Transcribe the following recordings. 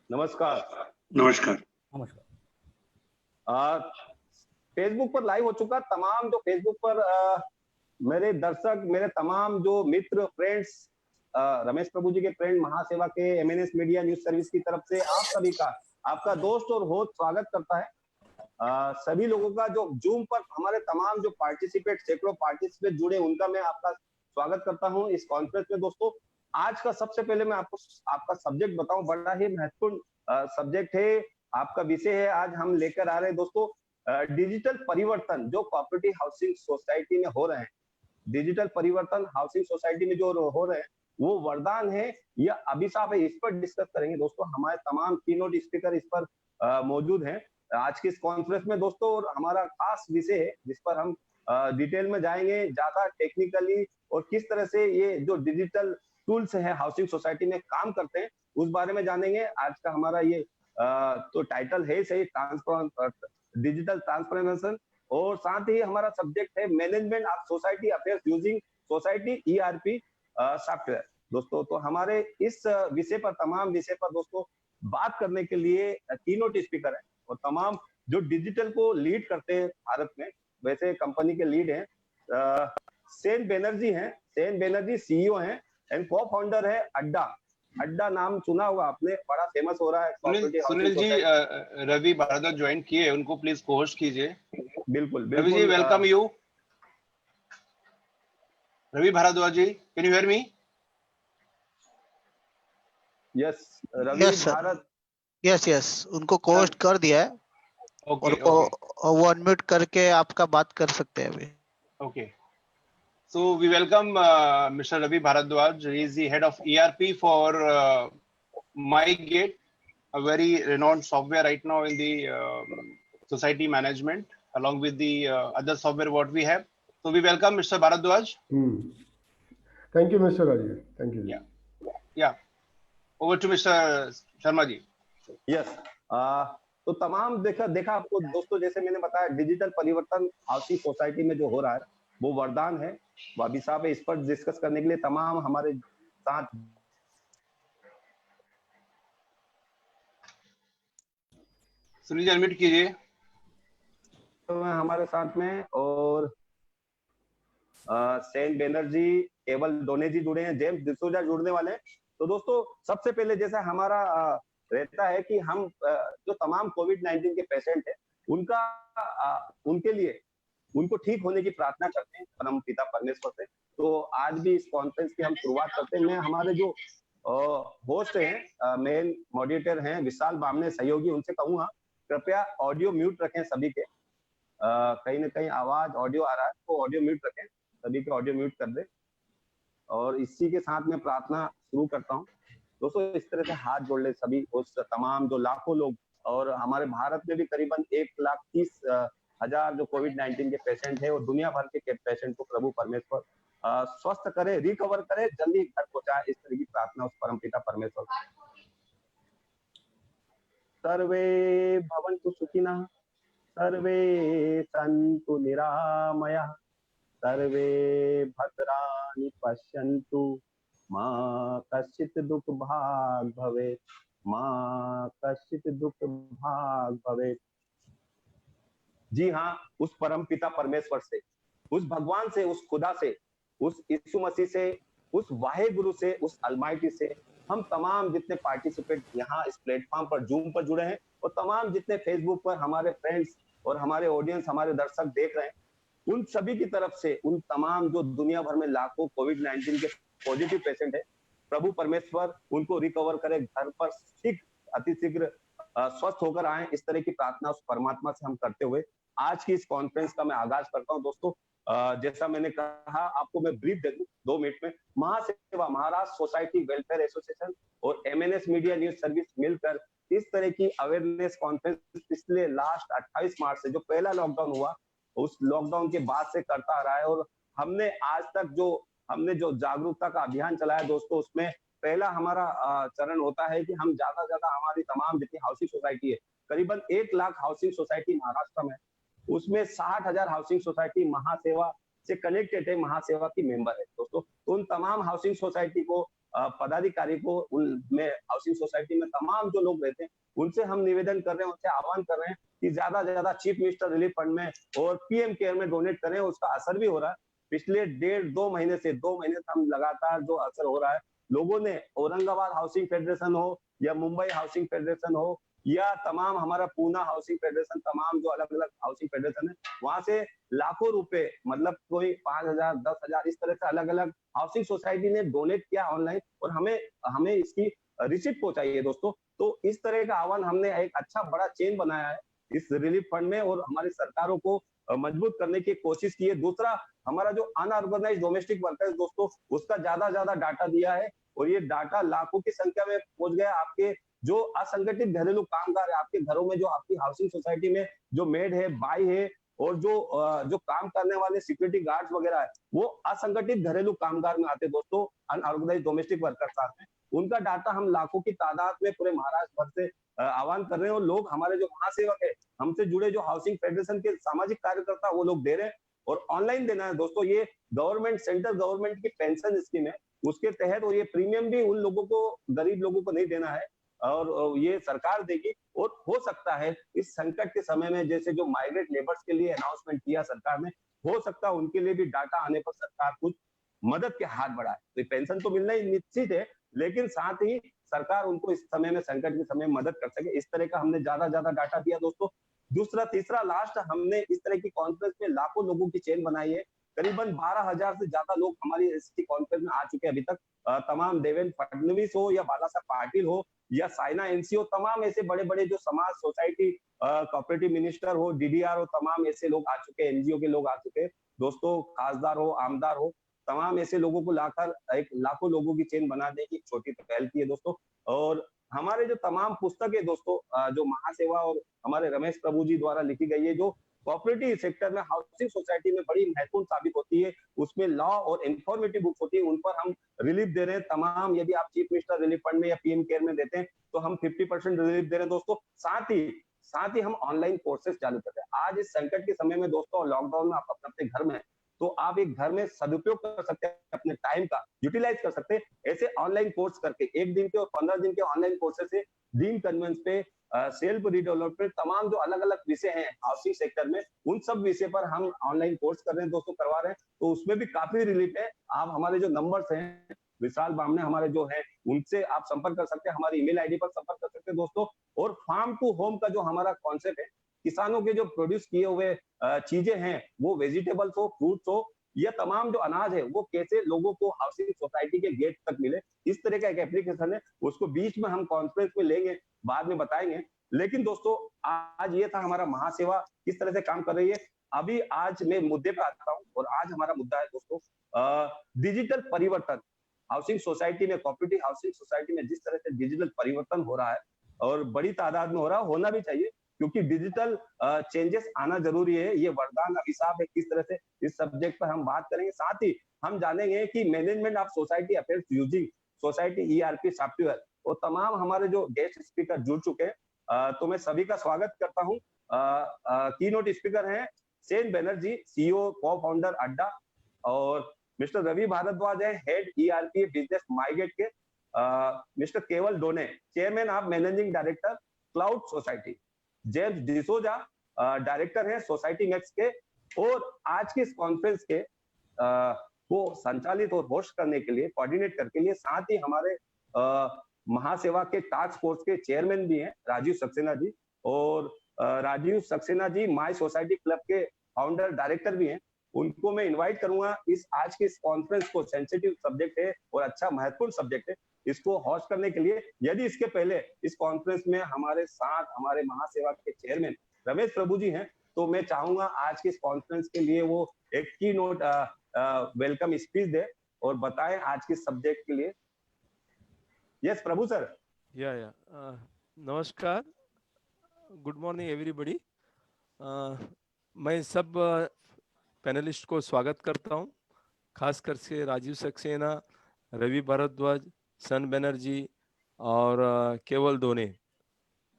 नमस्कार। नमस्कार। नमस्कार। फेसबुक पर लाइव हो चुका तमाम जो फेसबुक पर मेरे दर्शक, मेरे तमाम जो मित्र, फ्रेंड्स, रमेश प्रभु जी के फ्रेंड, महासेवा के एमएनएस मीडिया न्यूज सर्विस की तरफ से आप सभी का, आपका दोस्त और होस्ट स्वागत करता है। सभी लोगों का जो जूम पर हमारे तमाम जो पार्टिसिपेट, सैकड़ों पार्टिसिपेट जुड़े, उनका मैं आपका स्वागत करता हूं इस कॉन्फ्रेंस में। दोस्तों, आज का सबसे पहले मैं आपको आपका सब्जेक्ट बताऊं, बड़ा ही महत्वपूर्ण सब्जेक्ट है, आपका विषय है। आज हम लेकर आ रहे हैं दोस्तों डिजिटल परिवर्तन जो कोऑपरेटिव हाउसिंग सोसाइटी में हो रहे हैं। डिजिटल परिवर्तन हाउसिंग सोसाइटी में जो हो रहे हैं वो वरदान है या अभिशाप है, इस पर डिस्कस करेंगे दोस्तों। हमारे तमाम कीनोट स्पीकर इस पर मौजूद हैं आज की इस कॉन्फ्रेंस में दोस्तों। और हमारा खास विषय है जिस पर हम डिटेल में जाएंगे, ज्यादा टेक्निकली, और किस तरह से ये जो डिजिटल टूल्स है हाउसिंग सोसाइटी में काम करते हैं उस बारे में जानेंगे। आज का हमारा ये तो टाइटल है सही, डिजिटल ट्रांसफॉर्मेशन, और साथ ही हमारा सब्जेक्ट है management of society affairs using society ERP software. दोस्तों, तो हमारे इस विषय पर, तमाम विषय पर दोस्तों बात करने के लिए कीनोट स्पीकर है और तमाम जो डिजिटल को लीड करते हैं भारत में, वैसे कंपनी के लीड हैं, सेन बैनर्जी हैं। सेन बैनर्जी सीईओ हैं एंड को फाउंडर है अड्डा। अड्डा नाम सुना होगा आपने, बड़ा फेमस हो रहा है। सुनील जी, रवि भारद्वाज ज्वाइन किए, उनको प्लीज को-होस्ट कीजिए। बिल्कुल Ravi ji, welcome you. Ravi Bhardwaj ji, can you hear me? Yes, Ravi Bharat, yes, उनको को-होस्ट कर दिया है। ओके, और वो अनम्यूट करके आपका बात कर सकते हैं अभी। Okay, so we welcome Mr. Ravi Bharadwaj. He is the head of ERP for MyGate, a very renowned software right now in the society management, along with the other software what we have. So we welcome Mr. Bharadwaj. Thank you, Mr. Rajiv. Thank you. Yeah. Over to Mr. Sharma ji. Yes. तो तमाम देखा आपको दोस्तों, जैसे मैंने बताया, digital परिवर्तन housing society में जो हो रहा है वो वरदान है, वो अभिशाप है। इस पर डिस्कस करने के लिए तमाम हमारे साथ सुनील जी, अनम्यूट कीजिए। तो हमारे साथ में और सेन बैनर्जी, केवल डोने जी जुड़े हैं, जेम्स डिसूजा जुड़ने वाले हैं। तो दोस्तों, सबसे पहले जैसा हमारा रहता है कि हम जो तमाम कोविड-19 के पेशेंट है उनके लिए, उनको ठीक होने की प्रार्थना करते हैं परम पिता परमेश्वर से। तो आज भी इस कॉन्फ्रेंस की हम शुरुआत करते हैं। मैं हमारे जो होस्ट हैं, मेन मॉडरेटर हैं विशाल बामने सहयोगी, उनसे कहूंगा कृपया ऑडियो म्यूट रखें सभी के। कहीं ना कहीं आवाज ऑडियो आ रहा है तो ऑडियो म्यूट रखें, सभी के ऑडियो म्यूट कर दे। और इसी के साथ में प्रार्थना शुरू करता हूँ दोस्तों। इस तरह से हाथ जोड़ ले सभी उस तमाम जो लाखों लोग, और हमारे भारत में भी करीबन 1,30,000 जो कोविड-19 के पेशेंट है और दुनिया भर के पेशेंट को प्रभु परमेश्वर स्वस्थ करे, रिकवर करे, जल्दी घर पहुंचाए, इस तरह की प्रार्थना उस परमपिता परमेश्वर। सर्वे भवन्तु सुखिनः, सर्वे सन्तु निरामयः, सर्वे भद्राणि पश्यन्तु, मां कश्चित् दुःख भाग भवेत्, मां कश्चित् दुःख भाग भवेत्। जी हाँ, उस परम पिता परमेश्वर से, उस भगवान से, उस खुदा से, उस यीशु मसीह से, उस वाहे गुरु से, उस अलमाइटी से हम तमाम जितने पार्टिसिपेट यहाँ इस प्लेटफॉर्म पर जूम पर जुड़े हैं, और तमाम जितने फेसबुक पर हमारे फ्रेंड्स और हमारे ऑडियंस, हमारे दर्शक देख रहे हैं, उन सभी की तरफ से, उन तमाम जो दुनिया भर में लाखों कोविड-19 के पॉजिटिव पेशेंट है, प्रभु परमेश्वर उनको रिकवर करे, घर पर अतिशीघ्र स्वस्थ होकर आए, इस तरह की प्रार्थना उस परमात्मा से हम करते हुए आज की इस कॉन्फ्रेंस का मैं आगाज करता हूं। दोस्तों, जैसा मैंने कहा, आपको मैं ब्रीफ दे दूं 2 मिनट में। महासेवा, महाराष्ट्र सोसाइटी वेलफेयर एसोसिएशन और एमएनएस मीडिया न्यूज सर्विस मिलकर इस तरह की अवेयरनेस कॉन्फ्रेंस पिछले लास्ट 28 मार्च से, जो पहला लॉकडाउन हुआ उस लॉकडाउन के बाद से करता आ रहा है। और हमने आज तक जो जागरूकता का अभियान चलाया दोस्तों, उसमें पहला हमारा चरण होता है कि हम ज्यादा से ज्यादा हमारी तमाम जितनी हाउसिंग सोसाइटी है, करीबन 1 लाख हाउसिंग सोसाइटी महाराष्ट्र में, उसमें 60,000 हाउसिंग सोसाइटी महासेवा से कनेक्टेड है, महासेवा की मेंबर है दोस्तों। तो उन तमाम हाउसिंग सोसाइटी को पदाधिकारी को उनमें हाउसिंग सोसाइटी में तमाम जो लोग रहते हैं उनसे हम निवेदन कर रहे हैं, उनसे आह्वान कर रहे हैं कि ज्यादा से ज्यादा चीफ मिनिस्टर रिलीफ फंड में और पीएम केयर में डोनेट करें। उसका असर भी हो रहा है। पिछले 1.5-2 महीने से 2 महीने से हम लगातार जो असर हो रहा है, लोगों ने औरंगाबाद हाउसिंग फेडरेशन हो या मुंबई हाउसिंग फेडरेशन हो या तमाम हमारा पूना हाउसिंग फेडरेशन, तमाम जो अलग अलग हाउसिंग फेडरेशन है, वहां से लाखों रुपए, मतलब कोई 5,000 10,000 इस तरह से अलग अलग हाउसिंग सोसाइटी ने डोनेट किया ऑनलाइन, और हमें हमें इसकी रिसिप्ट पहुंचाई है दोस्तों। तो इस तरह का आह्वान हमने एक अच्छा बड़ा चेन बनाया है इस रिलीफ फंड में, और हमारी सरकारों को मजबूत करने की कोशिश की है। दूसरा, हमारा जो अनऑर्गेनाइज डोमेस्टिक वर्कर्स दोस्तों, उसका ज्यादा ज्यादा डाटा दिया है, और ये डाटा लाखों की संख्या में पहुंच गया। आपके जो असंगठित घरेलू कामगार है, आपके घरों में जो आपकी हाउसिंग सोसाइटी में जो मेड है, बाई है, और जो काम करने वाले सिक्योरिटी गार्ड्स वगैरह है, वो असंगठित घरेलू कामगार में आते दोस्तों, अनऑर्गेनाइज डोमेस्टिक वर्कर्स आते हैं। उनका डाटा हम लाखों की तादाद में पूरे महाराष्ट्र भर से आह्वान कर रहे हैं, और लोग हमारे जो महासेवक है, हमसे जुड़े जो हाउसिंग फेडरेशन के सामाजिक कार्यकर्ता, वो लोग दे रहे हैं। और ऑनलाइन देना है दोस्तों, ये गवर्नमेंट, सेंट्रल गवर्नमेंट की पेंशन स्कीम है, उसके तहत, और ये प्रीमियम भी उन लोगों को, गरीब लोगों को नहीं देना है, और ये सरकार देगी। और हो सकता है इस संकट के समय में, जैसे जो माइग्रेट लेबर्स के लिए अनाउंसमेंट किया सरकार ने, हो सकता है उनके लिए भी डाटा आने पर सरकार कुछ मदद के हाथ बढ़ाए। तो पेंशन तो मिलना ही निश्चित है, लेकिन साथ ही सरकार उनको इस समय में, संकट के समय में मदद कर सके, इस तरह का हमने ज्यादा ज्यादा डाटा दिया दोस्तों। दूसरा, तीसरा, लास्ट, हमने इस तरह की कॉन्फ्रेंस में लाखों लोगों की चेन बनाई है। करीबन 12,000 से ज्यादा लोग हमारी इस कॉन्फ्रेंस में आ चुके हैं अभी तक। तमाम देवेंद्र फडणवीस हो या बाला साहब पाटिल हो या साइना एनसी हो, तमाम ऐसे बड़े बड़े जो समाज, सोसाइटी, कोऑपरेटिव मिनिस्टर हो, डीडीआर हो, तमाम ऐसे लोग आ चुके हैं, एनजीओ के लोग आ चुके हैं दोस्तों, खासदार हो, आमदार हो, तमाम ऐसे लोगों को लाकर एक लाखों लोगों की चेन बनाने की छोटी पहल की है दोस्तों। और हमारे जो तमाम पुस्तकें दोस्तों, जो महासेवा और हमारे रमेश प्रभु जी द्वारा लिखी गई है, जो कोऑपरेटिव सेक्टर में, हाउसिंग सोसाइटी में बड़ी महत्वपूर्ण साबित होती है, उसमें लॉ और इंफॉर्मेटिव बुक्स होती है, उन पर हम रिलीफ दे रहे हैं तमाम। यदि आप चीफ मिनिस्टर रिलीफ फंड में या पीएम केयर में देते हैं, तो हम 50% रिलीफ दे रहे हैं दोस्तों। साथ ही हम ऑनलाइन कोर्सेज चालू करते हैं। आज इस संकट के समय में दोस्तों, लॉकडाउन में आप अपने घर में, तो आप एक घर में सदुपयोग कर सकते हैं, अपने टाइम का यूटिलाइज कर सकते हैं। ऐसे ऑनलाइन कोर्स करके 1 दिन के और 15 दिन के ऑनलाइन कोर्सेज से डीम कन्वेंस पे, सेल्फ रिडेवलपमेंट, तमाम जो अलग अलग विषय हैं हाउसिंग सेक्टर में, उन सब विषय पर हम ऑनलाइन कोर्स कर रहे हैं दोस्तों, करवा रहे हैं। तो उसमें भी काफी रिलीफ है। आप हमारे जो नंबर्स हैं, विशाल बामने हमारे जो है, उनसे आप संपर्क कर सकते हैं, हमारी ईमेल आईडी पर संपर्क कर सकते हैं दोस्तों। और फार्म टू होम का जो हमारा कॉन्सेप्ट है, किसानों के जो प्रोड्यूस किए हुए चीजें हैं, वो वेजिटेबल्स हो, फ्रूट्स हो, या तमाम जो अनाज है, वो कैसे लोगों को हाउसिंग सोसाइटी के गेट तक मिले, इस तरह का एक एप्लीकेशन है। उसको बीच में हम कॉन्फ्रेंस में लेंगे, बाद में बताएंगे। लेकिन दोस्तों, आज ये था हमारा महासेवा किस तरह से काम कर रही है। अभी आज मैं मुद्दे पे आता हूँ, और आज हमारा मुद्दा है दोस्तों, डिजिटल परिवर्तन। हाउसिंग सोसाइटी में, कोऑपरेटिव हाउसिंग सोसाइटी में जिस तरह से डिजिटल परिवर्तन हो रहा है, और बड़ी तादाद में हो रहा है, होना भी चाहिए, क्योंकि डिजिटल चेंजेस आना जरूरी है। ये वरदान अभिशाप है, किस तरह से, इस सब्जेक्ट पर हम बात करेंगे। साथ ही हम जानेंगे कि management of society affairs using society ERP software, और तमाम हमारे जो गेस्ट स्पीकर जुड़ चुके हैं, तो मैं सभी का स्वागत करता हूं। कीनोट स्पीकर हैं सेन बनर्जी, सीईओ को फाउंडर अड्डा, और मिस्टर रवि भारद्वाज है, हेड ईआरपी बिजनेस माइगेट के, mister Kewal Dhone, chairman of managing director cloud society, James D'Souza, director हैं सोसाइटी मैक्स के। और आज की इस कॉन्फ्रेंस के को संचालित और होस्ट करने के लिए, कोऑर्डिनेट करने के लिए, साथ ही हमारे महासेवा के टास्क फोर्स के चेयरमैन भी हैं राजीव सक्सेना जी, और Rajiv Saxena ji my society club के फाउंडर डायरेक्टर भी हैं। उनको मैं इनवाइट करूंगा इस आज के इस कॉन्फ्रेंस को, सेंसिटिव सब्जेक्ट है और अच्छा महत्वपूर्ण सब्जेक्ट है, इसको होस्ट करने के लिए। यदि इसके पहले इस कॉन्फ्रेंस में हमारे साथ हमारे महासेवा के चेयरमैन रमेश प्रभु जी हैं, तो मैं चाहूंगा आज के इस कॉन्फ्रेंस के लिए वो एक की नोट वेलकम स्पीच दे और बताएं आज के सब्जेक्ट के लिए। यस प्रभु सर। या नमस्कार, गुड मॉर्निंग एवरीबॉडी। मैं सब पैनलिस्ट को स्वागत करता हूं, खासकर से राजीव सक्सेना, रवि भारद्वाज, सन बनर्जी और केवल दोने।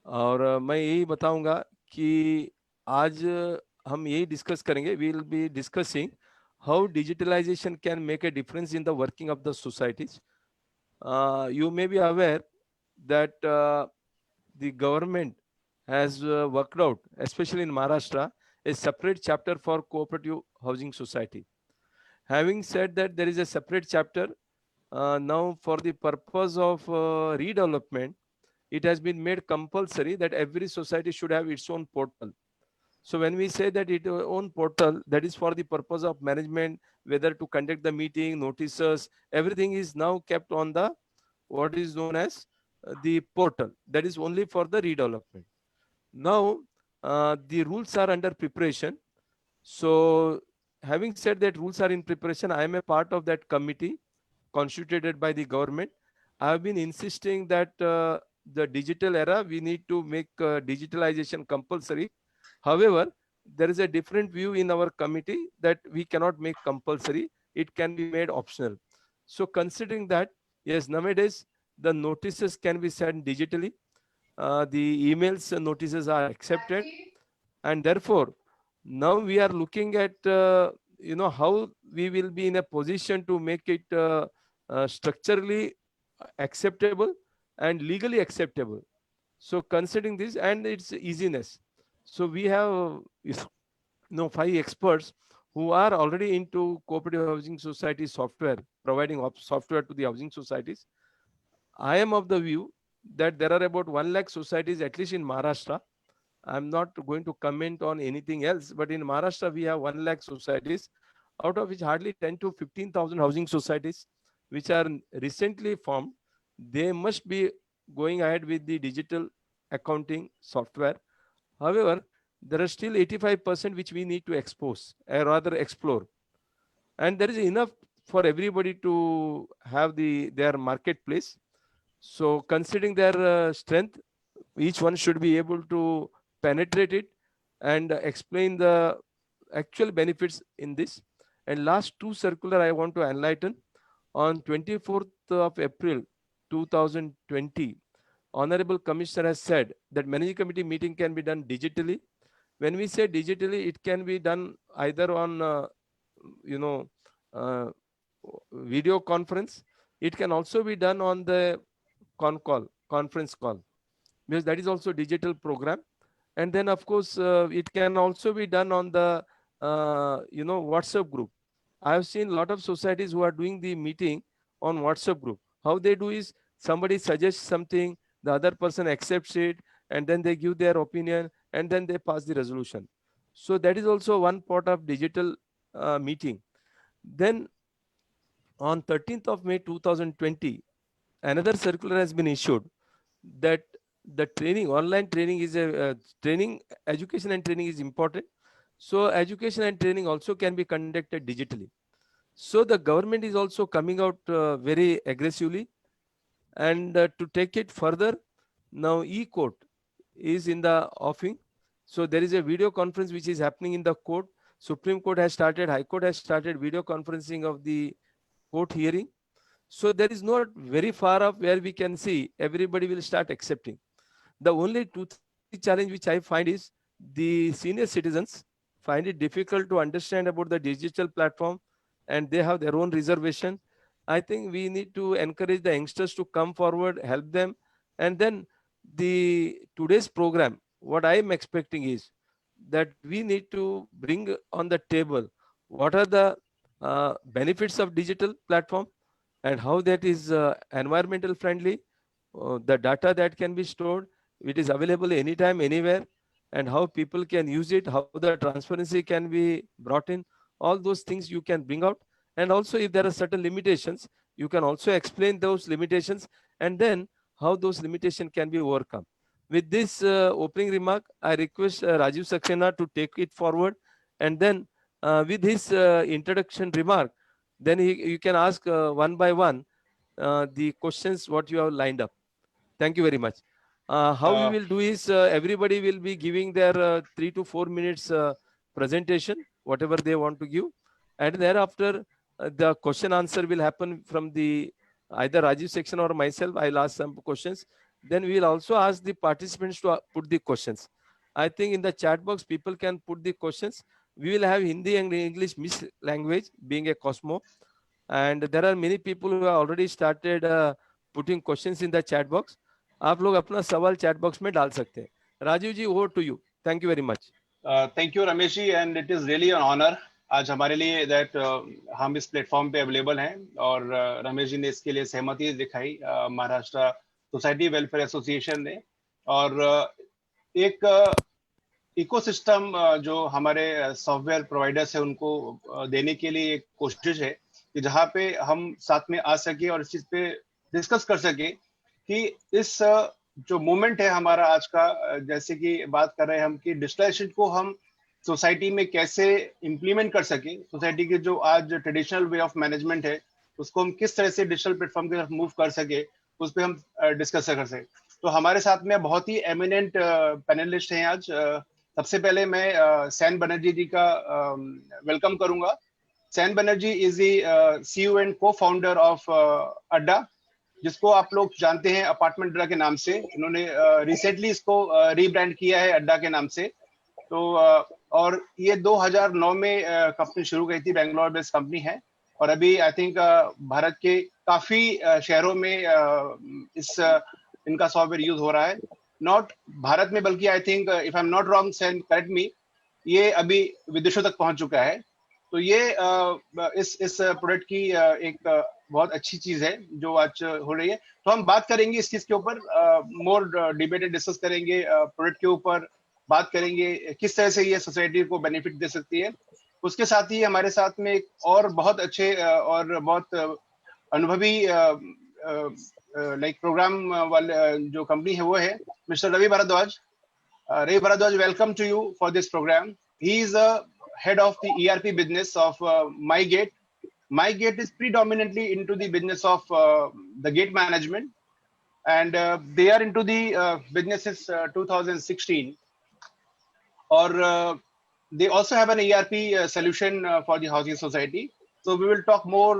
और मैं यही बताऊंगा कि आज हम यही डिस्कस करेंगे, we will be discussing how digitalisation can make a difference in the working of the societies. You may be aware that the government has worked out, especially in Maharashtra, a separate chapter for cooperative housing society. Having said that, there is a separate chapter now for the purpose of redevelopment. It has been made compulsory that every society should have its own portal. So when we say that it own portal, that is for the purpose of management, whether to conduct the meeting, notices, everything is now kept on the what is known as the portal. That is only for the redevelopment. Now the rules are under preparation. So having said that rules are in preparation, I am a part of that committee constituted by the government. I have been insisting that the digital era, we need to make digitalization compulsory. However, there is a different view in our committee that we cannot make compulsory. It can be made optional. So considering that, yes, nowadays the notices can be sent digitally. The emails and notices are accepted, and therefore now we are looking at how we will be in a position to make it structurally acceptable and legally acceptable. So considering this and its easiness, so we have 5 experts who are already into cooperative housing society software, providing software to the housing societies. I am of the view that there are about 1 lakh societies, at least in Maharashtra. I'm not going to comment on anything else, but in Maharashtra, we have 1 lakh societies, out of which hardly 10 to 15,000 housing societies, which are recently formed. They must be going ahead with the digital accounting software. However, there are still 85% which we need to expose, or rather explore. And there is enough for everybody to have their marketplace. So considering their strength, each one should be able to penetrate it and explain the actual benefits in this. And last two circular I want to enlighten. On 24th of April 2020, Honorable Commissioner has said that managing committee meeting can be done digitally. When we say digitally, it can be done either on uh, video conference. It can also be done on the conference call, because that is also digital program. And then of course it can also be done on the WhatsApp group. I have seen a lot of societies who are doing the meeting on WhatsApp group. How they do is somebody suggests something, the other person accepts it, and then they give their opinion, and then they pass the resolution. So that is also one part of digital meeting. Then on 13th of May 2020, another circular has been issued that the training, online training is a training, education and training is important. So education and training also can be conducted digitally. So the government is also coming out very aggressively, and to take it further, now e-court is in the offing. So there is a video conference which is happening in the court. Supreme Court has started, High Court has started video conferencing of the court hearing. So there is not very far off where we can see everybody will start accepting. The only challenge which I find is the senior citizens find it difficult to understand about the digital platform, and they have their own reservation. I think we need to encourage the youngsters to come forward, help them. And then the today's program, what I am expecting is that we need to bring on the table what are the benefits of digital platform and how that is environmental friendly, the data that can be stored, it is available anytime, anywhere, and how people can use it, how the transparency can be brought in. All those things you can bring out. And also if there are certain limitations, you can also explain those limitations, and then how those limitations can be overcome. With this opening remark, I request Rajiv Saxena to take it forward, and then with his introduction remark, then you can ask one by one the questions what you have lined up. Thank you very much. How we will do is everybody will be giving their 3 to 4 minutes presentation, whatever they want to give. And thereafter, the question answer will happen from the either Rajiv section or myself. I'll ask some questions. Then we will also ask the participants to put the questions. I think in the chat box, people can put the questions. We will have Hindi and English mixed language, being a Cosmo. And there are many people who have already started putting questions in the chat box. आप लोग अपना सवाल chat box में डाल सकते हैं. राजीव जी, over to you. Thank you very much. Thank you Ramesh ji, and it is really an honor आज हमारे लिए that हम इस प्लेटफॉर्म पे अवेलेबल हैं और रमेश जी ने इसके लिए सहमति दिखाई महाराष्ट्र सोसाइटी वेलफेयर एसोसिएशन ने, और एक इकोसिस्टम जो हमारे सॉफ्टवेयर प्रोवाइडर्स है उनको देने के लिए एक कोशिश है कि जहाँ पे हम साथ में आ सके और इस चीज पे डिस्कस कर सके कि इस जो मूवमेंट है हमारा आज का, जैसे कि बात कर रहे हैं हम कि डिजिटलाइजेशन को हम सोसाइटी में कैसे इम्प्लीमेंट कर सके, सोसाइटी के जो आज ट्रेडिशनल वे ऑफ मैनेजमेंट है उसको हम किस तरह से डिजिटल प्लेटफॉर्म की तरफ मूव कर सके, उस पर हम डिस्कस कर सके. तो हमारे साथ में बहुत ही एमिनेंट पैनलिस्ट हैं आज. सबसे पहले मैं सैन बनर्जी जी का वेलकम करूंगा. Sen Banerjee is the CEO and co founder of ADDA, जिसको आप लोग जानते हैं अपार्टमेंट अड्डा के नाम से. इन्होंने रिसेंटली इसको रीब्रांड किया है अड्डा के नाम से. तो और ये 2009 में कंपनी शुरू की थी, बेंगलोर बेस्ड कंपनी है, और अभी आई थिंक भारत के काफी शहरों में इनका सॉफ्टवेयर यूज हो रहा है. नॉट भारत में बल्कि I think if I am not wrong Sen correct me, ये अभी विदेशों तक पहुंच चुका है. तो ये इस प्रोडक्ट की एक बहुत अच्छी चीज है जो आज हो रही है. तो हम बात करेंगे इस चीज के ऊपर, मोर डिबेटेड डिस्कस करेंगे, प्रोडक्ट के ऊपर बात करेंगे किस तरह से ये सोसाइटी को बेनिफिट दे सकती है. उसके साथ ही हमारे साथ में एक और बहुत अच्छे और बहुत अनुभवी लाइक प्रोग्राम वाले जो कंपनी है वो है mister Ravi Bharadwaj. Ravi Bharadwaj, welcome to you for this program. He is head of the ERP business of MyGate. MyGate is predominantly into the business of the gate management, and they are into the business since 2016. Or they also have an ERP solution for the housing society. So we will talk more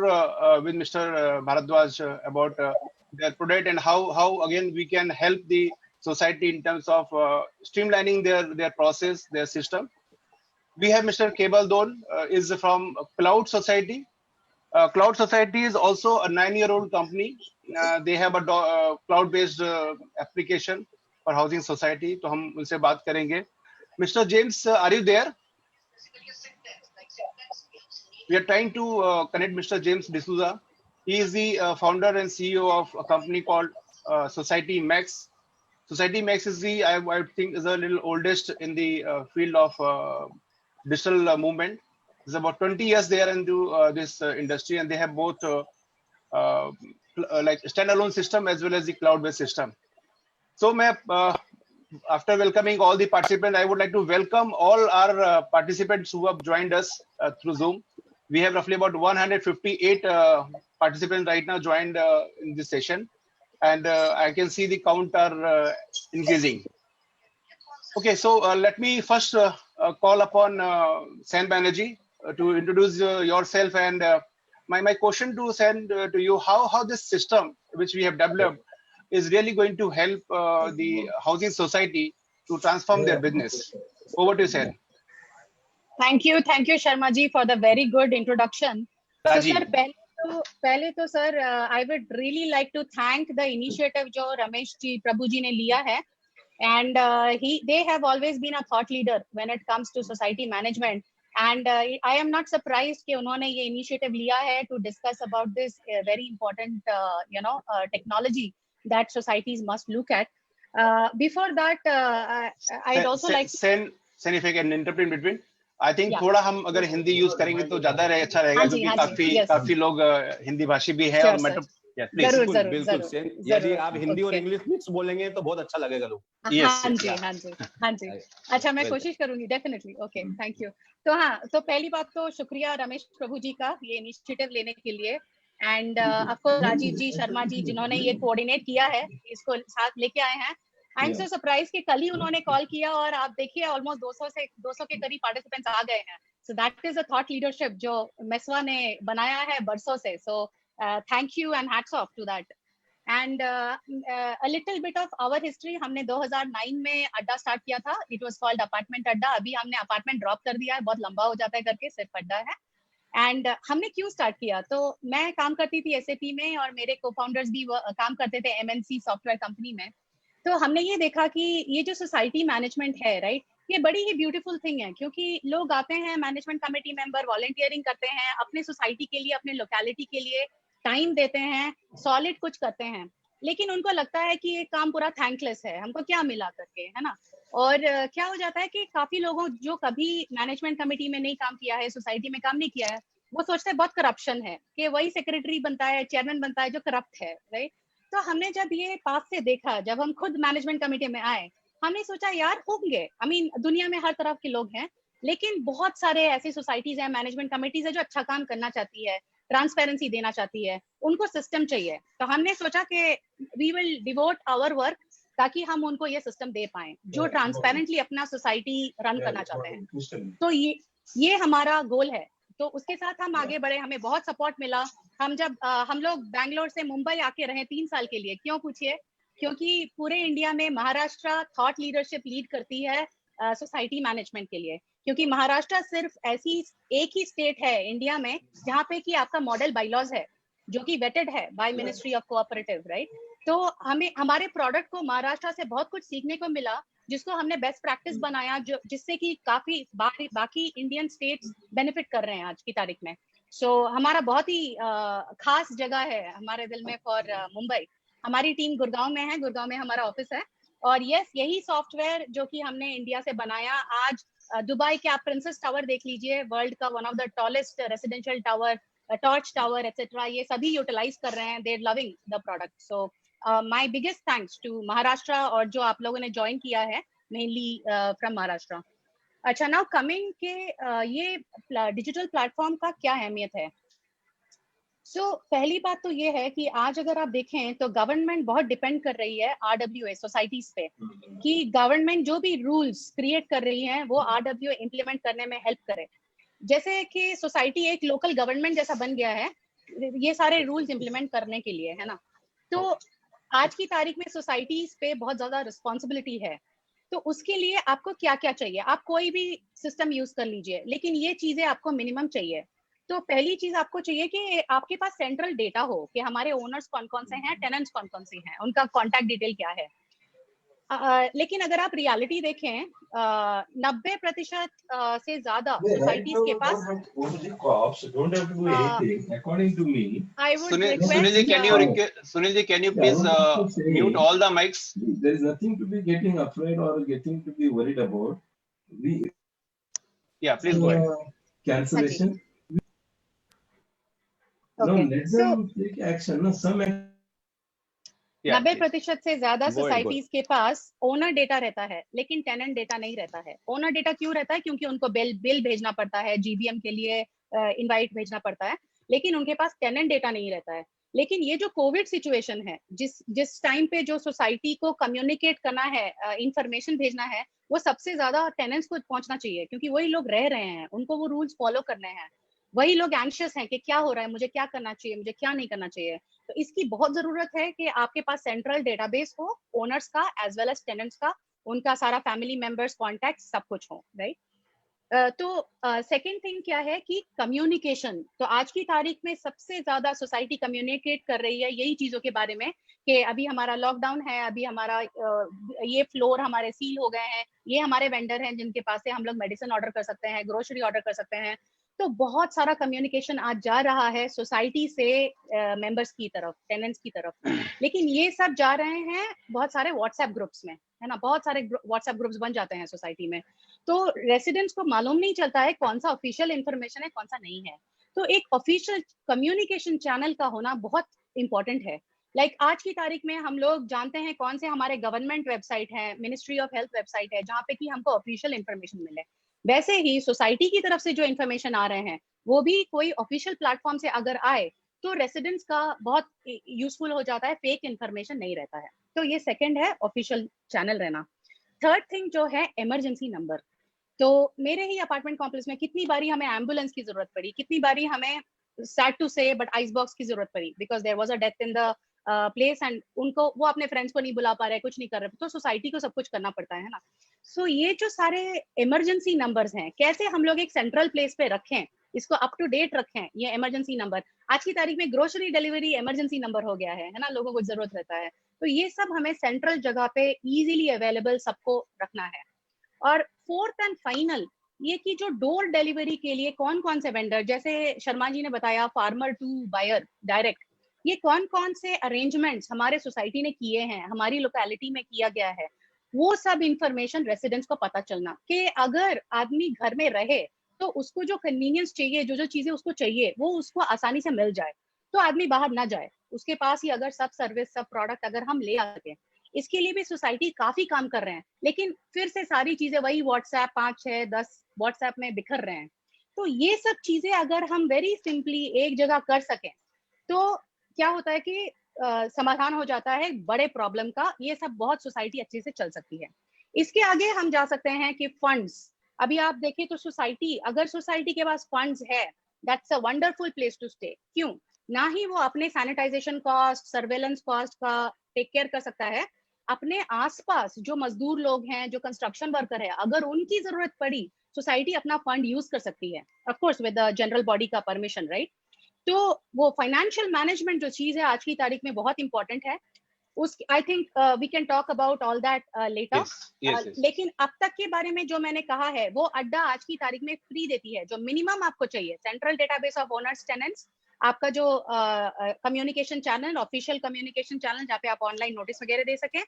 with Mr. Bharadwaj about their product and how again we can help the society in terms of streamlining their process, their system. We have Mr. Kebal Don, is from Cloud Society. Cloud Society is also a 9-year-old company. They have a cloud-based application for housing society. तो हम उनसे बात करेंगे. Mr. James, are you there? We are trying to connect Mr. James D'Souza. He is the founder and CEO of a company called Society Max. Society Max is I think is a little oldest in the field of digital movement. It's about 20 years they are into this industry, and they have both like standalone system as well as the cloud-based system. So, after welcoming all the participants, I would like to welcome all our participants who have joined us through Zoom. We have roughly about 158 participants right now joined in this session. And I can see the count are increasing. Okay, so let me first call upon Sen Banerjee to introduce yourself, and my question to Sen to you, how this system which we have developed is really going to help the housing society to transform their business. Over to you, Sen. Thank you, Sharma ji, for the very good introduction. Rajiv. So, sir, पहले तो sir I would really like to thank the initiative जो रमेश जी प्रभु जी ने लिया है, and they have always been a thought leader when it comes to society management, and I am not surprised कि उन्होंने ये initiative लिया है to discuss about this very important technology that societies must look at. Before that I also like Sen, if I can interrupt in between, I think थोड़ा हम अगर Hindi use करेंगे तो ज्यादा अच्छा रहेगा, क्योंकि काफी लोग हिंदी भाषी भी है. और बिल्कुल यदि आप हिंदी और इंग्लिश मिक्स बोलेंगे तो बहुत अच्छा लगेगा लोग. हाँ जी. अच्छा, मैं कोशिश करूंगी डेफिनेटली. Okay, thank you. तो पहली बात तो शुक्रिया रमेश प्रभु जी का ये इनिशिएटिव लेने के लिए, एंड ऑफ कोर्स राजीव जी, शर्मा जी जिन्होंने ये कोऑर्डिनेट किया है, इसको साथ लेके आए हैं. आई एम सो सरप्राइज कि कल ही उन्होंने कॉल किया और आप देखिए ऑलमोस्ट 200 के करीब पार्टिसिपेंट्स आ गए हैं. So that is a thought leadership जो मेसवा ने बनाया है बरसों से. So thank you and hats off to that. And a little bit of our history. हमने 2009 में अड्डा स्टार्ट किया था. इट वाज कॉल्ड अपार्टमेंट अड्डा. अभी हमने अपार्टमेंट ड्रॉप कर दिया है, बहुत लंबा हो जाता है करके, सिर्फ अड्डा है. एंड हमने क्यों स्टार्ट किया, तो मैं काम करती थी SAP में और मेरे को-फाउंडर्स भी काम करते थे MNC सॉफ्टवेयर कंपनी में। तो हमने ये देखा कि ये जो सोसाइटी मैनेजमेंट है, राइट, ये बड़ी ही ब्यूटीफुल थिंग है, क्योंकि लोग आते हैं, मैनेजमेंट कमेटी मेंबर वॉलंटियरिंग करते हैं, अपने सोसाइटी के लिए, अपने लोकेलिटी के लिए टाइम देते हैं, सॉलिड कुछ करते हैं, लेकिन उनको लगता है कि ये काम पूरा थैंकलेस है, हमको क्या मिला करके, है ना। और क्या हो जाता है कि काफी लोगों जो कभी मैनेजमेंट कमेटी में नहीं काम किया है, सोसाइटी में काम नहीं किया है, वो सोचते हैं बहुत करप्शन है, कि वही सेक्रेटरी बनता है, चेयरमैन बनता है जो करप्ट है, राइट। तो हमने जब ये पास से देखा, जब हम खुद मैनेजमेंट कमेटी में आए, हमने सोचा यार होंगे, आई मीन दुनिया में हर तरह के लोग हैं, लेकिन बहुत सारे ऐसी सोसाइटीज हैं, मैनेजमेंट कमेटीज है जो अच्छा काम करना चाहती है, ट्रांसपेरेंसी देना चाहती है, उनको सिस्टम चाहिए। तो हमने सोचा कि we will devote our work ताकि हम उनको ये सिस्टम दे पाए जो ट्रांसपेरेंटली अपना सोसाइटी रन करना चाहते हैं। तो ये हमारा गोल है। तो उसके साथ हम आगे बढ़े, हमें बहुत सपोर्ट मिला। हम लोग बैंगलोर से मुंबई आके रहे 3 साल के लिए। क्यों पूछिए? क्योंकि पूरे इंडिया में महाराष्ट्र थॉट लीडरशिप लीड करती है सोसाइटी मैनेजमेंट के लिए, क्योंकि महाराष्ट्र सिर्फ ऐसी एक ही स्टेट है इंडिया में जहाँ पे कि आपका मॉडल बाइलॉज है जो कि वेटेड है by ministry of cooperative, right. तो हमें हमारे प्रोडक्ट को महाराष्ट्र से बहुत कुछ सीखने को मिला, जिसको हमने बेस्ट प्रैक्टिस बनाया, जो जिससे कि काफी बाकी इंडियन स्टेट्स बेनिफिट कर रहे हैं आज की तारीख में। सो हमारा बहुत ही खास जगह है हमारे दिल में फॉर मुंबई। हमारी टीम गुड़गांव में है, गुड़गांव में हमारा ऑफिस है। और यस, यही सॉफ्टवेयर जो कि हमने इंडिया से बनाया, आज दुबई के आप प्रिंसेस टावर देख लीजिए, वर्ल्ड का one of the tallest residential tower, Torch Tower etcetera, ये सभी यूटिलाइज कर रहे हैं। They are loving the product. So my biggest thanks to Maharashtra, और जो आप लोगों ने ज्वाइन किया है मेनली फ्रॉम महाराष्ट्र। अच्छा, नाउ कमिंग के ये डिजिटल प्लेटफॉर्म का क्या अहमियत है। सो पहली बात तो ये है कि आज अगर आप देखें तो गवर्नमेंट बहुत डिपेंड कर रही है RWA सोसाइटीज पे, कि गवर्नमेंट जो भी रूल्स क्रिएट कर रही है वो RWA इम्प्लीमेंट करने में हेल्प करे। जैसे कि सोसाइटी एक लोकल गवर्नमेंट जैसा बन गया है ये सारे रूल्स इम्प्लीमेंट करने के लिए, है ना। तो आज की तारीख में सोसाइटीज पे बहुत ज्यादा रिस्पॉन्सिबिलिटी है। तो उसके लिए आपको क्या क्या चाहिए, आप कोई भी सिस्टम यूज कर लीजिए, लेकिन ये चीजें आपको मिनिमम चाहिए। तो पहली चीज आपको चाहिए कि आपके पास सेंट्रल डेटा हो कि हमारे ओनर्स कौन कौन से हैं, टेनेंट्स कौन कौन से हैं, उनका कॉन्टैक्ट डिटेल क्या है। लेकिन अगर आप रियलिटी देखें 90% से ज्यादा सोसाइटीज के पास Sunil ji, can you please mute all the mics? There is nothing to be getting afraid or getting to be worried about. Yeah, please go ahead. Cancellation. No, let them take action. No, some. 90% से ज्यादा societies के पास owner data रहता है, लेकिन tenant data नहीं रहता है। Owner data क्यों रहता है? क्योंकि उनको बिल भेजना पड़ता है, GBM के लिए इनवाइट भेजना पड़ता है, लेकिन उनके पास टेनेंट डेटा नहीं रहता है। लेकिन ये जो कोविड सिचुएशन है, जिस टाइम पे जो सोसाइटी को कम्युनिकेट करना है, इंफॉर्मेशन भेजना है, वो सबसे ज्यादा टेनेंट्स को पहुंचना चाहिए, क्योंकि वही लोग रह रहे हैं, उनको वो रूल्स फॉलो करने हैं। वही लोग एंशियस हैं कि क्या हो रहा है, मुझे क्या करना चाहिए, मुझे क्या नहीं करना चाहिए। तो इसकी बहुत जरूरत है कि आपके पास सेंट्रल डेटाबेस हो ओनर्स का एज वेल एज टेनेंट्स का, उनका सारा फैमिली मेंबर्स कॉन्टैक्ट सब कुछ हो, राइट। तो सेकंड थिंग क्या है कि कम्युनिकेशन। तो आज की तारीख में सबसे ज्यादा सोसाइटी कम्युनिकेट कर रही है यही चीजों के बारे में कि अभी हमारा लॉकडाउन है, अभी हमारा ये फ्लोर हमारे सील हो गए हैं, ये हमारे वेंडर हैं जिनके पास से हम लोग मेडिसिन ऑर्डर कर सकते हैं, ग्रोसरी ऑर्डर कर सकते हैं। तो बहुत सारा कम्युनिकेशन आज जा रहा है सोसाइटी से मेंबर्स की तरफ, टेनेंट्स की तरफ, लेकिन ये सब जा रहे हैं बहुत सारे व्हाट्सएप ग्रुप्स में, है ना। बहुत सारे व्हाट्सएप ग्रुप्स बन जाते हैं सोसाइटी में, तो रेसिडेंट्स को मालूम नहीं चलता है कौन सा ऑफिशियल इंफॉर्मेशन है, कौन सा नहीं है। तो एक ऑफिशियल कम्युनिकेशन चैनल का होना बहुत इंपॉर्टेंट है। लाइक आज की तारीख में हम लोग जानते हैं कौन से हमारे गवर्नमेंट वेबसाइट है, मिनिस्ट्री ऑफ हेल्थ वेबसाइट है, जहाँ पे कि हमको ऑफिशियल इंफॉर्मेशन मिले। वैसे ही सोसाइटी की तरफ से जो इन्फॉर्मेशन आ रहे हैं वो भी कोई ऑफिशियल प्लेटफॉर्म से अगर आए तो रेसिडेंट्स का बहुत यूजफुल हो जाता है, फेक इन्फॉर्मेशन नहीं रहता है। तो ये सेकंड है ऑफिशियल चैनल रहना। थर्ड थिंग जो है इमरजेंसी नंबर। तो मेरे ही अपार्टमेंट कॉम्प्लेक्स में कितनी बारी हमें एम्बुलेंस की जरूरत पड़ी, कितनी बारी हमें sad to say but ice box की जरूरत पड़ी, because there was a death in the place and उनको वो अपने फ्रेंड्स को नहीं बुला पा रहे, कुछ नहीं कर रहे, तो सोसाइटी को सब कुछ करना पड़ता है ना। सो ये जो सारे इमरजेंसी नंबर्स हैं, कैसे हम लोग एक सेंट्रल प्लेस पे रखें इसको अप टू डेट रखें, ये इमरजेंसी नंबर। आज की तारीख में ग्रोसरी डिलीवरी इमरजेंसी नंबर हो गया है ना, लोगों को जरूरत रहता है। तो ये सब हमें सेंट्रल जगह पे इजीली अवेलेबल सबको रखना है। और फोर्थ एंड फाइनल ये कि जो डोर डिलीवरी के लिए कौन कौन से वेंडर, जैसे शर्मा जी ने बताया फार्मर टू बायर डायरेक्ट, ये कौन कौन से अरेंजमेंट्स हमारे सोसाइटी ने किए हैं, हमारी लोकेलिटी में किया गया है, वो सब इंफॉर्मेशन रेसिडेंट्स को पता चलना कि अगर आदमी घर में रहे तो उसको जो कन्वीनियंस चाहिए, जो जो चीजें उसको चाहिए वो उसको आसानी से मिल जाए, तो आदमी बाहर ना जाए, उसके पास ही अगर सब सर्विस सब प्रोडक्ट अगर हम ले आ सके। इसके लिए भी सोसाइटी काफी काम कर रहे हैं, लेकिन फिर से सारी चीजें वही व्हाट्सएप 5, 6, 10 व्हाट्सएप में बिखर रहे हैं। तो ये सब चीजें अगर हम वेरी सिंपली एक जगह कर सकें तो क्या होता है कि समाधान हो जाता है बड़े प्रॉब्लम का। ये सब बहुत सोसाइटी अच्छे से चल सकती है। इसके आगे हम जा सकते हैं कि फंड्स, अभी आप देखें तो सोसाइटी, अगर सोसाइटी के पास फंड्स है, that's a wonderful place to stay. क्यों ना ही वो अपने सैनिटाइजेशन कॉस्ट, सर्वेलेंस कॉस्ट का टेक केयर कर सकता है, अपने आसपास जो मजदूर लोग हैं, जो कंस्ट्रक्शन वर्कर है, अगर उनकी जरूरत पड़ी सोसाइटी अपना फंड यूज कर सकती है, of course with the general body का परमिशन, राइट। तो वो फाइनेंशियल मैनेजमेंट जो चीज है आज की तारीख में बहुत इंपॉर्टेंट है, उस I think we can talk about all that later. लेकिन अब तक के बारे में जो मैंने कहा है वो अड्डा आज की तारीख में फ्री देती है। जो मिनिमम आपको चाहिए, central database of owners tenants, आपका जो communication channel, official communication channel जहाँ पे आप ऑनलाइन नोटिस वगैरह दे सके,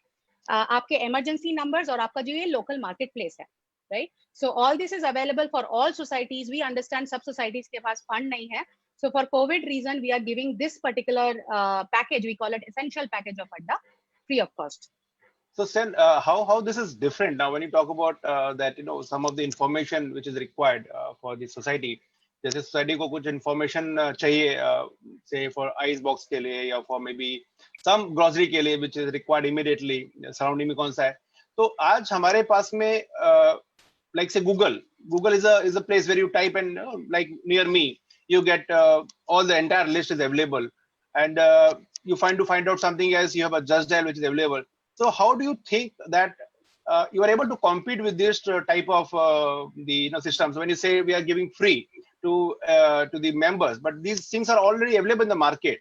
आपके इमरजेंसी नंबर्स और आपका जो ये लोकल मार्केट प्लेस है, right. So all this is available for all societies. We understand सब सोसाइटीज के पास फंड नहीं है, so for COVID reason we are giving this particular package, we call it essential package of Adda, free of cost. So Sen, how this is different now when you talk about that, you know, some of the information which is required for the society, जैसे society को कुछ information चाहिए, से for ice box के लिए या for maybe some grocery के लिए which is required immediately, surrounding में कौन सा है, तो आज हमारे पास में like say Google is a place where you type and like near me you get all the entire list is available, and you find out something else, you have a just dial which is available. So how do you think that you are able to compete with this type of the systems when you say we are giving free to the members, but these things are already available in the market?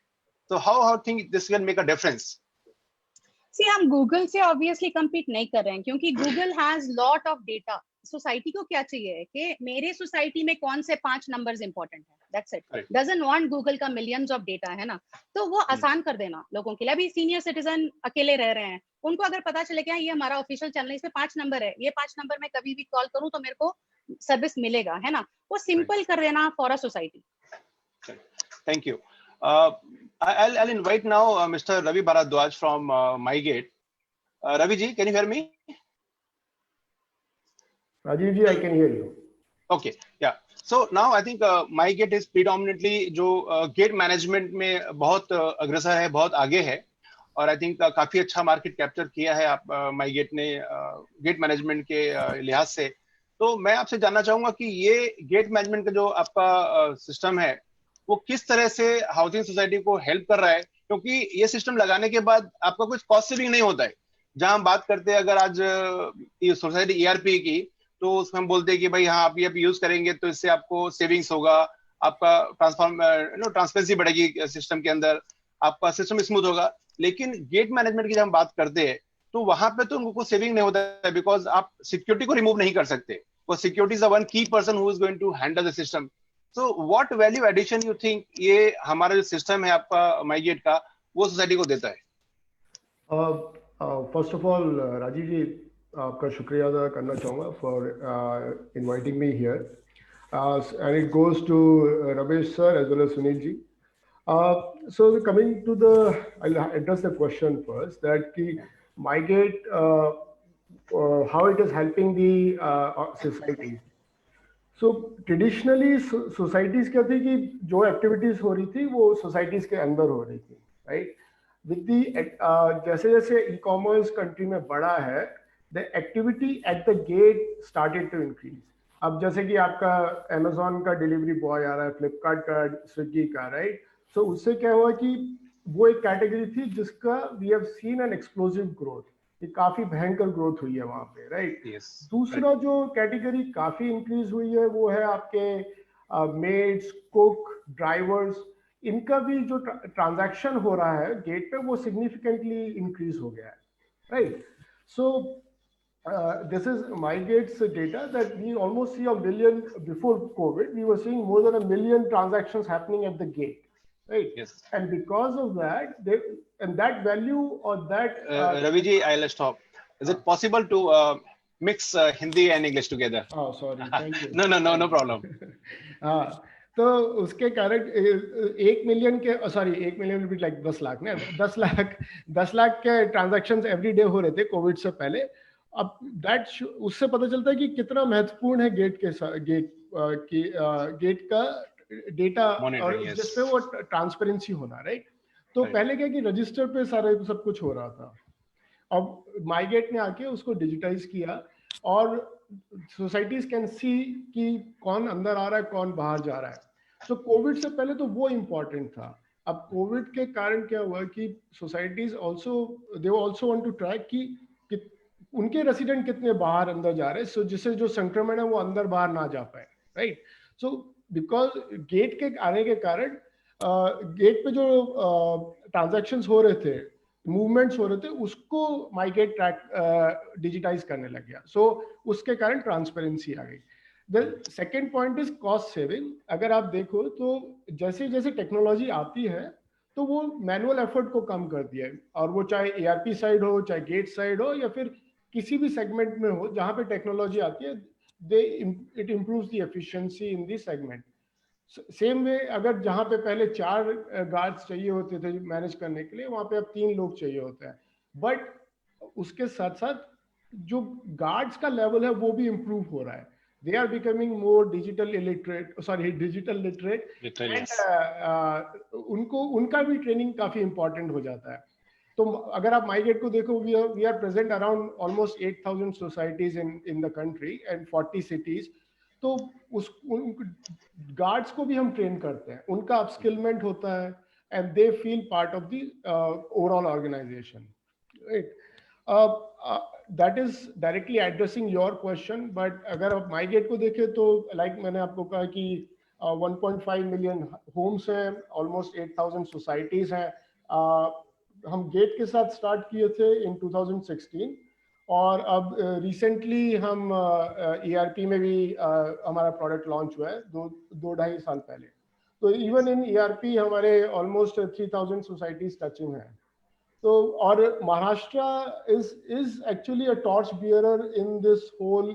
So how think this can make a difference? See, हम Google से obviously compete नहीं कर रहे हैं, क्योंकि Google has lot of data. Society को क्या चाहिए कि मेरे सोसाइटी में कौन से 5 नंबर्स इंपॉर्टेंट है, that's it. Doesn't want Google का मिलियंस ऑफ डेटा, है ना। तो वो आसान कर देना लोगों के लिए। अभी सीनियर सिटीजन अकेले रह रहे हैं, उनको अगर पता चले कि ये हमारा ऑफिशियल चैनल है, इसमें 5 नंबर है, ये 5 नंबर में कभी भी कॉल करूं तो मेरे को सर्विस मिलेगा, है ना। वो सिंपल कर देना for a society. Thank you. I'll invite now Mr. Ravi Bharadwaj from MyGate. Ravi ji, can you hear me? Rajiv ji, I can hear you. Okay, yeah. So now I think MyGate is predominantly जो gate management में बहुत अग्रसर है, बहुत आगे है, और I think काफी अच्छा मार्केट कैप्चर किया है आप MyGate ने गेट मैनेजमेंट के लिहाज से। तो मैं आपसे जानना चाहूंगा कि ये गेट मैनेजमेंट का जो आपका सिस्टम है वो किस तरह से हाउसिंग सोसाइटी को हेल्प कर रहा है, क्योंकि ये सिस्टम लगाने के बाद आपका कुछ कॉस्ट सेविंग नहीं होता है। जहां हम बात करते हैं अगर आज सोसाइटी ERP की, तो उसमें हम बोलते हैं कि भाई हाँ आप ये यूज करेंगे तो इससे आपको सेविंग्स होगा, आपका ट्रांसपेरेंसी बढ़ेगी सिस्टम के अंदर, आपका सिस्टम स्मूथ होगा। लेकिन गेट मैनेजमेंट की जब हम बात करते हैं तो वहां पे तो उनको सेविंग नहीं होता है, बिकॉज आप सिक्योरिटी को रिमूव नहीं कर सकते। Security is the one key person who is going to handle the system. So what value addition you think ये हमारा जो सिस्टम है आपका MyGate का वो सोसाइटी को देता है? First of all Rajiv ji, आपका शुक्रिया अदा करना चाहूँगा for inviting me here, and it goes to Ramesh sir as well as Sunil ji. So coming to the, I'll address the question first, that the MyGate, how it is helping the society. So traditionally societies क्या थी कि जो activities हो रही थी वो societies के अंदर हो रही थी, राइट। विद दी जैसे जैसे ई-कॉमर्स कंट्री में बढ़ा है, the activity at the gate started to increase. अब जैसे कि आपका अमेजोन का डिलीवरी बॉय आ रहा है, फ्लिपकार्ट का, स्विगी का, राइट। सो उससे क्या हुआ कि वो एक कैटेगरी थी जिसका we have seen an explosive growth, ये काफी भयंकर ग्रोथ हुई है वहां पे, राइट। दूसरा जो कैटेगरी काफी इंक्रीज हुई है वो है आपके मेड्स, कुक, ड्राइवर्स, इनका भी जो ट्रांजैक्शन हो रहा है गेट पे वो सिग्निफिकेंटली इंक्रीज हो गया है, right? So this is MyGate's data that we almost see a million before COVID. We were seeing more than 1 million transactions happening at the gate, right? Yes. And because of that, and that value or that. Ravi ji, I'll stop. Is it possible to mix Hindi and English together? Oh, sorry. Thank you. No problem. हाँ, तो उसके कारण 1 million के, sorry 1 million भी like 10 lakh ना, 10 लाख के transactions every day हो रहे थे कोविड से पहले. अब दैट उससे पता चलता है कि कितना महत्वपूर्ण है गेट का डेटा और जिसपे वो ट्रांसपेरेंसी होना, राइट? तो पहले क्या कि रजिस्टर पे सारे सब कुछ हो रहा था. अब माईगेट ने आके उसको डिजिटाइज किया और सोसाइटीज कैन सी कि कौन अंदर आ रहा है, कौन बाहर जा रहा है. तो कोविड से पहले तो वो इम्पोर्टेंट था. अब कोविड के कारण क्या हुआ कि societies also they also want to track कि उनके रेसिडेंट कितने बाहर अंदर जा रहे हैं, सो जिससे जो संक्रमण है वो अंदर बाहर ना जा पाए, राइट? सो बिकॉज गेट के आने के कारण गेट पे जो ट्रांजैक्शंस हो रहे थे, मूवमेंट्स हो रहे थे, उसको माईगेट ट्रैक डिजिटाइज करने लग गया. सो उसके कारण ट्रांसपेरेंसी आ गई. The second point is cost saving. अगर आप देखो तो जैसे जैसे टेक्नोलॉजी आती है तो वो मैनुअल एफर्ट को कम कर दिया है, और वो चाहे एआरपी साइड हो, चाहे गेट साइड हो, या फिर किसी भी सेगमेंट में हो जहां पे टेक्नोलॉजी आती है, it improves the efficiency in the segment. Same way अगर जहां पे पहले 4 गार्ड्स चाहिए होते थे मैनेज करने के लिए, वहां पे अब 3 लोग चाहिए होते हैं. बट उसके साथ साथ जो गार्ड्स का लेवल है वो भी इम्प्रूव हो रहा है. They are becoming more digital literate, and उनका भी ट्रेनिंग काफी इंपॉर्टेंट हो जाता है. तो अगर आप माईगेट को देखो, we are present around almost 8,000 societies in the country and 40 cities. तो उस गार्ड्स को भी हम ट्रेन करते हैं, उनका अपस्किलमेंट होता है, and they feel part of the overall organization, right? That is directly addressing your question. But अगर आप माईगेट को देखें तो like मैंने आपको कहा कि 1.5 मिलियन होम्स हैं, ऑलमोस्ट 8,000 सोसाइटीज हैं. हम गेट के साथ स्टार्ट किए थे इन 2016, और अब रिसेंटली हम ERP में भी हमारा प्रोडक्ट लॉन्च हुआ है 2-2.5 साल पहले. तो इवन इन ERP हमारे ऑलमोस्ट 3,000 सोसाइटीज टचिंग हैं. तो और Maharashtra is actually a torch bearer in this whole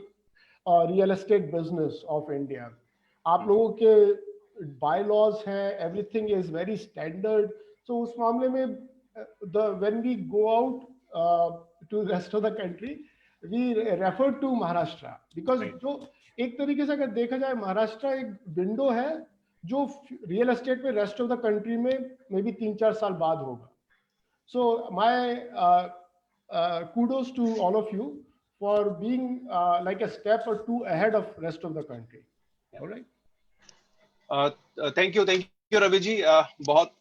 real estate business of India. आप लोगों के bylaws हैं, everything is very standard. So उस मामले में when we go out to rest of the country, we refer to Maharashtra because जो एक तरीके से अगर देखा जाए, महाराष्ट्र एक विंडो है जो रियल एस्टेट में रेस्ट ऑफ द कंट्री में मे बी 3-4 साल बाद होगा. So my kudos to all of you for being like a step or two ahead of rest of the country. All right. Thank you Ravi ji. बहुत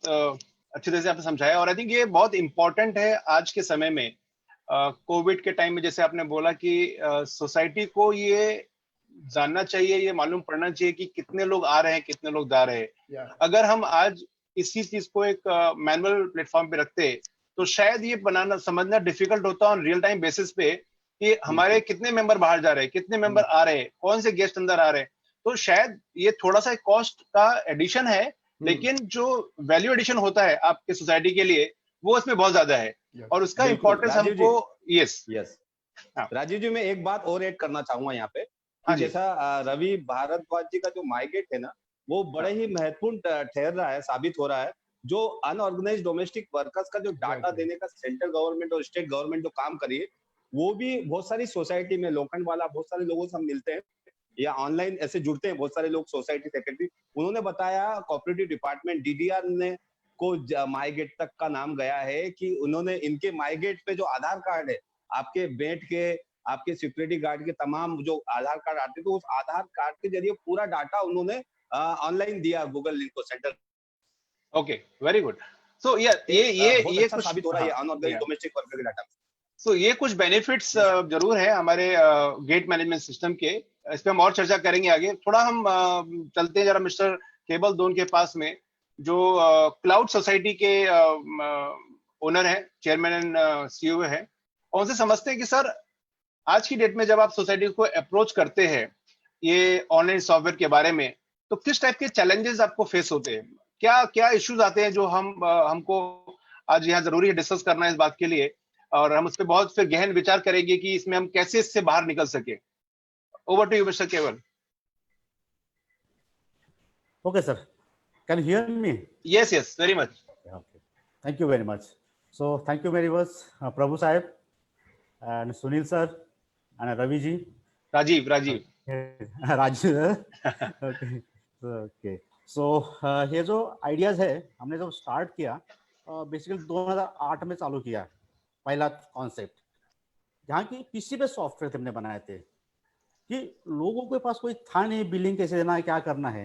अच्छी तरह से आपने समझाया, और आई थिंक ये बहुत इंपॉर्टेंट है आज के समय में. कोविड के टाइम में जैसे आपने बोला कि सोसाइटी को ये जानना चाहिए, ये मालूम पड़ना चाहिए कि कितने लोग आ रहे हैं, कितने लोग जा रहे हैं. अगर हम आज इसी चीज को एक मैनुअल प्लेटफॉर्म पे रखते तो शायद ये बनाना समझना डिफिकल्ट होता ऑन रियल टाइम बेसिस पे कि हमारे कितने मेंबर बाहर जा रहे हैं, कितने मेंबर आ रहे हैं, कौन से गेस्ट अंदर आ रहे हैं. तो शायद ये थोड़ा सा कॉस्ट का एडिशन है, लेकिन जो वैल्यू एडिशन होता है आपके सोसाइटी के लिए वो इसमें बहुत ज्यादा है, और उसका इम्पोर्टेंस हमको. यस राजीव जी, मैं एक बात और ऐड करना चाहूंगा यहाँ पे. जैसा रवि भारद्वाज जी का जो माईगेट है ना, वो बड़े ही महत्वपूर्ण ठहर रहा है, साबित हो रहा है. जो अनऑर्गेनाइज्ड डोमेस्टिक वर्कर्स का जो डाटा देने का सेंट्रल गवर्नमेंट और स्टेट गवर्नमेंट जो काम करिए, वो भी बहुत सारी सोसाइटी में लोखंड वाला बहुत सारे लोगों से हम मिलते हैं या ऑनलाइन ऐसे जुड़ते हैं बहुत सारे लोग, सोसाइटी सेक्रेटरी. उन्होंने बताया कोऑपरेटिव डिपार्टमेंट DDR ने को माईगेट तक का नाम गया है कि उन्होंने इनके माईगेट पे जो आधार कार्ड है, आपके बेड के, आपके सिक्योरिटी गार्ड के तमाम जो आधार कार्ड आते, तो उस आधार कार्ड के जरिए पूरा डाटा उन्होंने ऑनलाइन दिया गूगल लिंक को centre. Okay, very good. So ये साबित हो रहा है अनऑर्गेनाइज्ड डोमेस्टिक वर्कर के डाटा. सो ये कुछ बेनिफिट्स जरूर है हमारे गेट मैनेजमेंट सिस्टम के। इस पे हम और चर्चा करेंगे आगे। थोड़ा हम चलते हैं जरा मिस्टर केबल दोन के पास में, जो क्लाउड सोसाइटी के ओनर है, चेयरमैन एंड सीईओ है, और उनसे समझते हैं कि सर आज की डेट में जब आप सोसाइटी को अप्रोच करते हैं ये ऑनलाइन सॉफ्टवेयर के बारे में, तो किस टाइप के चैलेंजेस आपको फेस होते हैं, क्या क्या इश्यूज आते हैं जो हमको आज यहाँ जरूरी है डिस्कस करना इस बात के लिए, और हम उस पर बहुत फिर गहन विचार करेंगे कि इसमें हम कैसे इससे बाहर निकल सके। ओवर टू यू मिस्टर केवल। Okay, sir. Can you hear me? Yes yes, very much. Okay. Thank you very much. So thank you very much, Prabhu Sahib and Sunil sir and Ravi ji. Rajiv Rajiv Raju okay. Okay. So ये जो ideas है हमने जब start किया basically 2008 में चालू किया पहला कॉन्सेप्ट, जहाँ की पीसी पे सॉफ्टवेयर हमने बनाए थे कि लोगों के पास कोई था नहीं, बिलिंग कैसे देना है, क्या करना है।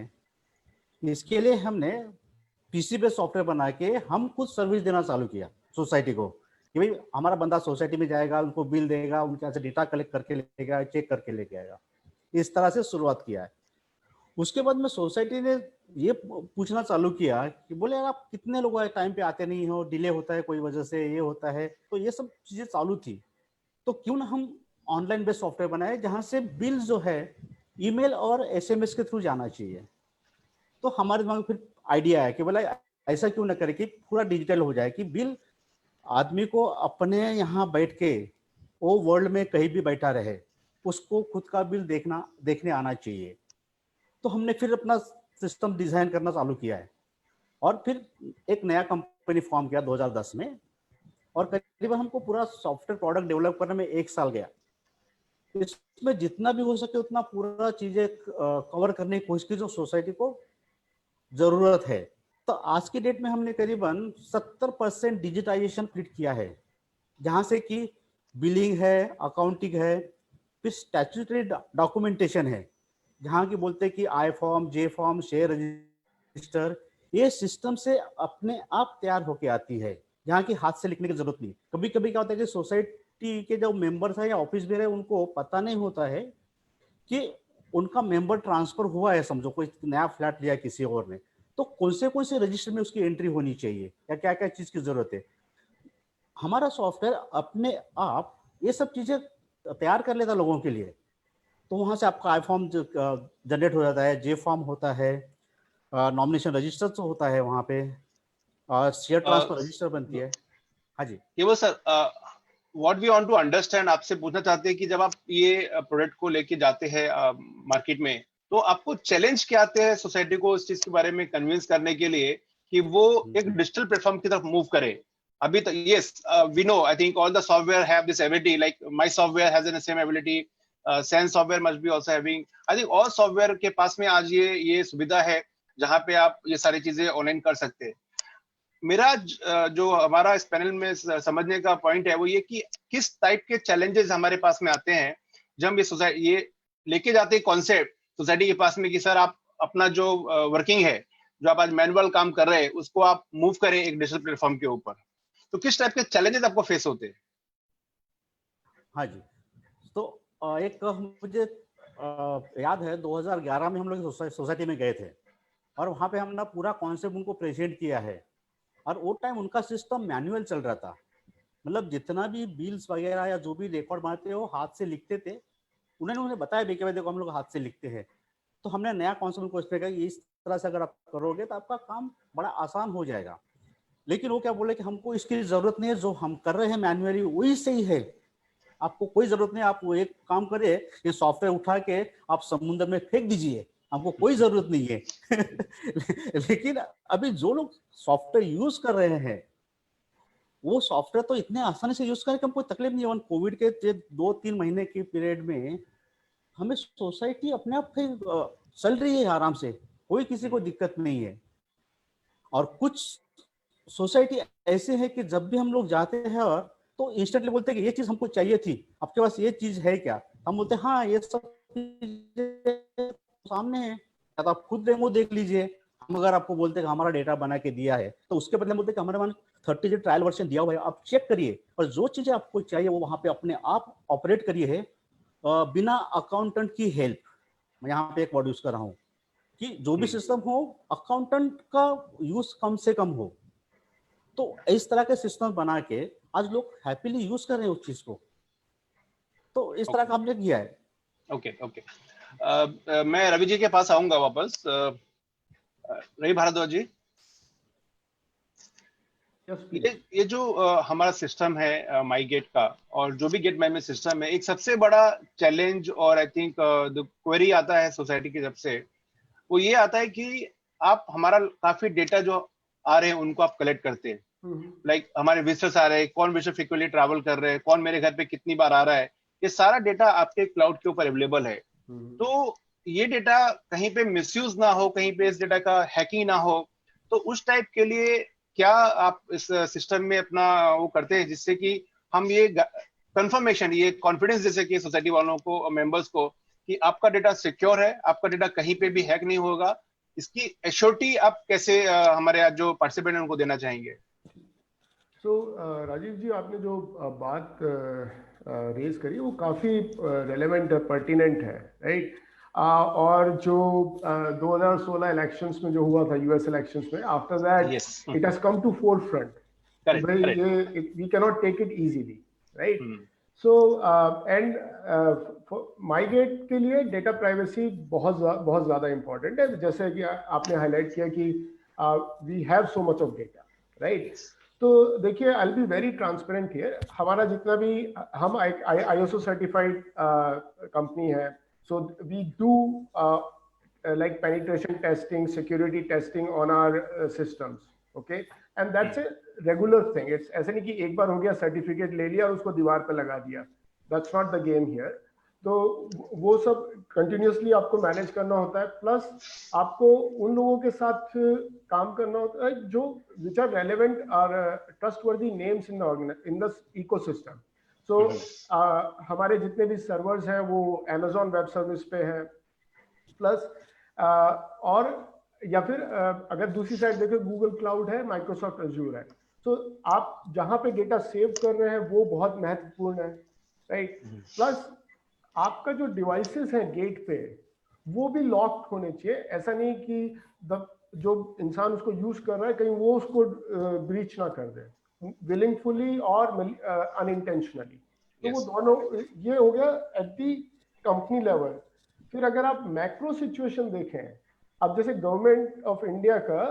इसके लिए हमने पीसी पे सॉफ्टवेयर बना के हम खुद सर्विस देना चालू किया सोसाइटी को कि भाई हमारा बंदा सोसाइटी में जाएगा, उनको बिल देगा, उनके यहाँ से डेटा कलेक्ट करके लेगा, चेक करके लेके आएगा। इस तरह से शुरुआत किया है। उसके बाद में सोसाइटी ने ये पूछना चालू किया कि बोले यार आप कितने लोग टाइम पे आते नहीं हो, डिले होता है कोई वजह से, ये होता है, तो ये सब चीजें चालू थी। तो क्यों ना हम ऑनलाइन बेस्ड सॉफ्टवेयर बनाए जहाँ से बिल जो है ईमेल और एसएमएस के थ्रू जाना चाहिए। तो हमारे दिमाग में फिर आइडिया है कि बोला ऐसा क्यों ना करे कि पूरा डिजिटल हो जाए, कि बिल आदमी को अपने यहाँ बैठ के वो वर्ल्ड में कहीं भी बैठा रहे उसको खुद का बिल देखने आना चाहिए। तो हमने फिर अपना सिस्टम डिजाइन करना चालू किया है और फिर एक नया कंपनी फॉर्म किया 2010 में, और करीबन हमको पूरा सॉफ्टवेयर प्रोडक्ट डेवलप करने में 1 साल गया। इसमें जितना भी हो सके उतना पूरा चीजें कवर करने की कोशिश की जो सोसाइटी को जरूरत है। तो आज की डेट में हमने करीबन 70% डिजिटाइजेशन कंप्लीट किया है, जहां से कि बिलिंग है, अकाउंटिंग है, फिर स्टैट्यूटरी डॉक्यूमेंटेशन है, जहाँ की बोलते हैं कि आई फॉर्म, जे फॉर्म, शेयर रजिस्टर, ये सिस्टम से अपने आप तैयार होके आती है, जहाँ की हाथ से लिखने की जरूरत नहीं। कभी कभी क्या होता है कि सोसाइटी के जो मेंबर्स है या ऑफिस में रहे उनको पता नहीं होता है कि उनका मेंबर ट्रांसफर हुआ है, समझो कोई नया फ्लैट लिया किसी और ने, तो कौन से रजिस्टर में उसकी एंट्री होनी चाहिए या क्या क्या चीज की जरूरत है। हमारा सॉफ्टवेयर अपने आप ये सब चीजें तैयार कर लेता लोगों के लिए। तो वहां से आपका आई फॉर्म जनरेट हो जाता है, जे फॉर्म होता है, नॉमिनेशन रजिस्टर तो होता है वहां पे, शेयर ट्रांसफर रजिस्टर बनती है। हाँ जी, Kewal sir, what we want to understand, आपसे पूछना चाहते हैं कि जब आप ये प्रोडक्ट को लेके जाते हैं मार्केट में, तो आपको चैलेंज क्या आते हैं सोसाइटी को इस चीज के बारे में कन्विंस करने के लिए कि वो एक डिजिटल प्लेटफॉर्म की तरफ मूव करे। अभी तो yes we know, I think all the software have this ability, like my software has the same ability, Sen's software must be also having, I think all software के पास में आज ये सुविधा है जहां पे आप ये सारी चीजें ऑनलाइन कर सकते हैं। मेरा जो हमारा इस पैनल में समझने का पॉइंट है वो ये कि किस टाइप के चैलेंजेस हमारे पास में आते हैं जब हम ये लेके जाते हैं कॉन्सेप्ट सोसाइटी के पास में कि सर आप अपना जो वर्किंग है, जो आप आज मैनुअल काम कर रहे हैं, उसको आप मूव करें एक डिजिटल प्लेटफॉर्म के ऊपर। तो किस टाइप के चैलेंजेस आपको फेस होते हैं? हाँ जी, तो एक मुझे याद है 2011 में हम लोग सोसाइटी में गए थे और वहाँ पे हमने पूरा कॉन्सेप्ट उनको प्रेजेंट किया है। और वो टाइम उनका सिस्टम मैनुअल चल रहा था, मतलब जितना भी बिल्स वगैरह या जो भी रिकॉर्ड बनाते वो हाथ से लिखते थे। उन्होंने बताया भी कि भाई देखो हम लोग हाथ से लिखते हैं। तो हमने नया कॉन्सेप्ट को एक्सप्लेन किया कि इस तरह से अगर आप करोगे तो आपका काम बड़ा आसान हो जाएगा। लेकिन वो क्या बोले कि हमको इसकी जरूरत नहीं है, जो हम कर रहे हैं मैनुअली वही सही है, आपको कोई जरूरत नहीं। आप वो एक काम करिए, ये सॉफ्टवेयर उठा के आप समुद्र में फेंक दीजिए, हमको कोई जरूरत नहीं है। लेकिन अभी जो लोग सॉफ्टवेयर यूज कर रहे हैं वो सॉफ्टवेयर तो इतने आसानी से यूज करें कि हमको तकलीफ नहीं है। कोविड के 2-3 महीने के पीरियड में हमें सोसाइटी अपने आप फिर चल रही है आराम से, कोई किसी को दिक्कत नहीं है। और कुछ सोसाइटी ऐसे है कि जब भी हम लोग जाते हैं तो इंस्टेंटली बोलते हैं कि ये चीज हमको चाहिए थी, आपके पास ये चीज है क्या? हम बोलते हैं हाँ ये सब सामने है, तो आप खुद डेमो देख लीजिए, हम अगर आपको बोलते हैं कि हमारा डेटा बना के दिया है, तो उसके बदले बोलते हैं कि हमारे पास 30 डे ट्रायल वर्जन दिया हुआ है, आप चेक करिए और जो चीजें आपको चाहिए वो वहां पे अपने आप ऑपरेट करिए है, बिना अकाउंटेंट की हेल्प। मैं यहाँ पे एक वर्ड यूज कर रहा हूँ कि जो भी सिस्टम हो, अकाउंटेंट का यूज कम से कम हो। तो इस तरह के सिस्टम बना के आज लोग हैप्पीली यूज कर रहे हैं उस चीज को। तो इस तरह का हमने किया है। ओके ओके, मैं रवि जी के पास आऊंगा वापस। रवि भारद्वाज जी, ये जो हमारा सिस्टम है माई गेट का, और जो भी गेट मैनेजमेंट सिस्टम है, एक सबसे बड़ा चैलेंज और आई थिंक क्वेरी आता है सोसाइटी की जब से, वो ये आता है कि आप हमारा काफी डेटा जो आ रहे हैं उनको आप कलेक्ट करते हैं। लाइक हमारे विजिटर्स आ रहे हैं, कौन विजिटर फ्रीक्वेंटली ट्रैवल कर रहे हैं, कौन मेरे घर पे कितनी बार आ रहा है, ये सारा डेटा आपके क्लाउड के ऊपर अवेलेबल है। तो ये डेटा कहीं पे मिसयूज ना हो, कहीं पे इस डेटा का हैकिंग ना हो, तो उस टाइप के लिए क्या आप इस सिस्टम में अपना वो करते हैं जिससे कि हम ये कंफर्मेशन, ये कॉन्फिडेंस जैसे कि सोसाइटी वालों को, मेंबर्स को, कि आपका डेटा सिक्योर है, आपका डेटा कहीं पे भी हैक नहीं होगा, इसकी एश्योरिटी आप कैसे हमारे जो पार्टिसिपेंट हैं उनको देना चाहेंगे? तो राजीव जी, आपने जो बात रेज करी वो काफ़ी रेलेवेंट पर्टिनेंट है, राइट। और जो 2016 इलेक्शंस में जो हुआ था, यूएस इलेक्शंस में, after that it has come to forefront. ये we can not take it easily, right. So and MyGate के लिए डेटा प्राइवेसी बहुत ज़्यादा इंपॉर्टेंट है। जैसे कि आपने हाईलाइट किया कि we have so much of data, right. तो देखिए, I will be very transparent here. हमारा जितना भी, हम ISO सर्टिफाइड कंपनी है, so we do like penetration testing, security testing on our systems, okay, and that's a regular thing. It's ऐसे नहीं कि एक बार हो गया, सर्टिफिकेट ले लिया और उसको दीवार पे लगा दिया। That's not the game here. तो वो सब कंटिन्यूसली आपको मैनेज करना होता है, प्लस आपको उन लोगों के साथ काम करना होता है जो विच आर रेलेवेंट और trustworthy names in the ecosystem. So हमारे जितने भी सर्वर्स हैं वो Amazon वेब सर्विस पे हैं, प्लस और या फिर अगर दूसरी साइड देखें, गूगल क्लाउड है, माइक्रोसॉफ्ट अजूर है। तो आप जहां पे डेटा सेव कर रहे हैं वो बहुत महत्वपूर्ण है, राइट। प्लस आपका जो डिवाइसेस हैं गेट पे, वो भी लॉक्ड होने चाहिए। ऐसा नहीं कि जो इंसान उसको यूज कर रहा है कहीं वो उसको ब्रीच ना कर दे, विलिंगफुली और अनइंटेंशनली। तो वो दोनों, ये हो गया एट दी कंपनी लेवल। फिर अगर आप मैक्रो सिचुएशन देखें, अब जैसे गवर्नमेंट ऑफ इंडिया का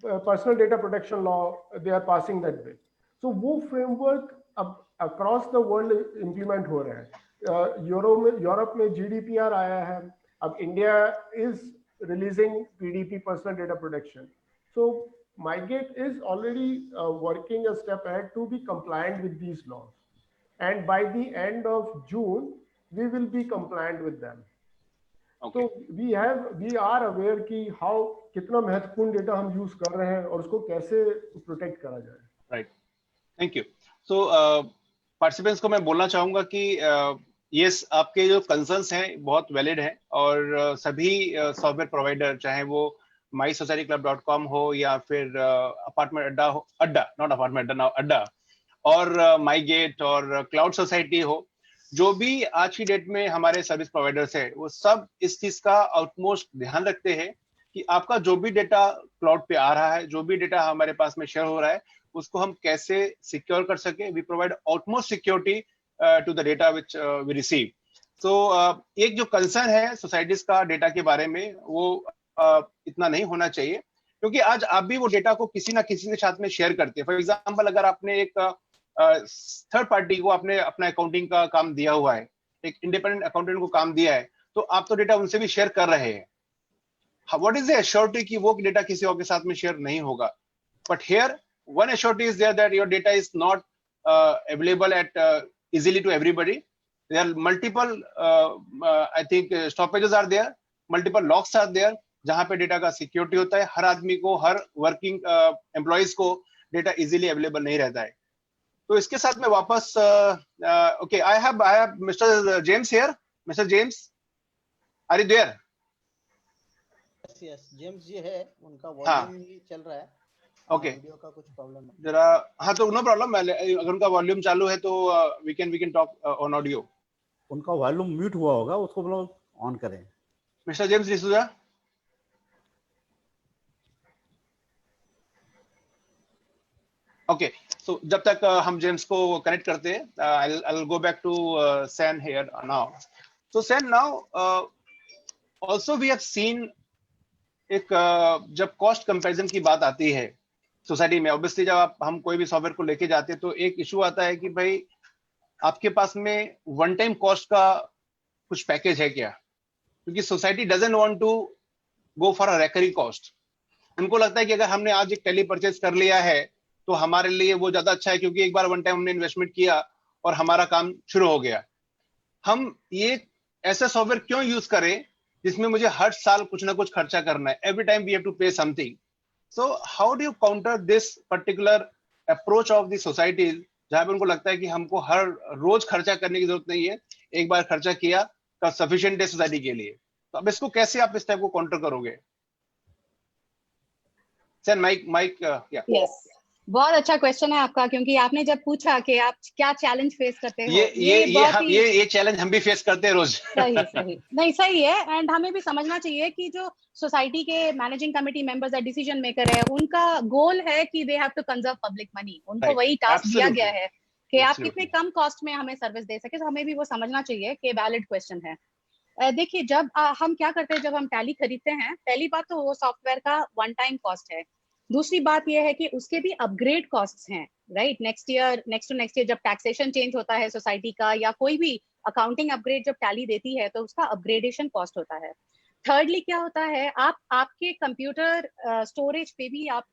personal data protection law, they are passing that bill, so वो फ्रेमवर्क अब अक्रॉस द वर्ल्ड इम्प्लीमेंट हो रहे हैं। यूरोप में GDPR आया है, अब India is releasing PDP, personal data protection. So MyGate is already working a step ahead to be compliant with these laws, and by the end of June we will be compliant with them. तो we are aware कि how, कितना महत्वपूर्ण data हम use कर रहे हैं और उसको कैसे प्रोटेक्ट करा जाए। Right, thank you. So participants को मैं बोलना चाहूंगा कि यस, आपके जो कंसर्न्स हैं बहुत वैलिड हैं, और सभी सॉफ्टवेयर प्रोवाइडर, चाहे वो mysocietyclub.com हो या फिर अपार्टमेंट अड्डा हो, नॉट अपार्टमेंट अड्डा, अड्डा, और माईगेट और क्लाउड सोसाइटी हो, जो भी आज की डेट में हमारे सर्विस प्रोवाइडर्स है, वो सब इस चीज का आउटमोस्ट ध्यान रखते हैं कि आपका जो भी डेटा क्लाउड पे आ रहा है, जो भी डेटा हमारे पास में शेयर हो रहा है, उसको हम कैसे सिक्योर कर सके। We provide outmost security to the data which we receive. तो एक जो कंसर्न है सोसाइटीज का डेटा के बारे में, वो इतना नहीं होना चाहिए, क्योंकि आज आप भी वो डेटा को किसी ना किसी के साथ में शेयर करते हैं। फॉर एग्जाम्पल, अगर आपने एक थर्ड पार्टी को आपने अपना अकाउंटिंग का काम दिया हुआ है, एक इंडिपेंडेंट अकाउंटेंट को काम दिया है, तो आप तो डेटा उनसे भी शेयर कर रहे हैं। व्हाट इज द एश्योरिटी कि वो डेटा किसी और के साथ में शेयर नहीं होगा? But here one assurity is there that your data is not available at easily to everybody. There are multiple I think stoppages are there, multiple locks are there, जहां पे डेटा का सिक्योरिटी होता है। हर आदमी को, हर वर्किंग एम्प्लॉइज को डेटा इजीली अवेलेबल नहीं रहता है। तो इसके साथ में वापस okay, I have mister James here. Mister James, are you there? Yes yes James ji है, उनका हाँ। वॉल्यूम ही चल रहा है। ओके वीडियो का कुछ प्रॉब्लम है। जरा, हाँ तो नो प्रॉब्लम, अगर उनका वॉल्यूम चालू है तो we can talk on audio. उनका वॉल्यूम म्यूट हुआ होगा, उसको मतलब ऑन करें। Mister James D'Souza. Okay, so जब तक हम जेम्स को कनेक्ट करते हैं, I go back to San here now. So San, now also we have seen एक जब कॉस्ट कंपैरिजन की बात आती है सोसाइटी में, ऑब्वियसली जब हम कोई भी सॉफ्टवेयर को लेके जाते हैं तो एक इशू आता है कि भाई आपके पास में वन टाइम कॉस्ट का कुछ पैकेज है क्या, क्योंकि society doesn't want to go for a recurring cost. उनको लगता है कि अगर हमने आज एक टेली परचेज कर लिया है तो हमारे लिए वो ज्यादा अच्छा है, क्योंकि एक बार वन टाइम हमने इन्वेस्टमेंट किया और हमारा काम शुरू हो गया। हम ये ऐसा सॉफ्टवेयर क्यों यूज करें जिसमें मुझे हर साल कुछ ना कुछ खर्चा करना है, every time we have to pay something. So how do you counter this particular approach of the societies, जहां पे उनको लगता है कि हमको हर रोज खर्चा करने की जरूरत नहीं है, एक बार खर्चा किया का सफिशिएंट है सोसाइटी के लिए। तो अब इसको कैसे आप इस टाइप को काउंटर करोगे? सर माइक या यस, बहुत अच्छा क्वेश्चन है आपका, क्योंकि आपने जब पूछा कि आप क्या चैलेंज फेस करते हो, ये चैलेंज हम भी फेस करते हैं रोज। सही सही नहीं सही है। एंड हमें भी समझना चाहिए कि जो सोसाइटी के मैनेजिंग कमेटी मेंबर्स है, डिसीजन मेकर है, उनका गोल है कि they have to conserve public money. उनको Right. वही टास्क दिया Absolutely. गया है कि आप Absolutely. कितने कम कॉस्ट में हमें सर्विस दे सके। तो हमें भी वो समझना चाहिए कि वैलिड क्वेश्चन है। देखिए, जब हम क्या करते हैं, जब हम टैली खरीदते हैं, पहली बात तो वो सॉफ्टवेयर का वन टाइम कॉस्ट है। दूसरी बात यह है कि उसके भी अपग्रेड कॉस्ट हैं, right. Next to next year जब टैक्सेशन चेंज होता है सोसाइटी का, या कोई भी अकाउंटिंग अपग्रेड जब टैली देती है, तो उसका अपग्रेडेशन कॉस्ट होता है। थर्डली क्या होता है, आप आपके कंप्यूटर स्टोरेज पे भी आप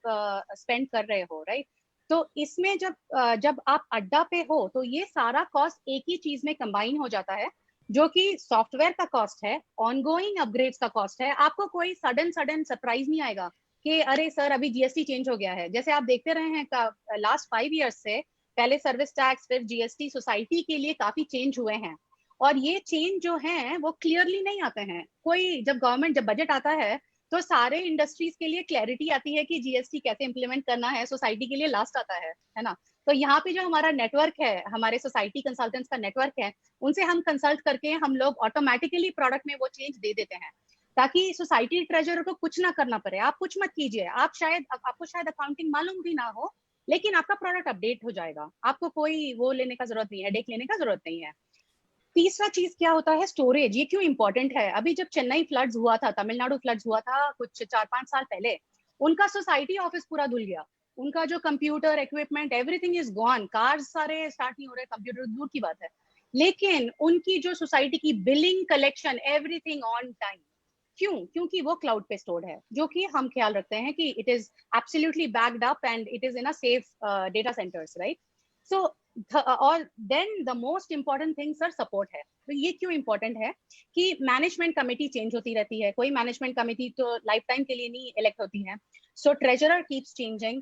स्पेंड कर रहे हो, राइट। तो इसमें जब आप अड्डा पे हो तो ये सारा कॉस्ट एक ही चीज में कंबाइन हो जाता है, जो कि सॉफ्टवेयर का कॉस्ट है, ऑनगोइंग अपग्रेड्स का कॉस्ट है। आपको कोई सडन सरप्राइज नहीं आएगा कि अरे सर अभी जीएसटी चेंज हो गया है। जैसे आप देखते रहे हैं लास्ट 5 इयर्स से, पहले सर्विस टैक्स फिर जीएसटी सोसाइटी के लिए काफी चेंज हुए हैं, और ये चेंज जो है वो क्लियरली नहीं आते हैं। कोई जब बजट आता है तो सारे इंडस्ट्रीज के लिए क्लैरिटी आती है कि जीएसटी कैसे इंप्लीमेंट करना है, सोसाइटी के लिए लास्ट आता है ना। तो यहाँ पे जो हमारा नेटवर्क है, हमारे सोसाइटी कंसल्टेंट्स का नेटवर्क है, उनसे हम कंसल्ट करके हम लोग ऑटोमेटिकली प्रोडक्ट में वो चेंज दे देते हैं, ताकि सोसाइटी ट्रेजरर को कुछ ना करना पड़े। आप कुछ मत कीजिए, आपको शायद अकाउंटिंग मालूम भी ना हो, लेकिन आपका प्रोडक्ट अपडेट हो जाएगा। आपको कोई वो लेने का जरूरत नहीं है, हेडेक लेने का जरूरत नहीं है। तीसरा चीज क्या होता है, स्टोरेज। ये क्यों इंपॉर्टेंट है? अभी जब चेन्नई फ्लड्स हुआ था, तमिलनाडु फ्लड्स हुआ था कुछ 4-5 साल पहले, उनका सोसाइटी ऑफिस पूरा धुल गया। उनका जो computer equipment everything is gone, cars सारे स्टार्ट नहीं हो रहे, कंप्यूटर दूर की बात है। लेकिन उनकी जो सोसाइटी की billing, collection, everything on time. क्यों? क्योंकि वो क्लाउड पे स्टोर्ड है, जो कि हम ख्याल रखते हैं कि it is absolutely backed up and it is in a safe data centres, right. So और then the most important thing sir support है। तो ये क्यों इंपॉर्टेंट है कि मैनेजमेंट कमेटी चेंज होती रहती है, कोई मैनेजमेंट कमेटी तो लाइफ टाइम के लिए नहीं इलेक्ट होती है। So treasurer keeps changing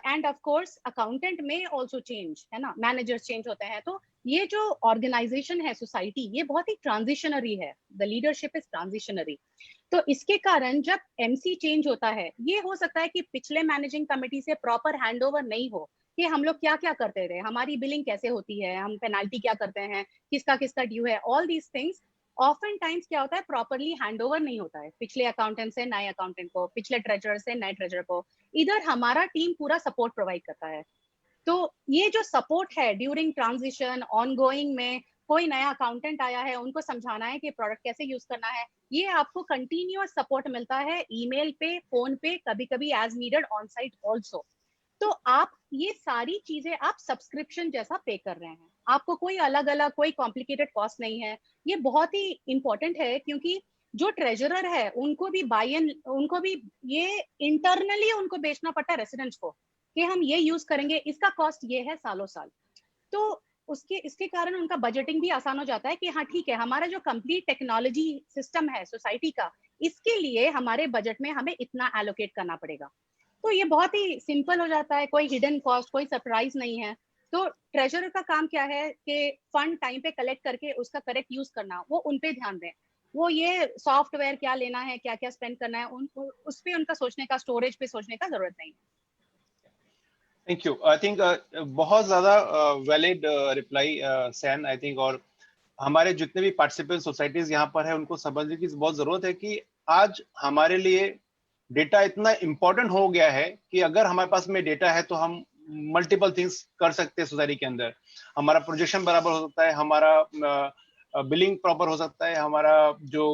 and of course accountant में ऑल्सो चेंज, है ना, मैनेजर्स चेंज होते हैं। तो ये जो ऑर्गेनाइजेशन है सोसाइटी, ये बहुत ही ट्रांजिशनरी है, द लीडरशिप इज ट्रांजिशनरी। तो इसके कारण जब एमसी चेंज होता है, ये हो सकता है कि पिछले मैनेजिंग कमेटी से प्रॉपर हैंडओवर नहीं हो कि हम लोग क्या क्या करते रहे, हमारी बिलिंग कैसे होती है, हम पेनाल्टी क्या करते हैं, किसका किसका ड्यू है, all these things often times क्या होता है, प्रॉपरली हैंडओवर नहीं होता है पिछले अकाउंटेंट से नए अकाउंटेंट को, पिछले ट्रेजरर से नए ट्रेजरर को। इधर हमारा टीम पूरा सपोर्ट प्रोवाइड करता है। तो ये जो सपोर्ट है ड्यूरिंग ट्रांजिशन, ऑनगोइंग में कोई नया अकाउंटेंट आया है, उनको समझाना है कि प्रोडक्ट कैसे यूज करना है, ये आपको कंटिन्यूअस सपोर्ट मिलता है, ईमेल पे, फोन पे, कभी कभी as needed on site also. तो आप ये सारी चीजें आप सब्सक्रिप्शन जैसा पे कर रहे हैं, आपको कोई अलग अलग कोई कॉम्प्लिकेटेड कॉस्ट नहीं है। ये बहुत ही इंपॉर्टेंट है, क्योंकि जो ट्रेजरर है उनको भी ये इंटरनली उनको बेचना पड़ता है रेसिडेंट्स को कि हम ये यूज करेंगे, इसका कॉस्ट ये है सालों साल। तो इसके कारण उनका बजटिंग भी आसान हो जाता है कि हाँ ठीक है, हमारा जो कंप्लीट टेक्नोलॉजी सिस्टम है सोसाइटी का, इसके लिए हमारे बजट में हमें इतना एलोकेट करना पड़ेगा। तो ये बहुत ही सिंपल हो जाता है, कोई हिडन कॉस्ट, कोई सरप्राइज नहीं है। तो ट्रेजरर का काम क्या है कि फंड टाइम पे कलेक्ट करके उसका करेक्ट यूज करना, वो उन पे ध्यान दें। वो ये सॉफ्टवेयर क्या लेना है, क्या क्या स्पेंड करना है, उनको उस पे उनका सोचने का, स्टोरेज पे सोचने का जरूरत नहीं है। Thank you. आई थिंक बहुत ज्यादा valid reply Sen, I think. और हमारे जितने भी पार्टिसिपेंट सोसाइटीज यहाँ पर है उनको समझने की बहुत जरूरत है कि आज हमारे लिए डेटा इतना इंपॉर्टेंट हो गया है कि अगर हमारे पास में डेटा है तो हम मल्टीपल थिंग्स कर सकते हैं सोसाइटी के अंदर। हमारा प्रोजेक्शन बराबर हो सकता है, हमारा बिलिंग प्रॉपर हो सकता है, हमारा जो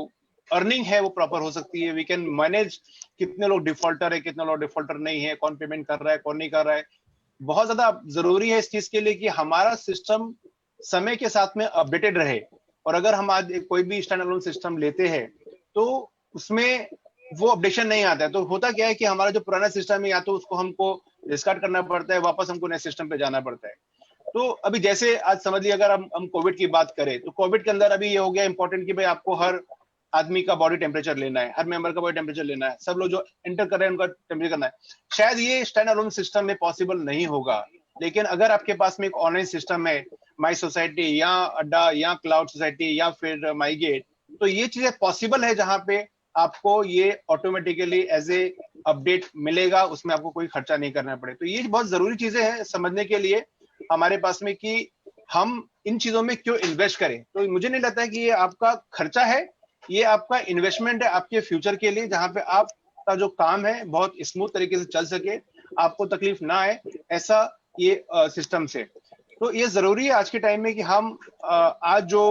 अर्निंग है वो प्रॉपर हो सकती है। वी कैन मैनेज कितने लोग डिफॉल्टर है, कितने लोग डिफॉल्टर नहीं है, कौन पेमेंट कर रहा है, कौन नहीं कर रहा है। बहुत ज्यादा जरूरी है इस चीज के लिए कि हमारा सिस्टम समय के साथ में अपडेटेड रहे। और अगर हम आज कोई भी स्टैंड अलोन सिस्टम लेते हैं तो उसमें वो अपडेशन नहीं आता है, तो होता क्या है कि हमारा जो पुराना सिस्टम है या तो उसको हमको डिस्कार्ड करना पड़ता है, वापस हमको नए सिस्टम पे जाना पड़ता है। तो अभी जैसे आज समझ लिया, अगर हम कोविड की बात करें तो कोविड के अंदर अभी ये हो गया इंपॉर्टेंट कि भाई आपको हर आदमी का बॉडी टेम्परेचर लेना है, हर मेंबर का बॉडी टेम्परेचर लेना है, सब लोग जो एंटर कर रहे हैं उनका टेम्परेचर करना है। शायद ये स्टैंड अलोन सिस्टम में पॉसिबल नहीं होगा, लेकिन अगर आपके पास में एक ऑनलाइन सिस्टम है, माई सोसाइटी या अड्डा या क्लाउड सोसाइटी या फिर माई गेट, तो ये चीजें पॉसिबल है जहां पे आपको ये ऑटोमेटिकली एज ए अपडेट मिलेगा, उसमें आपको कोई खर्चा नहीं करना पड़े। तो ये बहुत जरूरी चीजें हैं समझने के लिए हमारे पास में कि हम इन चीजों में क्यों इन्वेस्ट करें। तो मुझे नहीं लगता है कि ये आपका खर्चा है, ये आपका इन्वेस्टमेंट है आपके फ्यूचर के लिए, जहां पे आपका जो काम है बहुत स्मूथ तरीके से चल सके, आपको तकलीफ ना आए, ऐसा ये सिस्टम से। तो ये जरूरी है आज के टाइम में कि हम आज जो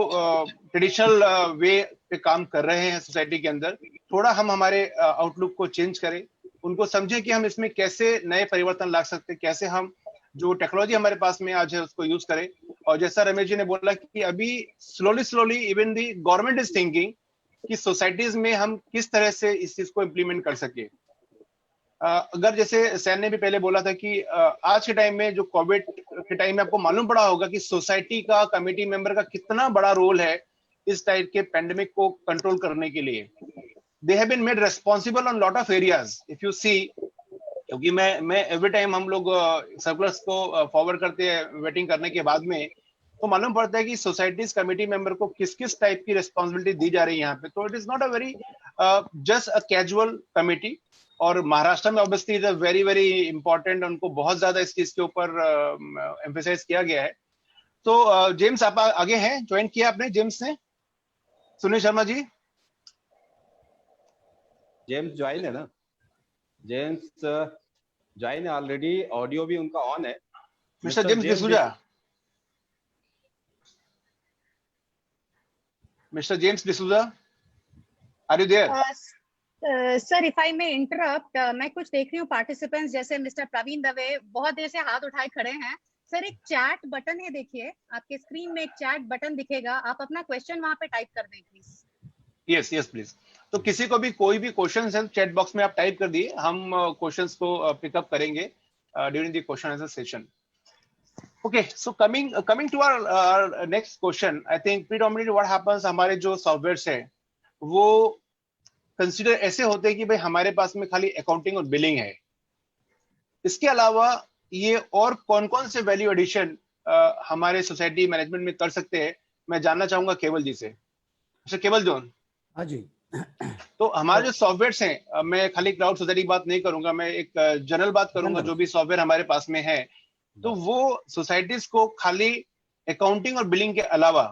ट्रेडिशनल वे पे काम कर रहे हैं सोसाइटी के अंदर, थोड़ा हम हमारे आउटलुक को चेंज करें, उनको समझें कि हम इसमें कैसे नए परिवर्तन ला सकते हैं, कैसे हम जो टेक्नोलॉजी हमारे पास में आज है उसको यूज करें। और जैसा रमेश जी ने बोला कि अभी slowly even the government is thinking कि सोसाइटीज में हम किस तरह से इस चीज को इम्प्लीमेंट कर सके। अगर जैसे सैन ने भी पहले बोला था कि आज के टाइम में जो कोविड के टाइम में आपको मालूम पड़ा होगा कि सोसाइटी का कमेटी मेंबर का कितना बड़ा रोल है इस टाइप के पेंडेमिक को कंट्रोल करने के लिए। They have been made responsible on lot of areas if you see, क्योंकि मैं एवरी टाइम हम लोग सर्कुलर्स को फॉरवर्ड करते हैं वेटिंग करने के बाद में, तो मालूम पड़ता है कि सोसाइटीज कमेटी मेंबर को किस किस टाइप की रिस्पॉन्सिबिलिटी दी जा रही है यहाँ पे। तो it is not a very just a casual committee. और महाराष्ट्र में obviously is a very very important, उनको बहुत ज्यादा इस चीज के ऊपर एम्फेसाइज किया गया है। तो जेम्स आप आगे हैं, ज्वाइन किया आपने जेम्स ने? सुनील शर्मा जी जेम्स ज्वाइन है ना? जेम्स ज्वाइन है ऑलरेडी, ऑडियो भी उनका ऑन है। Mister James D'Souza, mister James D'Souza, are you there? Sir if I may interrupt, मैं कुछ देख रही हूँ पार्टिसिपेंट्स जैसे मिस्टर प्रवीण दवे बहुत देर से हाथ उठाए खड़े हैं। सर एक चैट बटन है, देखिए आपके स्क्रीन में एक चैट बटन दिखेगा, आप अपना क्वेश्चन वहां पे टाइप कर दें प्लीज। Yes yes please. तो किसी को भी कोई भी क्वेश्चन है चैट बॉक्स में आप टाइप कर दिए, हम क्वेश्चंस को पिकअप करेंगे during the question answer session. Okay, so coming to our next question, I think predominantly what happens, हमारे जो सॉफ्टवेयर्स है वो कंसिडर ऐसे होते हैं कि भाई हमारे पास में खाली अकाउंटिंग और बिलिंग है, इसके अलावा ये और कौन कौन से वैल्यू एडिशन हमारे सोसाइटी मैनेजमेंट में कर सकते हैं, मैं जानना चाहूंगा केवल जी से। मिस्टर केवल जोन। हाँ जी। तो हमारे जो सॉफ्टवेयर्स हैं, मैं खाली क्लाउड सोसाइटी की बात नहीं करूंगा, मैं एक जनरल बात करूंगा, जो भी सॉफ्टवेयर हमारे पास में है, तो वो सोसाइटीज को खाली अकाउंटिंग और बिलिंग के अलावा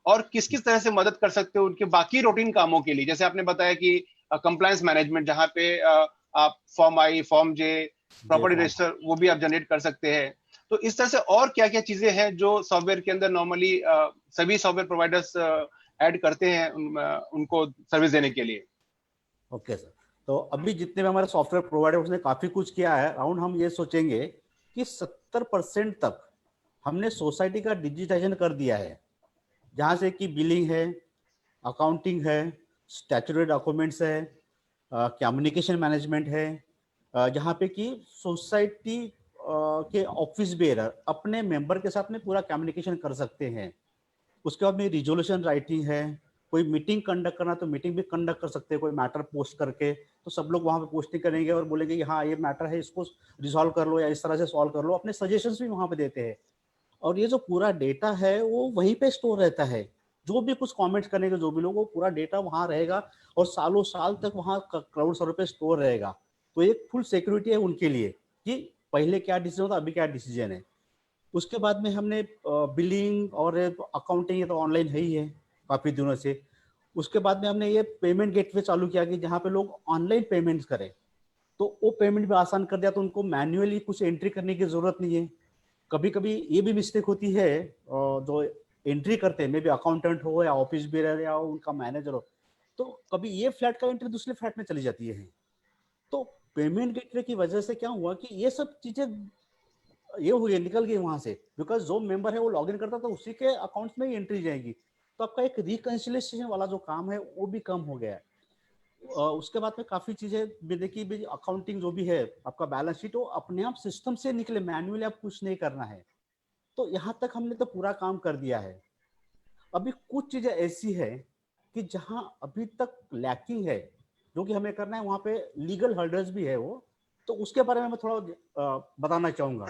और किस किस तरह से मदद कर सकते हो उनके बाकी रूटीन कामों के लिए। जैसे आपने बताया कि कंप्लायंस मैनेजमेंट, जहां पे आप form I, form J, property register वो भी आप जनरेट कर सकते हैं। तो इस तरह से और क्या क्या चीजें हैं जो सॉफ्टवेयर के अंदर नॉर्मली सभी सॉफ्टवेयर प्रोवाइडर्स ऐड करते हैं उनको सर्विस देने के लिए। ओके सर, तो अभी जितने भी हमारे सॉफ्टवेयर प्रोवाइडर उसने काफी कुछ किया है। अराउंड हम ये सोचेंगे कि 70% तक हमने सोसाइटी का डिजिटाइजेशन कर दिया है, जहाँ से कि बिलिंग है, अकाउंटिंग है, स्टैट्यूटरी डॉक्यूमेंट्स है, कम्युनिकेशन मैनेजमेंट है, जहाँ पे कि सोसाइटी के ऑफिस बेरर अपने मेंबर के साथ में पूरा कम्युनिकेशन कर सकते हैं। उसके बाद में रिजोल्यूशन राइटिंग है, कोई मीटिंग कंडक्ट करना तो मीटिंग भी कंडक्ट कर सकते हैं, कोई मैटर पोस्ट करके, तो सब लोग वहाँ पे पोस्टिंग करेंगे और बोलेंगे कि हाँ ये मैटर है, इसको रिजॉल्व कर लो या इस तरह से सॉल्व कर लो, अपने सजेशंस भी वहाँ पे देते हैं। और ये जो पूरा डेटा है वो वहीं पे स्टोर रहता है, जो भी कुछ कमेंट्स करने के जो भी लोग, वो पूरा डेटा वहाँ रहेगा और सालों साल तक वहाँ क्लाउड सर्वर पे स्टोर रहेगा। तो एक फुल सिक्योरिटी है उनके लिए कि पहले क्या डिसीजन था, अभी क्या डिसीजन है। उसके बाद में हमने बिलिंग और अकाउंटिंग तो ऑनलाइन है ही है काफ़ी दिनों से। उसके बाद में हमने ये पेमेंट गेटवे चालू किया कि जहाँ पे लोग ऑनलाइन पेमेंट्स करें, तो वो पेमेंट भी आसान कर दिया, तो उनको मैन्युअली कुछ एंट्री करने की ज़रूरत नहीं है। कभी कभी ये भी मिस्टेक होती है, जो एंट्री करते हैं, मे बी अकाउंटेंट हो या ऑफिस बेरर या उनका मैनेजर हो, तो कभी ये फ्लैट का एंट्री दूसरे फ्लैट में चली जाती है। तो पेमेंट गेटवे की वजह से क्या हुआ कि ये सब चीजें ये हुई, निकल गई वहां से, बिकॉज जो मेंबर है वो लॉग इन करता तो उसी के अकाउंट्स में ही एंट्री जाएगी। तो आपका एक रिकंसिलिएशन वाला जो काम है वो भी कम हो गया है। उसके बाद में काफी चीजें भी देखी भी, अकाउंटिंग जो भी है आपका बैलेंस शीट वो अपने आप सिस्टम से निकले, मैन्युअली आप कुछ नहीं करना है। तो यहाँ तक हमने तो पूरा काम कर दिया है। अभी कुछ चीजें ऐसी है कि जहां अभी तक लैकिंग है, जो कि हमें करना है, वहां पे लीगल हर्डल्स भी है वो, तो उसके बारे में मैं थोड़ा बताना चाहूंगा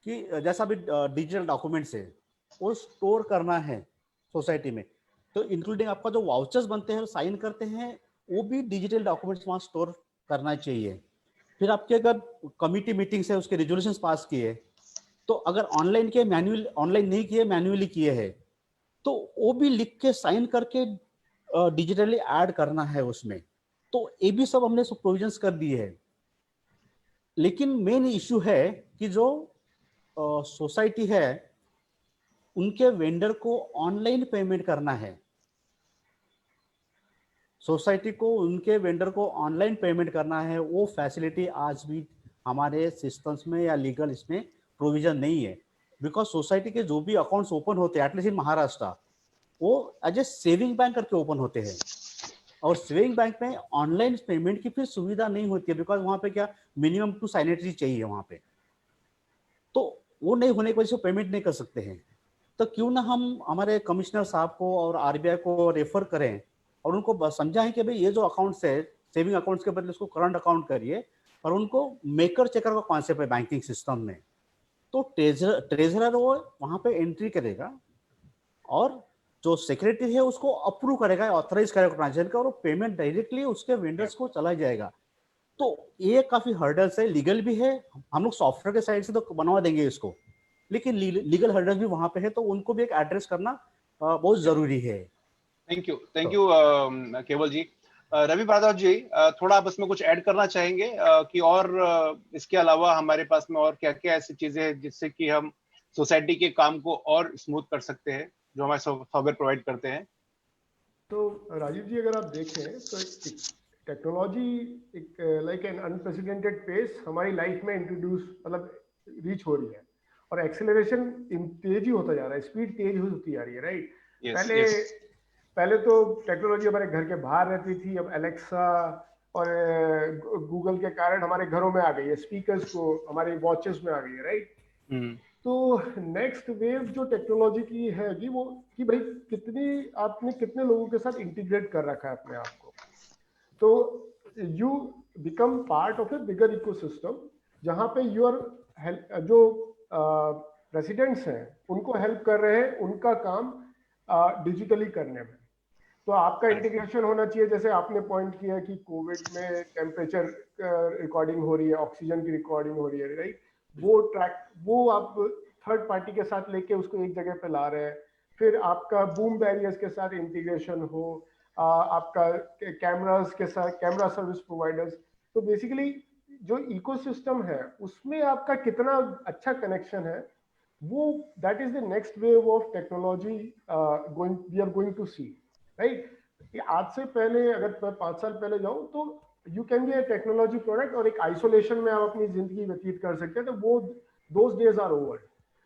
कि जैसा भी डिजिटल डॉक्यूमेंट्स है वो स्टोर करना है सोसाइटी में, तो इंक्लूडिंग आपका जो वाउचर्स बनते हैं साइन करते हैं, वो भी डिजिटल डॉक्यूमेंट्स वहाँ स्टोर करना चाहिए। फिर आपके अगर कमिटी मीटिंग्स है उसके रेजोल्यूशंस पास किए, तो अगर ऑनलाइन किए, मैन्युअल ऑनलाइन नहीं किए, मैन्युअली किए हैं, तो वो भी लिख के साइन करके डिजिटली ऐड करना है उसमें। तो ये भी सब हमने प्रोविजंस कर दिए है। लेकिन मेन इशू है कि जो सोसाइटी है उनके वेंडर को ऑनलाइन पेमेंट करना है। सोसाइटी को उनके वेंडर को ऑनलाइन पेमेंट करना है, वो फैसिलिटी आज भी हमारे सिस्टम्स में या लीगल इसमें प्रोविजन नहीं है। बिकॉज सोसाइटी के जो भी अकाउंट्स ओपन होते हैं, एटलीस्ट इन महाराष्ट्र, वो एज ए सेविंग बैंक करके ओपन होते हैं, और सेविंग बैंक में ऑनलाइन पेमेंट की फिर सुविधा नहीं होती है, बिकॉज वहाँ पे क्या मिनिमम 2 साइनेटरी चाहिए वहाँ पे, तो वो नहीं होने की वजह से पेमेंट नहीं कर सकते हैं। तो क्यों ना हम हमारे कमिश्नर साहब को और आरबीआई को रेफर करें और उनको समझाएं कि भाई ये जो अकाउंट्स है, सेविंग अकाउंट्स के बदले उसको करंट अकाउंट करिए, और उनको मेकर चेकर का कॉन्सेप्ट है बैंकिंग सिस्टम में। तो ट्रेजरर वो वहाँ पे एंट्री करेगा और जो सेक्रेटरी है उसको अप्रूव करेगा, ऑथराइज करेगा ट्रांजेक्शन का, और वो पेमेंट डायरेक्टली उसके वेंडर्स को चला जाएगा। तो ये काफी हर्डल्स है, लीगल भी है, हम लोग सॉफ्टवेयर के साइड से तो बनवा देंगे इसको, लेकिन लीगल हर्डल्स भी वहां पे है, तो उनको भी एक एड्रेस करना बहुत जरूरी है। थैंक यू केवल जी। रवि भारद्वाज जी, थोड़ा आप इसमें कुछ ऐड करना चाहेंगे कि और इसके अलावा हमारे पास में और क्या क्या ऐसी चीजें हैं जिससे कि हम सोसाइटी के काम को और स्मूथ कर सकते हैं, जो हमारे सॉफ्टवेयर प्रोवाइड करते हैं। तो राजीव जी, अगर आप देखें तो टेक्नोलॉजी एक लाइक एन अनप्रेसिडेंटेड पेस हमारी लाइफ में इंट्रोड्यूस मतलब रीच हो रही है, और एक्सेलरेशन तेज ही होता जा रहा है, स्पीड तेज होती जा रही है, राइट। पहले तो टेक्नोलॉजी हमारे घर के बाहर रहती थी, अब एलेक्सा और गूगल के कारण हमारे घरों में आ गई है, स्पीकर्स को हमारे वॉचेस में आ गई है, राइट। तो नेक्स्ट वेव जो टेक्नोलॉजी की है कि वो कि भाई आपने कितने लोगों के साथ इंटीग्रेट कर रखा है अपने आप को, तो you become part of A bigger ecosystem, जहां पे यूर जो रेसिडेंट्स हैं उनको हेल्प कर रहे हैं उनका काम डिजिटली करने में। तो आपका इंटीग्रेशन होना चाहिए, जैसे आपने पॉइंट किया कि कोविड में टेम्परेचर रिकॉर्डिंग हो रही है, ऑक्सीजन की रिकॉर्डिंग हो रही है, राइट। वो आप थर्ड पार्टी के साथ लेके उसको एक जगह पे ला रहे हैं। फिर आपका बूम बैरियर्स के साथ इंटीग्रेशन हो, आपका कैमरास के साथ, कैमरा सर्विस प्रोवाइडर्स। तो बेसिकली जो इकोसिस्टम है उसमें आपका कितना अच्छा कनेक्शन है, वो that is the next wave of technology we are going to see, right. आज से पहले अगर मैं 5 साल पहले जाऊं तो you can be A technology product और एक आइसोलेशन में आप अपनी जिंदगी व्यतीत कर सकते हैं, तो वो दोज डेज आर ओवर।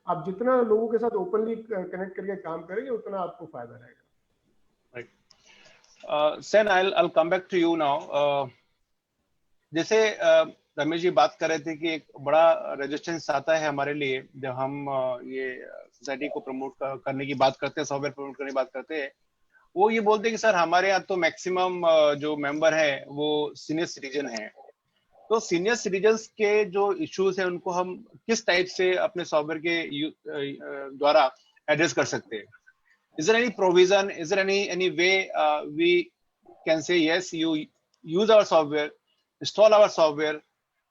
आप जितना लोगों के साथ ओपनली कनेक्ट करके काम करेंगे उतना आपको फायदा रहेगा। Right. Sen I'll come back to you now. जैसे रमेश जी बात कर रहे थे कि एक बड़ा रेजिस्टेंस आता है हमारे लिए जब हम ये सोसाइटी को प्रमोट करने की बात करते हैं, सॉफ्टवेयर प्रमोट करने की बात करते हैं। वो ये बोलते हैं कि सर हमारे यहाँ तो मैक्सिमम जो मेंबर है वो सीनियर सिटीजन हैं, तो सीनियर सिटीजन्स के जो इश्यूज हैं उनको हम किस टाइप से अपने सॉफ्टवेयर के द्वारा एड्रेस कर सकते हैं? is there any provision, is there any way we can say yes, you use our software, install our software,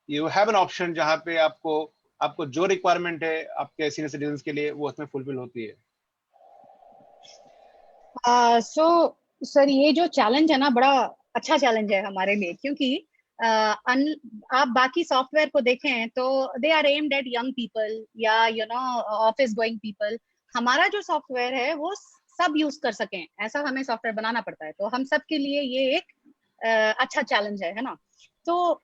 you have an option जहाँ पे आपको जो रिक्वायरमेंट है आपके सीनियर सिटीजन के लिए वो उसमें फुलफिल होती है? सो सर, ये जो चैलेंज है ना, बड़ा अच्छा चैलेंज है हमारे लिए, क्योंकि आप बाकी सॉफ्टवेयर को देखें तो they are aimed at young people या ऑफिस गोइंग पीपल। हमारा जो सॉफ्टवेयर है वो सब यूज कर सकें, ऐसा हमें सॉफ्टवेयर बनाना पड़ता है। तो हम सब के लिए ये एक अच्छा चैलेंज है ना। तो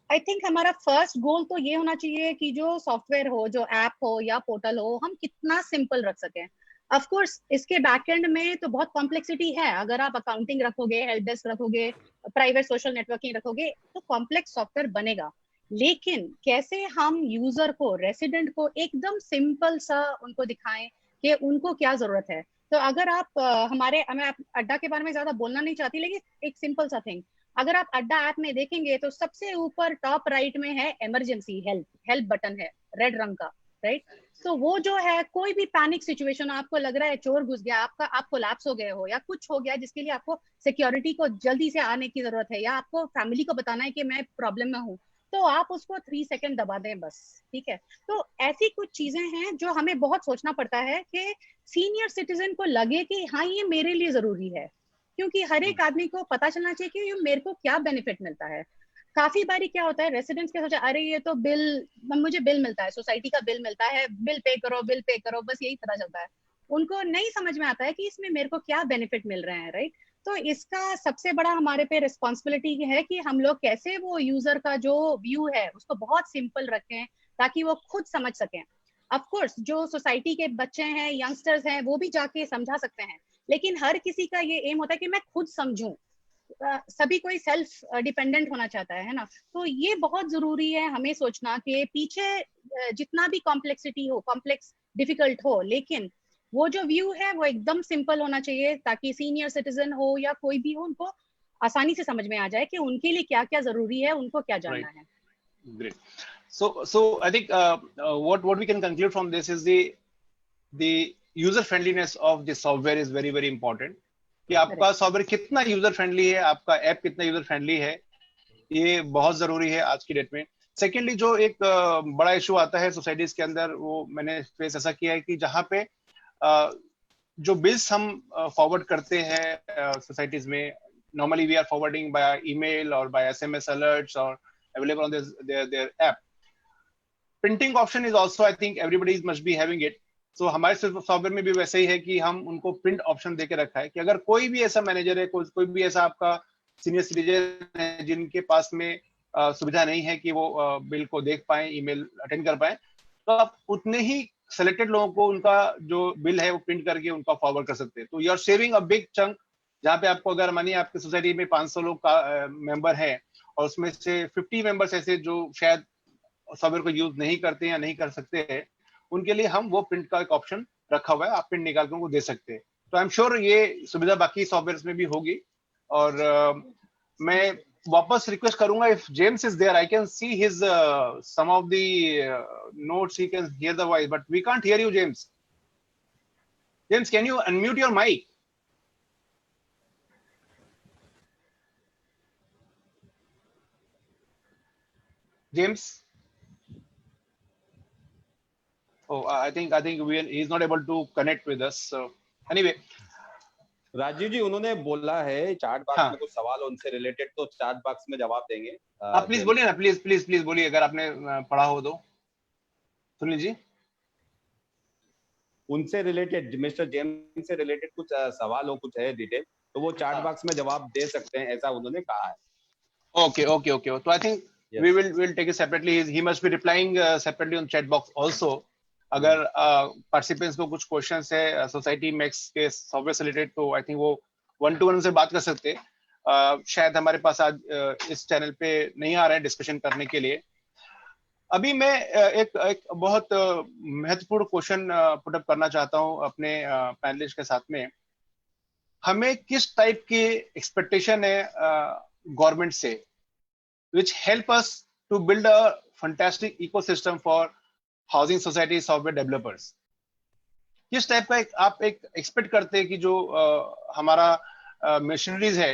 आई थिंक हमारा फर्स्ट गोल तो ये होना चाहिए कि जो सॉफ्टवेयर हो, जो ऐप हो या पोर्टल हो, हम कितना सिंपल रख सकें। ऑफ कोर्स इसके बैकएंड में तो बहुत कॉम्प्लेक्सिटी है। अगर आप अकाउंटिंग रखोगे, हेल्प डेस्क रखोगे, प्राइवेट सोशल नेटवर्किंग रखोगे, तो कॉम्प्लेक्स सॉफ्टवेयर बनेगा। लेकिन कैसे हम यूजर को, रेसिडेंट को एकदम सिंपल सा उनको दिखाएं कि उनको क्या जरूरत है। तो अगर आप मैं अड्डा के बारे में ज्यादा बोलना नहीं चाहती, लेकिन एक सिंपल सा थिंग, अगर आप अड्डा ऐप में देखेंगे तो सबसे ऊपर टॉप राइट में है इमरजेंसी हेल्प बटन है रेड रंग का, राइट। तो वो जो है, कोई भी पैनिक सिचुएशन, आपको लग रहा है चोर घुस गया, आप कोलैप्स हो गए हो या कुछ हो गया जिसके लिए आपको सिक्योरिटी को जल्दी से आने की जरूरत है, या आपको फैमिली को बताना है कि मैं प्रॉब्लम में हूँ, तो आप उसको 3 सेकंड दबा दें बस, ठीक है। तो ऐसी कुछ चीजें हैं जो हमें बहुत सोचना पड़ता है कि सीनियर सिटीजन को लगे कि हाँ, ये मेरे लिए जरूरी है, क्योंकि हर एक आदमी को पता चलना चाहिए कि ये मेरे को क्या बेनिफिट मिलता है। काफी बारी क्या होता है, रेसिडेंट्स क्या सोचा, अरे ये तो मुझे बिल मिलता है, सोसाइटी का बिल मिलता है, बिल पे करो, बस यही पता चलता है। उनको नहीं समझ में आता है कि इसमें मेरे को क्या बेनिफिट मिल रहे हैं, राइट। तो इसका सबसे बड़ा हमारे पे रिस्पॉन्सिबिलिटी है कि हम लोग कैसे वो यूजर का जो व्यू है उसको बहुत सिंपल रखें, ताकि वो खुद समझ सकें। ऑफ कोर्स जो सोसाइटी के बच्चे हैं, यंगस्टर्स हैं, वो भी जाके समझा सकते हैं, लेकिन हर किसी का ये एम होता है कि मैं खुद समझूं। सभी कोई सेल्फ डिपेंडेंट होना चाहता है ना। तो ये बहुत जरूरी है हमें सोचना कि पीछे जितना भी कॉम्प्लेक्सिटी हो, कॉम्प्लेक्स डिफिकल्ट हो, लेकिन वो जो व्यू है वो एकदम सिंपल होना चाहिए, ताकि सीनियर सिटीजन हो या कोई भी हो, उनको आसानी से समझ में आ जाए कि उनके लिए क्या क्या जरूरी है, उनको क्या जानना है। Great. So I think what we can conclude from this is the user friendliness of the software is very very important. कि आपका सॉफ्टवेयर कितना यूजर फ्रेंडली है, आपका ऐप कितना यूजर फ्रेंडली है, ये बहुत जरूरी है आज की डेट में। सेकेंडली, जो एक बड़ा इशू आता है सोसाइटीज के अंदर, वो मैंने फेस ऐसा किया है कि जहाँ पे जो बिल्स हम फॉरवर्ड करते हैं सोसाइटीज में, normally we are forwarding by email और बाय एसएमएस अलर्ट्स और available on their app. Printing option is also, I think everybody must be having it. तो हमारे सॉफ्टवेयर में भी वैसे ही है कि हम उनको प्रिंट ऑप्शन देके रखा है कि अगर कोई भी ऐसा मैनेजर है, कोई भी ऐसा आपका सीनियर सिटीजन है जिनके पास में सुविधा नहीं है कि वो बिल को देख पाए, ईमेल अटेंड कर पाए, तो आप उतने ही सेलेक्टेड लोगों को उनका जो बिल है वो प्रिंट करके उनका फॉरवर्ड कर सकते हैं। तो you are saving a big chunk, जहाँ पे आपको अगर मानिए आपकी सोसाइटी में 500 लोग का मेंबर है और उसमें से 50 मेंबर्स ऐसे जो शायद सॉफ्टवेयर को यूज नहीं करते या नहीं कर सकते हैं, उनके लिए हम वो प्रिंट का एक ऑप्शन रखा हुआ है, आप प्रिंट निकाल के उनको दे सकते हैं। तो आई एम श्योर ये सुविधा बाकी सॉफ्टवेयर में भी होगी। और मैं वापस रिक्वेस्ट करूंगा, if James is there, I can see his some of the notes, he can hear the voice, but we can't hear you James. James, can you unmute your mic? James? Oh, I think he's not able to connect with us. So anyway, Rajiv ji, उन्होंने बोला है chat box में कुछ सवाल उनसे related, तो chat box में जवाब देंगे। आप प्लीज बोलिए ना, प्लीज बोलिए, अगर आपने पढ़ा हो तो। सुनील जी, उनसे रिलेटेड, मिस्टर जेम्स से रिलेटेड कुछ सवाल हो, कुछ है डिटेल, तो वो चैट बॉक्स में जवाब दे सकते हैं, ऐसा उन्होंने कहा है। Okay. तो I think we'll take it separately. He must be replying separately on chat box also. अगर पार्टिसिपेंट्स को कुछ क्वेश्चंस है सोसाइटी मैक्स के सॉफ्टवेयर से रिलेटेड, तो आई थिंक वो 1-to-1 से बात कर सकते हैं। शायद हमारे पास आज इस चैनल पे नहीं आ रहा है डिस्कशन करने के लिए। अभी मैं एक बहुत महत्वपूर्ण क्वेश्चन पुट अप करना चाहता हूं अपने पैनलिस्ट के साथ में। हमें किस टाइप की एक्सपेक्टेशन है गवर्नमेंट से, which help us to build a fantastic ecosystem for housing society software developers? किस टाइप का आप एक एक्सपेक्ट करते हैं कि जो हमारा मशीनरीज है,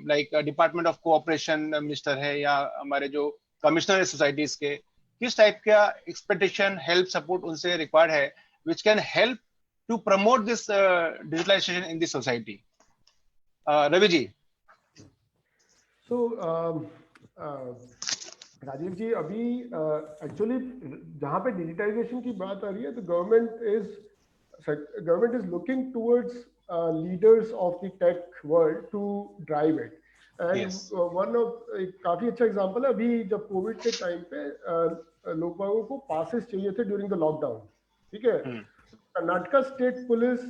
like department of cooperation minister है या हमारे जो कमिश्नर है सोसाइटीज के, किस टाइप का एक्सपेक्टेशन, हेल्प, सपोर्ट उनसे रिक्वायर्ड है which can help to promote this digitalisation in this society? Ravi ji. Rajiv ji, अभी एक्चुअली जहाँ पे डिजिटाइजेशन की बात आ रही है, तो government is looking towards leaders of the tech world to drive it. And one of काफी अच्छा एग्जांपल है, अभी जब कोविड के टाइम पे लोगों को पासेस चाहिए थे ड्यूरिंग द लॉकडाउन, ठीक है। Karnataka state police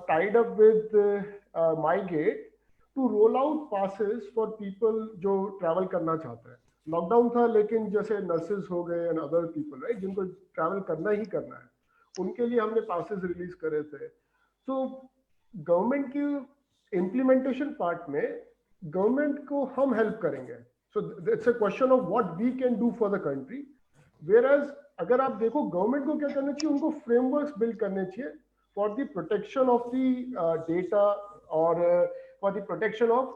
tied up with MyGate to roll out passes for people जो ट्रैवल करना चाहते हैं। लॉकडाउन था, लेकिन जैसे नर्सेज हो गए एंड अदर पीपल, राइट, जिनको ट्रैवल करना ही करना है, उनके लिए हमने पासेस रिलीज करे थे। तो गवर्नमेंट की इम्प्लीमेंटेशन पार्ट में गवर्नमेंट को हम हेल्प करेंगे। So it's a question of what we can do for the country. Whereas अगर आप देखो, गवर्नमेंट को क्या करना चाहिए, उनको फ्रेमवर्क्स बिल्ड करने चाहिए for the protection of the data और for the protection of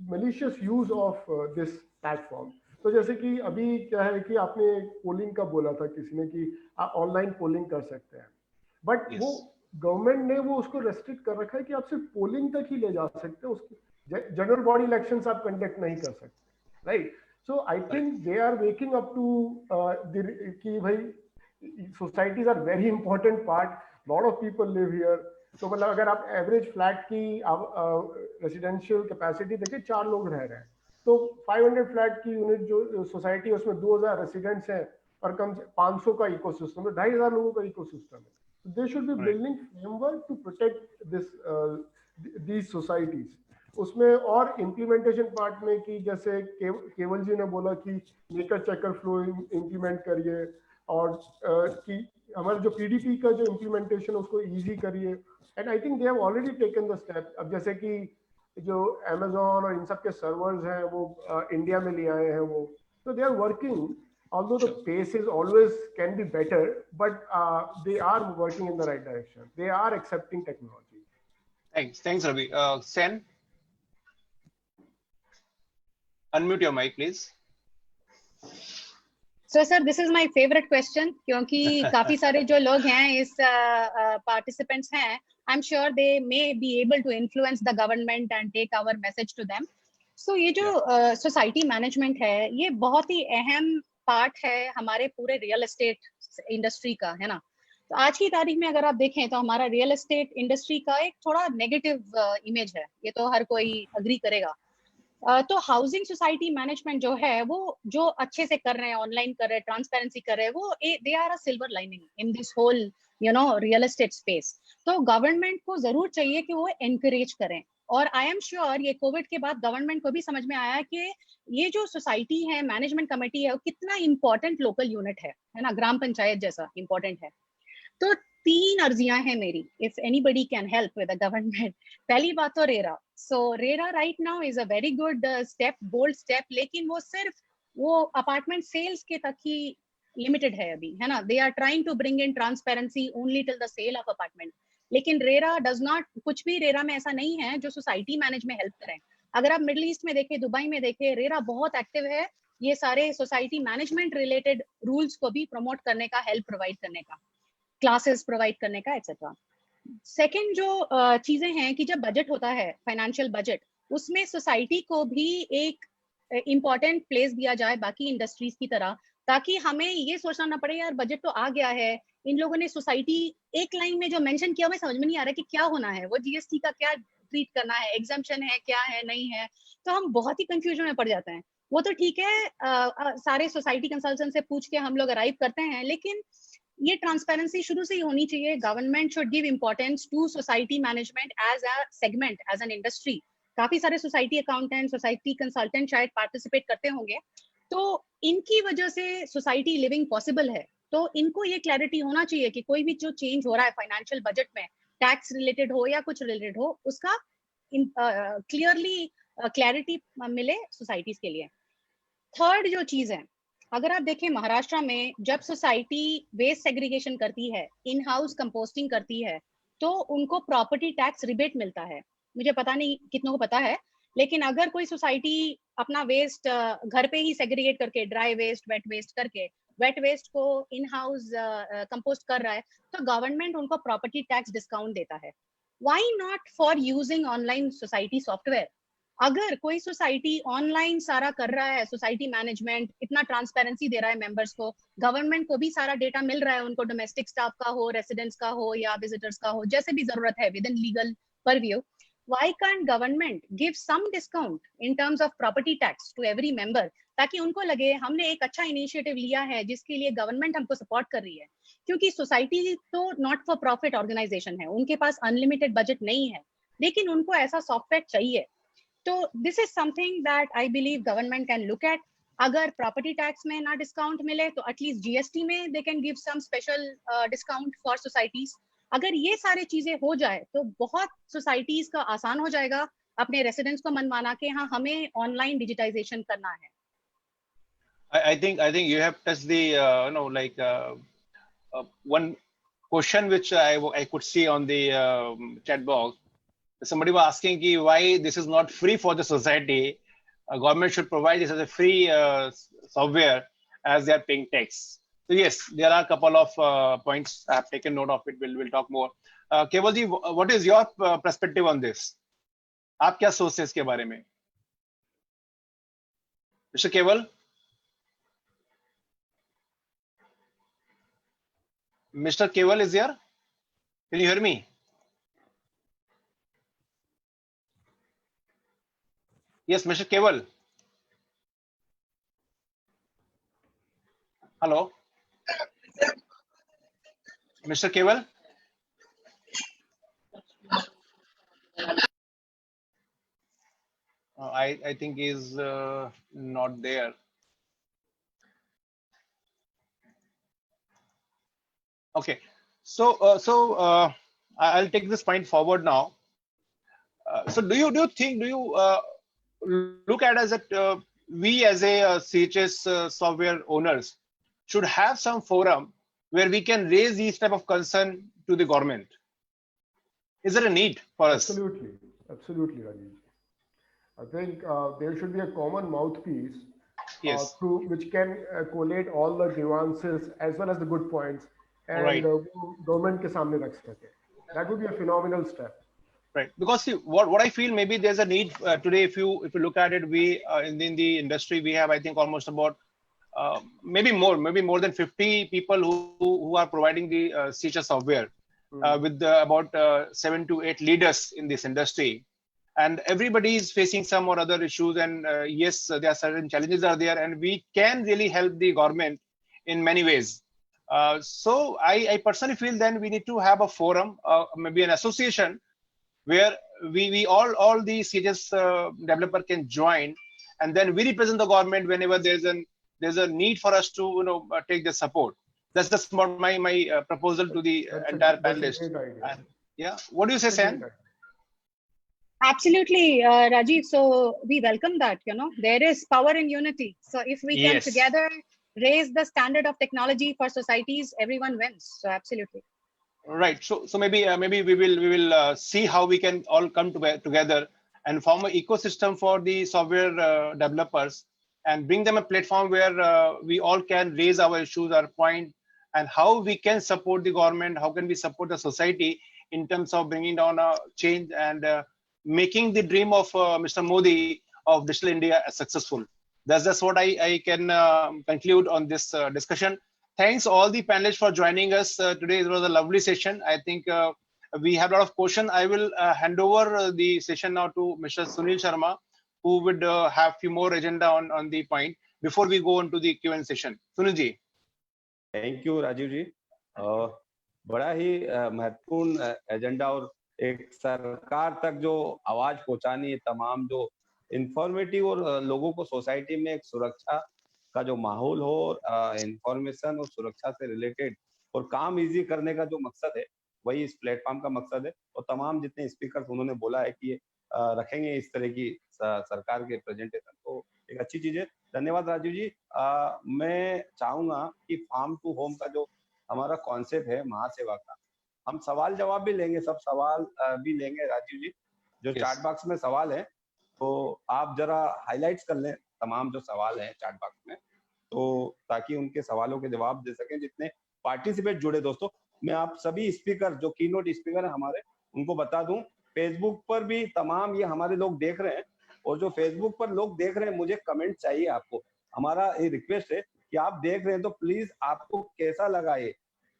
malicious use of this platform। तो जैसे कि अभी क्या है कि आपने पोलिंग का बोला था किसी ने कि आप ऑनलाइन पोलिंग कर सकते हैं, बट वो गवर्नमेंट ने वो उसको रेस्ट्रिक्ट कर रखा है कि आप सिर्फ पोलिंग तक ही ले जा सकते हैं, उसकी जनरल बॉडी इलेक्शंस आप कंडक्ट नहीं कर सकते, right. So I think they are waking up to कि भाई societies are very important part, lot of people live here. तो मतलब अगर आप एवरेज फ्लैट की रेजिडेंशियल कैपेसिटी देखिए, 4 लोग रह रहे हैं, तो 500 फ्लैट की यूनिट जो सोसाइटी है उसमें 2000 रेसिडेंट्स हैं और कम से 500 का इकोसिस्टम है, 2500 लोगों का इकोसिस्टम है। They should be building framework to protect these societies. उसमें और इम्प्लीमेंटेशन पार्ट में कि जैसे केवल जी ने बोला कि मेकर चेकर फ्लो इम्प्लीमेंट करिए, और कि हमारा जो पीडीपी का जो इम्प्लीमेंटेशन उसको इजी करिए। And I think they have already taken the step. अब जैसे कि जो अमेज़न और इन सब के सर्वर्स हैं वो इंडिया में ले आए हैं वो, तो they are working, although the pace is always can be better, but they are working in the right direction. They are accepting technology. Thanks Ravi. Sen, unmute your mic please. So sir, this is my favorite question क्योंकि काफी सारे जो लोग हैं इस participants हैं, I'm sure they may be able to influence the government and take our message to them. So ये जो society management है, ये बहुत ही अहम पार्ट है हमारे पूरे रियल एस्टेट इंडस्ट्री का, है ना। तो आज की तारीख में अगर आप देखें तो हमारा रियल एस्टेट इंडस्ट्री का एक थोड़ा नेगेटिव इमेज है, ये तो हर कोई अग्री करेगा। तो हाउसिंग सोसाइटी मैनेजमेंट जो है वो जो अच्छे से कर रहे हैं, ऑनलाइन कर रहे हैं, ट्रांसपेरेंसी कर रहे हैं, वो they are a silver lining in this whole real estate space. तो गवर्नमेंट को जरूर चाहिए कि वो एनकरेज करें, और आई एम श्योर ये कोविड के बाद गवर्नमेंट को भी समझ में आया कि ये जो सोसाइटी है, मैनेजमेंट कमेटी है, वो कितना इंपॉर्टेंट लोकल यूनिट है ना, ग्राम पंचायत जैसा इंपॉर्टेंट है। तो 3 अर्जियां हैं मेरी, if anybody can help with the government. पहली बात तो RERA. So RERA right now is a very good step, bold step, लेकिन वो सिर्फ वो अपार्टमेंट सेल्स के तक ही लिमिटेड है अभी, है ना। They are trying to bring in transparency only till the sale of apartment, लेकिन रेरा डज नॉट, कुछ भी रेरा में ऐसा नहीं है जो सोसाइटी मैनेज में हेल्प करें। अगर आप मिडिल ईस्ट में देखें, दुबई में देखें, रेरा बहुत एक्टिव है ये सारे सोसाइटी मैनेजमेंट रिलेटेड रूल्स को भी प्रमोट करने का, हेल्प प्रोवाइड करने का, क्लासेस प्रोवाइड करने का, एक्सेट्रा। सेकंड जो चीजें हैं कि जब बजट होता है, फाइनेंशियल बजट, उसमें सोसाइटी को भी एक इम्पॉर्टेंट प्लेस दिया जाए बाकी इंडस्ट्रीज की तरह, ताकि हमें ये सोचना ना पड़े यार बजट तो आ गया है, इन लोगों ने सोसाइटी एक लाइन में जो मेंशन किया हमें समझ में नहीं आ रहा कि क्या होना है, वो जीएसटी का क्या ट्रीट करना है, एग्जम्पशन है, क्या है, नहीं है, तो हम बहुत ही कंफ्यूजन में पड़ जाते हैं। वो तो ठीक है, सारे सोसाइटी कंसल्टेंट से पूछ के हम लोग अराइव करते हैं, लेकिन ये ट्रांसपेरेंसी शुरू से ही होनी चाहिए। Government should give importance to society management as a segment, as an industry. काफी सारे सोसाइटी अकाउंटेंट, सोसाइटी कंसल्टेंट शायद पार्टिसिपेट करते होंगे, तो इनकी वजह से सोसाइटी लिविंग पॉसिबल है। तो इनको ये क्लैरिटी होना चाहिए कि कोई भी जो चेंज हो रहा है फाइनेंशियल बजट में, टैक्स रिलेटेड हो या कुछ रिलेटेड हो, उसका क्लियरली क्लैरिटी मिले सोसाइटीज के लिए। थर्ड जो चीज है, अगर आप देखें महाराष्ट्र में जब सोसाइटी वेस्ट सेग्रीगेशन करती है, इन हाउस कंपोस्टिंग करती है, तो उनको प्रॉपर्टी टैक्स रिबेट मिलता है। मुझे पता नहीं कितनों को पता है, लेकिन अगर कोई सोसाइटी अपना वेस्ट घर पे ही सेग्रीगेट करके, ड्राई वेस्ट, वेट वेस्ट करके, वेट वेस्ट को इन हाउस कंपोस्ट कर रहा है, तो गवर्नमेंट उनको प्रॉपर्टी टैक्स डिस्काउंट देता है। Why not for using online society software? अगर कोई सोसाइटी ऑनलाइन सारा कर रहा है, सोसाइटी मैनेजमेंट इतना ट्रांसपेरेंसी दे रहा है मेंबर्स को, गवर्नमेंट को भी सारा डेटा मिल रहा है, उनको डोमेस्टिक स्टाफ का हो, रेसिडेंट्स का हो या विजिटर्स का हो, जैसे भी जरूरत है with in legal purview, why can't government give some discount in terms of property tax to every member, ताकि उनको लगे हमने एक अच्छा इनिशिएटिव लिया है जिसके लिए गवर्नमेंट हमको सपोर्ट कर रही है। क्योंकि सोसाइटी तो नॉट फॉर प्रॉफिट ऑर्गेनाइजेशन है, उनके पास अनलिमिटेड बजट नहीं है, लेकिन उनको ऐसा सॉफ्टवेयर चाहिए। तो this is something that I believe government can look at. अगर प्रॉपर्टी टैक्स में ना डिस्काउंट मिले तो एटलीस्ट जीएसटी में they can give some special discount for societies. अगर ये सारी चीजें हो जाए तो बहुत सोसाइटीज का आसान हो जाएगा अपने रेसिडेंट्स को मनवाना कि हाँ हमें ऑनलाइन डिजिटाइजेशन करना है। I think you have touched the one question which I could see on the chat box. Somebody was asking why this is not free for the society. Government should provide this as a free software as they are paying tax. So yes, there are a couple of points I have taken note of it. We'll talk more. Keval ji, what is your perspective on this? आप क्या सोचते हैं इसके बारे में? Mr. Keval? Mr. Keval is here? Can you hear me? Yes, Mr. Keval. Hello? Mr. Keval? I think he's not there. Okay, so I'll take this point forward now. So do you look at as that we as a CHS software owners should have some forum where we can raise these type of concern to the government? Is there a need for us? Absolutely, Rajiv. I think there should be a common mouthpiece Yes. through which can collate all the grievances as well as the good points and Right. government के सामने रख सके. That would be a phenomenal step. Right, because see, what I feel, maybe there's a need today. If you look at it, we in the industry we have, I think, almost about maybe more than 50 people who are providing the CHS software with about 7 to 8 leaders in this industry, and everybody is facing some or other issues. And yes, there are certain challenges are there, and we can really help the government in many ways. So I personally feel then we need to have a forum, maybe an association, where we all the CHS developer can join, and then we represent the government whenever there's a need for us to take the support. That's just about my proposal to the entire panelists. Yeah, what do you say, Sam? Absolutely, Rajiv. So we welcome that. There is power in unity. So if we can Yes. together raise the standard of technology for societies, everyone wins. So absolutely. Right. So maybe we will see how we can all come together and form an ecosystem for the software developers, and bring them a platform where we all can raise our issues, our point, and how we can support the government, how can we support the society in terms of bringing down a change and making the dream of Mr. Modi of Digital India successful. That's what I can conclude on this discussion. Thanks all the panelists for joining us today. It was a lovely session. I think we have a lot of questions. I will hand over the session now to Mr. Sunil Sharma, who would have few more agenda on the point before we go into the Q&A session. Sunil ji. Thank you Rajiv ji. बड़ा ही महत्वपूर्ण agenda, और एक सरकार तक जो आवाज पहुंचानी है, तमाम जो इंफॉर्मेटिव और लोगों को सोसाइटी में एक सुरक्षा का जो माहौल हो, इंफॉर्मेशन और सुरक्षा से रिलेटेड और काम इजी करने का जो मकसद है, वही इस प्लेटफॉर्म का मकसद है। और तमाम जितने स्पीकर्स उन्होंने बोला है कि ये रखेंगे इस तरह की सरकार के प्रेजेंटेशन, तो एक अच्छी चीज है। धन्यवाद राजीव जी। मैं चाहूंगा कि फार्म टू होम का जो हमारा कॉन्सेप्ट है महासेवा का, हम सवाल जवाब भी लेंगे, सब सवाल भी लेंगे राजीव जी। जो Yes. चैट बॉक्स में सवाल है तो आप जरा हाईलाइट्स कर लें तमाम जो सवाल हैं चैट बॉक्स में, तो ताकि उनके सवालों के जवाब दे सकें जितने पार्टिसिपेट जुड़े। दोस्तों मैं आप सभी स्पीकर जो कीनोट स्पीकर हैं हमारे, उनको बता दूं, फेसबुक पर भी तमाम ये हमारे लोग देख रहे हैं, और जो फेसबुक पर लोग देख रहे हैं मुझे कमेंट चाहिए आपको। हमारा ये रिक्वेस्ट है कि आप देख रहे हैं तो प्लीज आपको कैसा लगा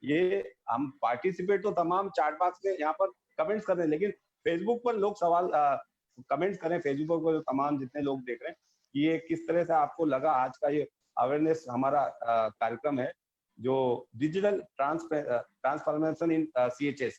ये हम पार्टिसिपेट तो तमाम चैट बॉक्स में यहाँ पर कमेंट्स कर रहे हैं, लेकिन फेसबुक पर लोग सवाल कमेंट्स करें, फेसबुक पर तमाम जितने लोग देख रहे हैं, ये किस तरह से आपको लगा आज का ये अवेयरनेस हमारा कार्यक्रम है जो डिजिटल ट्रांसफॉर्मेशन इन CHS।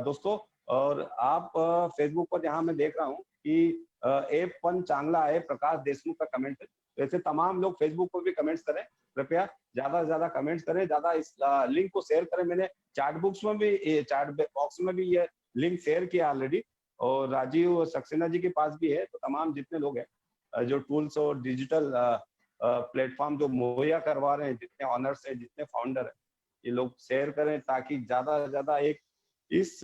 दोस्तों और आप फेसबुक पर जहां मैं देख रहा हूं कि ऐप पण चांगला आहे, प्रकाश देशमुख का कमेंट है। वैसे तमाम लोग फेसबुक पर भी कमेंट्स करें, कृपया ज्यादा से ज्यादा कमेंट्स करें, ज्यादा इस लिंक को शेयर करें। मैंने चैट बॉक्स में भी ये लिंक शेयर किया ऑलरेडी, और राजीव सक्सेना जी के पास भी है। तो तमाम जितने लोग हैं जो टूल्स और डिजिटल प्लेटफॉर्म जो मुहैया करवा रहे हैं, जितने ऑनर्स है, जितने फाउंडर है, ये लोग शेयर करें ताकि ज्यादा से ज्यादा एक इस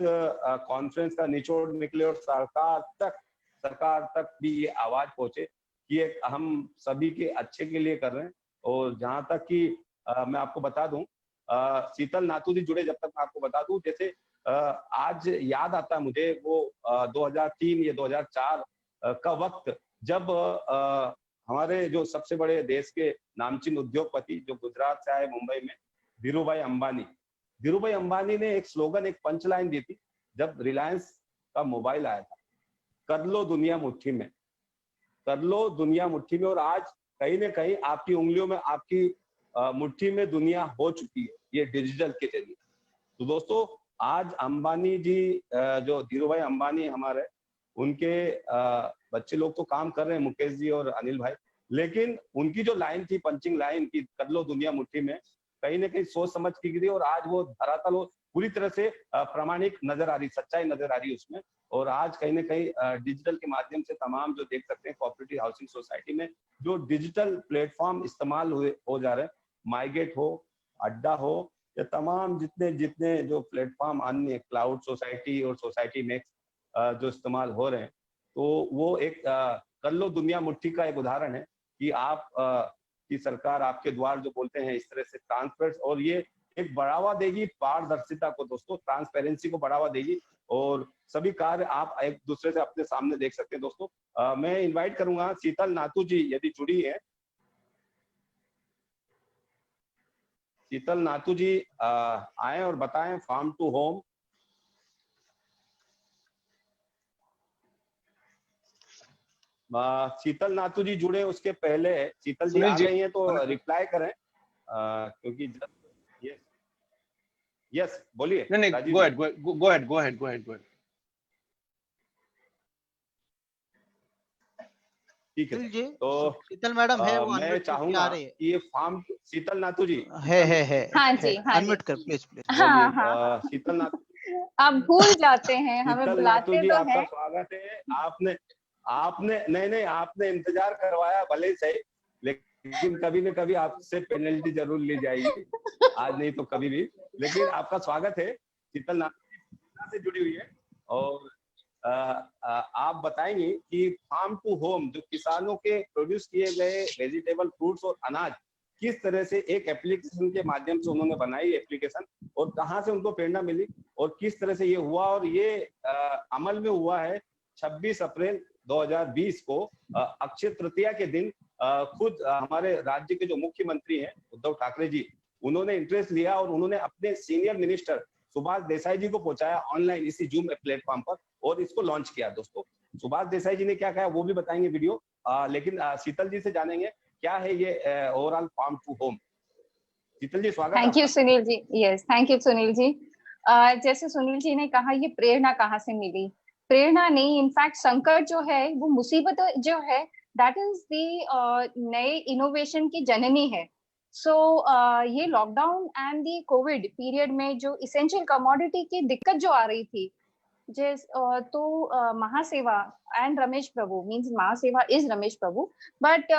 कॉन्फ्रेंस का निचोड़ निकले और सरकार तक भी ये आवाज पहुंचे कि एक हम सभी के अच्छे के लिए कर रहे हैं। और जहां तक कि मैं आपको बता दूं, शीतल नाथू जी जुड़े, जब तक मैं आपको बता दूं, जैसे आज याद आता है मुझे वो 2003 या 2004 का वक्त, जब हमारे जो सबसे बड़े देश के नामचीन उद्योगपति जो गुजरात से आए मुंबई में, धीरूभाई अंबानी ने एक स्लोगन, एक पंचलाइन दी थी जब रिलायंस का मोबाइल आया था, कर लो दुनिया मुट्ठी में, कर लो दुनिया मुट्ठी में। और आज कहीं ना कहीं आपकी उंगलियों में, आपकी मुट्ठी में दुनिया हो चुकी है ये डिजिटल के जरिए। तो दोस्तों आज अंबानी जी, जो धीरूभाई अंबानी हमारे, उनके बच्चे लोग तो काम कर रहे हैं, मुकेश जी और अनिल भाई, लेकिन उनकी जो लाइन थी, पंचिंग लाइन की, कर लो दुनिया मुट्ठी में, कहीं ना कहीं सोच समझ की गई और आज वो धरातल वो पूरी तरह से प्रामाणिक नजर आ रही, सच्चाई नजर आ रही है उसमें। और आज कहीं ना कहीं डिजिटल के माध्यम से तमाम जो देख सकते हैं कोऑपरेटिव हाउसिंग सोसाइटी में जो डिजिटल प्लेटफॉर्म इस्तेमाल हो जा रहे हैं, माइगेट हो, अड्डा हो, या तमाम जितने जो प्लेटफॉर्म अन्य क्लाउड सोसाइटी और सोसाइटी मैक्स जो इस्तेमाल हो रहे हैं, तो वो एक कर लो दुनिया मुट्ठी का एक उदाहरण है कि आप की सरकार आपके द्वार जो बोलते हैं इस तरह से ट्रांसपेरेंट, और ये एक बढ़ावा देगी पारदर्शिता को, दोस्तों ट्रांसपेरेंसी को बढ़ावा देगी, और सभी कार्य आप एक दूसरे से अपने सामने देख सकते हैं। दोस्तों मैं इनवाइट करूंगा शीतल नाथू जी, यदि जुड़ी है। शीतल नाथू जी आए और बताएं फार्म टू होम। शीतल नाथू जी जुड़े, उसके पहले शीतल जी आ गई हैं तो रिप्लाई करें, क्योंकि यस बोलिए। नहीं, go ahead. ठीक है जी, तो शीतल मैडम है, वो मैं चाहूंगा कि ये फार्म, शीतल नाथू जी है हाँ जी अनम्यूट कर प्लीज। हाँ शीतल नाथू आप भूल जाते हैं, हमें बुलाते तो आपका हैं। स्वागत है। आपने नहीं आपने इंतजार करवाया भले ही सही, लेकिन कभी न कभी आपसे पेनल्टी जरूर ली जाएगी, आज नहीं तो कभी भी। लेकिन आपका स्वागत है, शीतल नाथू से जुड़ी हुई है, और आप बताएंगे कि फार्म टू होम जो किसानों के प्रोड्यूस किए गए वेजिटेबल, फ्रूट्स और अनाज किस तरह से एक एप्लीकेशन के माध्यम से उन्होंने बनाई एप्लीकेशन, और कहां से उनको प्रेरणा मिली और किस तरह से ये हुआ। और ये अमल में हुआ है 26 अप्रैल 2020 को अक्षय तृतीया के दिन। खुद हमारे राज्य के जो मुख्यमंत्री हैं उद्धव ठाकरे जी, उन्होंने इंटरेस्ट लिया और उन्होंने अपने सीनियर मिनिस्टर सुभाष देसाई जी को पहुंचाया ऑनलाइन इसी जूम प्लेटफॉर्म पर, और इसको लॉन्च किया। दोस्तों सुभाष देसाई जी ने क्या कहा वो भी बताएंगे वीडियो, लेकिन शीतल जी से जानेंगे क्या है ये overall farm to home. Sheetal ji स्वागत है। Thank you Sunil ji. Yes, thank you Sunil ji. जैसे सुनील जी ने कहा, ये प्रेरणा कहाँ से मिली? प्रेरणा नहीं, इनफैक्ट संकट जो है, वो मुसीबत जो है, दैट इज द नए इनोवेशन की जननी है। सो ये lockdown and the Covid period में जो इसेंशियल कमोडिटी की दिक्कत जो आ रही थी, Mahaseva and Ramesh Prabhu means Mahaseva is Ramesh Prabhu, but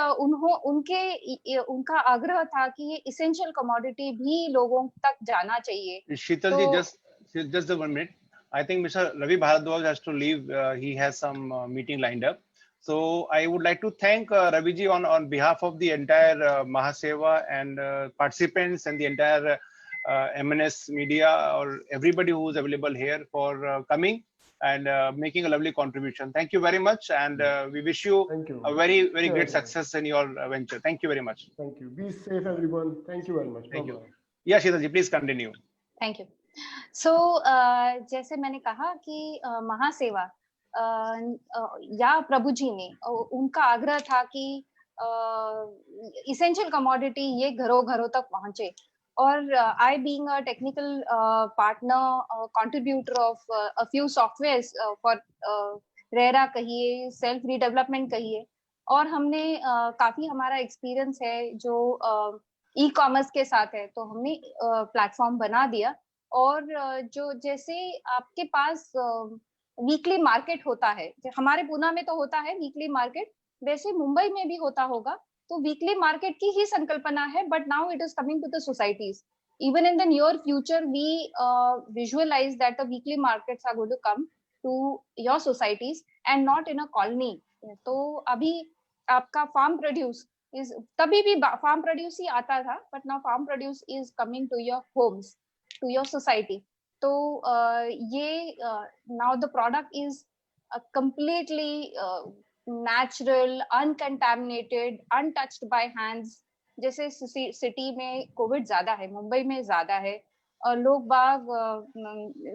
उनका आग्रह था कि ये इसेंशियल कमोडिटी भी लोगों तक जाना चाहिए. Sheetal ji, just 1 minute. I think Mr. Ravi Bharadwaj has to leave. He has some meeting lined up. So I would like to thank Ravi ji on behalf of the entire Mahaseva and participants and the entire MNS media or everybody who is available here for coming and making a lovely contribution. Thank you very much, and we wish you a very great success in your venture. Thank you very much. Thank you. Be safe, everyone. Thank you very much. Thank you. Bye-bye. Yeah, Sheetal ji, please continue. Thank you. So जैसे मैंने कहा कि महासेवा या प्रभु जी ने उनका आग्रह था कि इसेंशियल कमोडिटी ये घरों घरों तक पहुंचे, और I being a technical partner contributor of a few softwares for RERA कहिए, सेल्फ रीडेवलपमेंट कहिए, और हमने काफी हमारा एक्सपीरियंस है जो ई कॉमर्स के साथ है, तो हमने प्लेटफॉर्म बना दिया. और जो जैसे आपके पास वीकली मार्केट होता है, हमारे पूना में तो होता है वीकली मार्केट, वैसे मुंबई में भी होता होगा, तो वीकली मार्केट की ही संकल्पना है, but now it is coming to the societies. Even in the near future we visualise that the weekly markets are going to come to your societies and not in a colony. तो अभी आपका farm produce is तभी भी farm produce ही आता था, but now farm produce is coming to your homes, to your society. तो ये now the product is completely natural, uncontaminated, untouched by hands. जैसे सिटी में कोविड ज्यादा है, मुंबई में ज्यादा है, और लोग बाग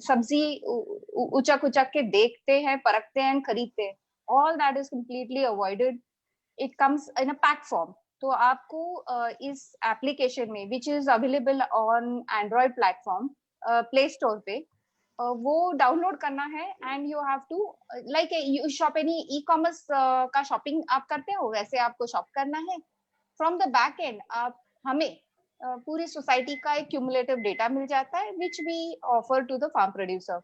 सब्जी उचक उचक के देखते हैं, परखते हैं, खरीदते हैं. All that is completely avoided. It comes in a pack form. तो आपको इस एप्लीकेशन में which is available on Android platform, Play Store पे, वो डाउनलोड करना है, and you have to like you shop any e-commerce का शॉपिंग आप करते हो, वैसे आपको शॉप करना है. From the back end आप हमें पूरी सोसाइटी का एक क्यूमुलेटिव डेटा मिल जाता है which we offer to the farm producer.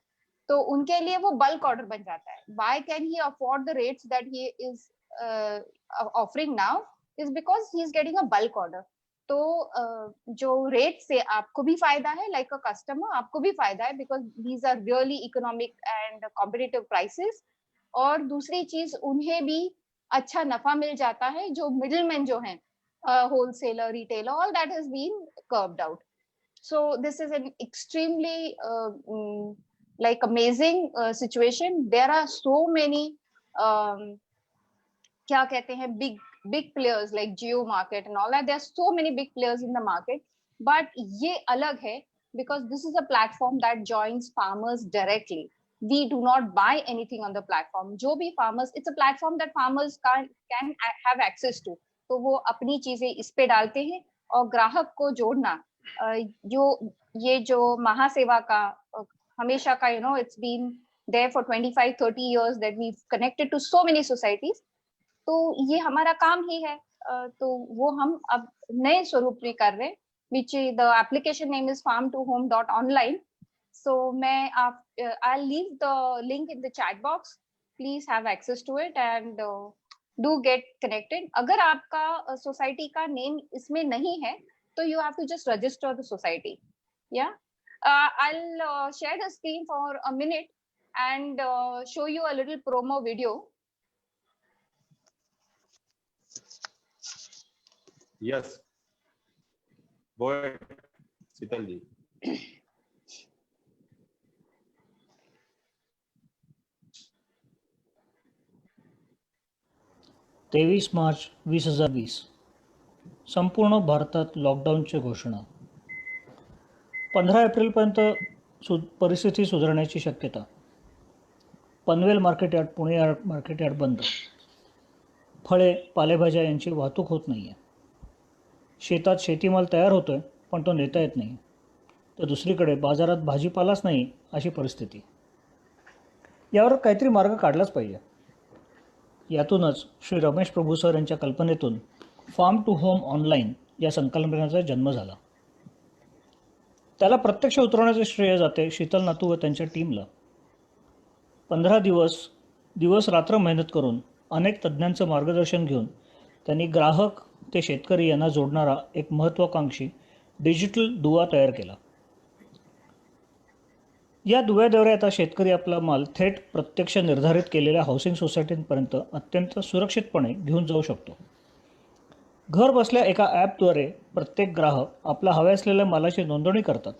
तो उनके लिए वो बल्क ऑर्डर बन जाता है. Why can he afford the rates that he is offering now is because he is getting a bulk order. तो जो रेट से आपको भी फायदा है, like a customer आपको भी फायदा है, because these are really economic and competitive prices. और दूसरी चीज उन्हें भी अच्छा नफा मिल जाता है, जो मिडलमैन जो हैं, wholesaler, retailer, all that has been curbed out. So this is an extremely like amazing situation. There are so many क्या कहते हैं big players like Jio Market and all that. There are so many big players in the market, but ये अलग है because this is a platform that joins farmers directly. We do not buy anything on the platform. जो भी farmers, it's a platform that farmers can have access to. तो वो अपनी चीजें इस पे डालते हैं, और ग्राहक को जोड़ना, जो महासेवा का हमेशा का, you know, it's been there for 25-30 years that we've connected to so many societies. तो ये हमारा काम ही है. तो वो हम अब नए स्वरूप में कर रहे हैं, which the application name is farm2home.online. So मैं I'll leave the link in the chat box. Please have access to it and do get connected. अगर आपका सोसाइटी का नेम इसमें नहीं है, तो you have to just register the society. Yeah. I'll share the screen for a minute and show you a little promo video. Yes. Go ahead, Sheetal ji. 23 मार्च 2020 संपूर्ण भारतात लॉकडाऊनची घोषणा. 15 एप्रिलपर्यंत परिस्थिती सुधारण्याची शक्यता. Panvel market yard, Pune market yard बंद. फळे, पालेभाज्या यांची वाहतूक होत नाही आहे. शेतात शेतीमाल तयार होतोय, पण तो नेता येत नाही. तर दुसरीकडे बाजारात भाजीपालाच नाही अशी परिस्थिती. यावर काहीतरी मार्ग काढलाच पाहिजे. यातूनच श्री रमेश प्रभू सर यांच्या कल्पनेतून फार्म टू होम ऑनलाईन या संकल्पनेचा जन्म झाला. त्याला प्रत्यक्ष उतरवण्याचे श्रेय जाते शीतल नातू व त्यांच्या टीमला. 15 दिवस रात्र मेहनत करून अनेक तज्ज्ञांचं मार्गदर्शन घेऊन त्यांनी ग्राहक ते शेतकरी यांना जोडणारा एक महत्त्वाकांक्षी डिजिटल दुवा तयार केला. या दुव्याद्वारे आता शेतकरी आपला माल थेट प्रत्यक्ष निर्धारित केलेल्या हाऊसिंग सोसायटींपर्यंत अत्यंत सुरक्षितपणे घेऊन जाऊ शकतो. घर बसल्या एका ॲपद्वारे प्रत्येक ग्राहक आपला हव्या असलेल्या मालाची नोंदणी करतात.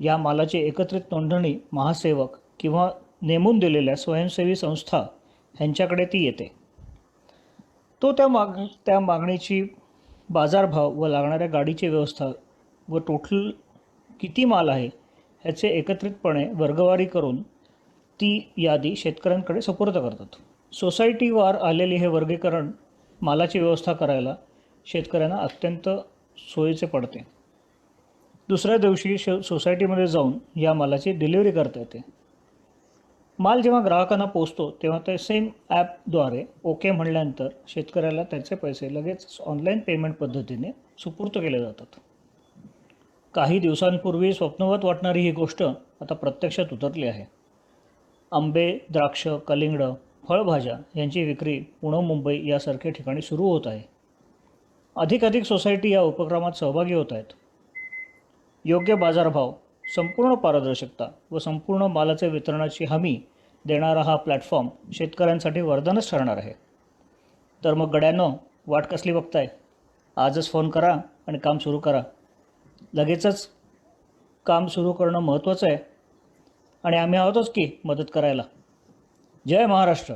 या मालाची एकत्रित नोंदणी महासेवक किंवा नेमून दिलेल्या स्वयंसेवी संस्था ह्यांच्याकडे ती येते. तो त्या मागणीची बाजारभाव व लागणाऱ्या गाडीची व्यवस्था व टोटल किती माल आहे ह्याचे एकत्रितपणे वर्गवारी करून ती यादी शेतकऱ्यांकडे सुपूर्द करतात. सोसायटीवार आलेले हे वर्गीकरण मालाची व्यवस्था करायला शेतकऱ्यांना अत्यंत सोयीचे पडते. दुसऱ्या दिवशी सोसायटीमध्ये जाऊन या मालाची डिलिव्हरी करता येते. माल जेव्हा ग्राहकांना पोचतो तेव्हा ते सेम ॲपद्वारे ओके म्हणल्यानंतर शेतकऱ्याला त्याचे पैसे लगेच ऑनलाईन पेमेंट पद्धतीने सुपूर्द केले जातात. काही दिवसांपूर्वी स्वप्नवत वाटणारी ही गोष्ट आता प्रत्यक्षात उतरली आहे. आंबे, द्राक्ष, कलिंगड, फळभाज्या यांची विक्री पुणे, मुंबई यासारख्या ठिकाणी सुरू होत आहे. अधिकाधिक सोसायटी या उपक्रमात सहभागी होत आहेत. योग्य बाजारभाव, संपूर्ण पारदर्शकता व संपूर्ण मालाचे वितरणाची हमी देणारा हा प्लॅटफॉर्म शेतकऱ्यांसाठी वरदानच ठरणार आहे. तर मग गड्यांनो, वाट कसली बघताय? आजच फोन करा आणि काम सुरू करा. लगेचच काम सुरू करणं महत्त्वाचं आहे आणि आम्ही आहोतच की मदत करायला. जय महाराष्ट्र.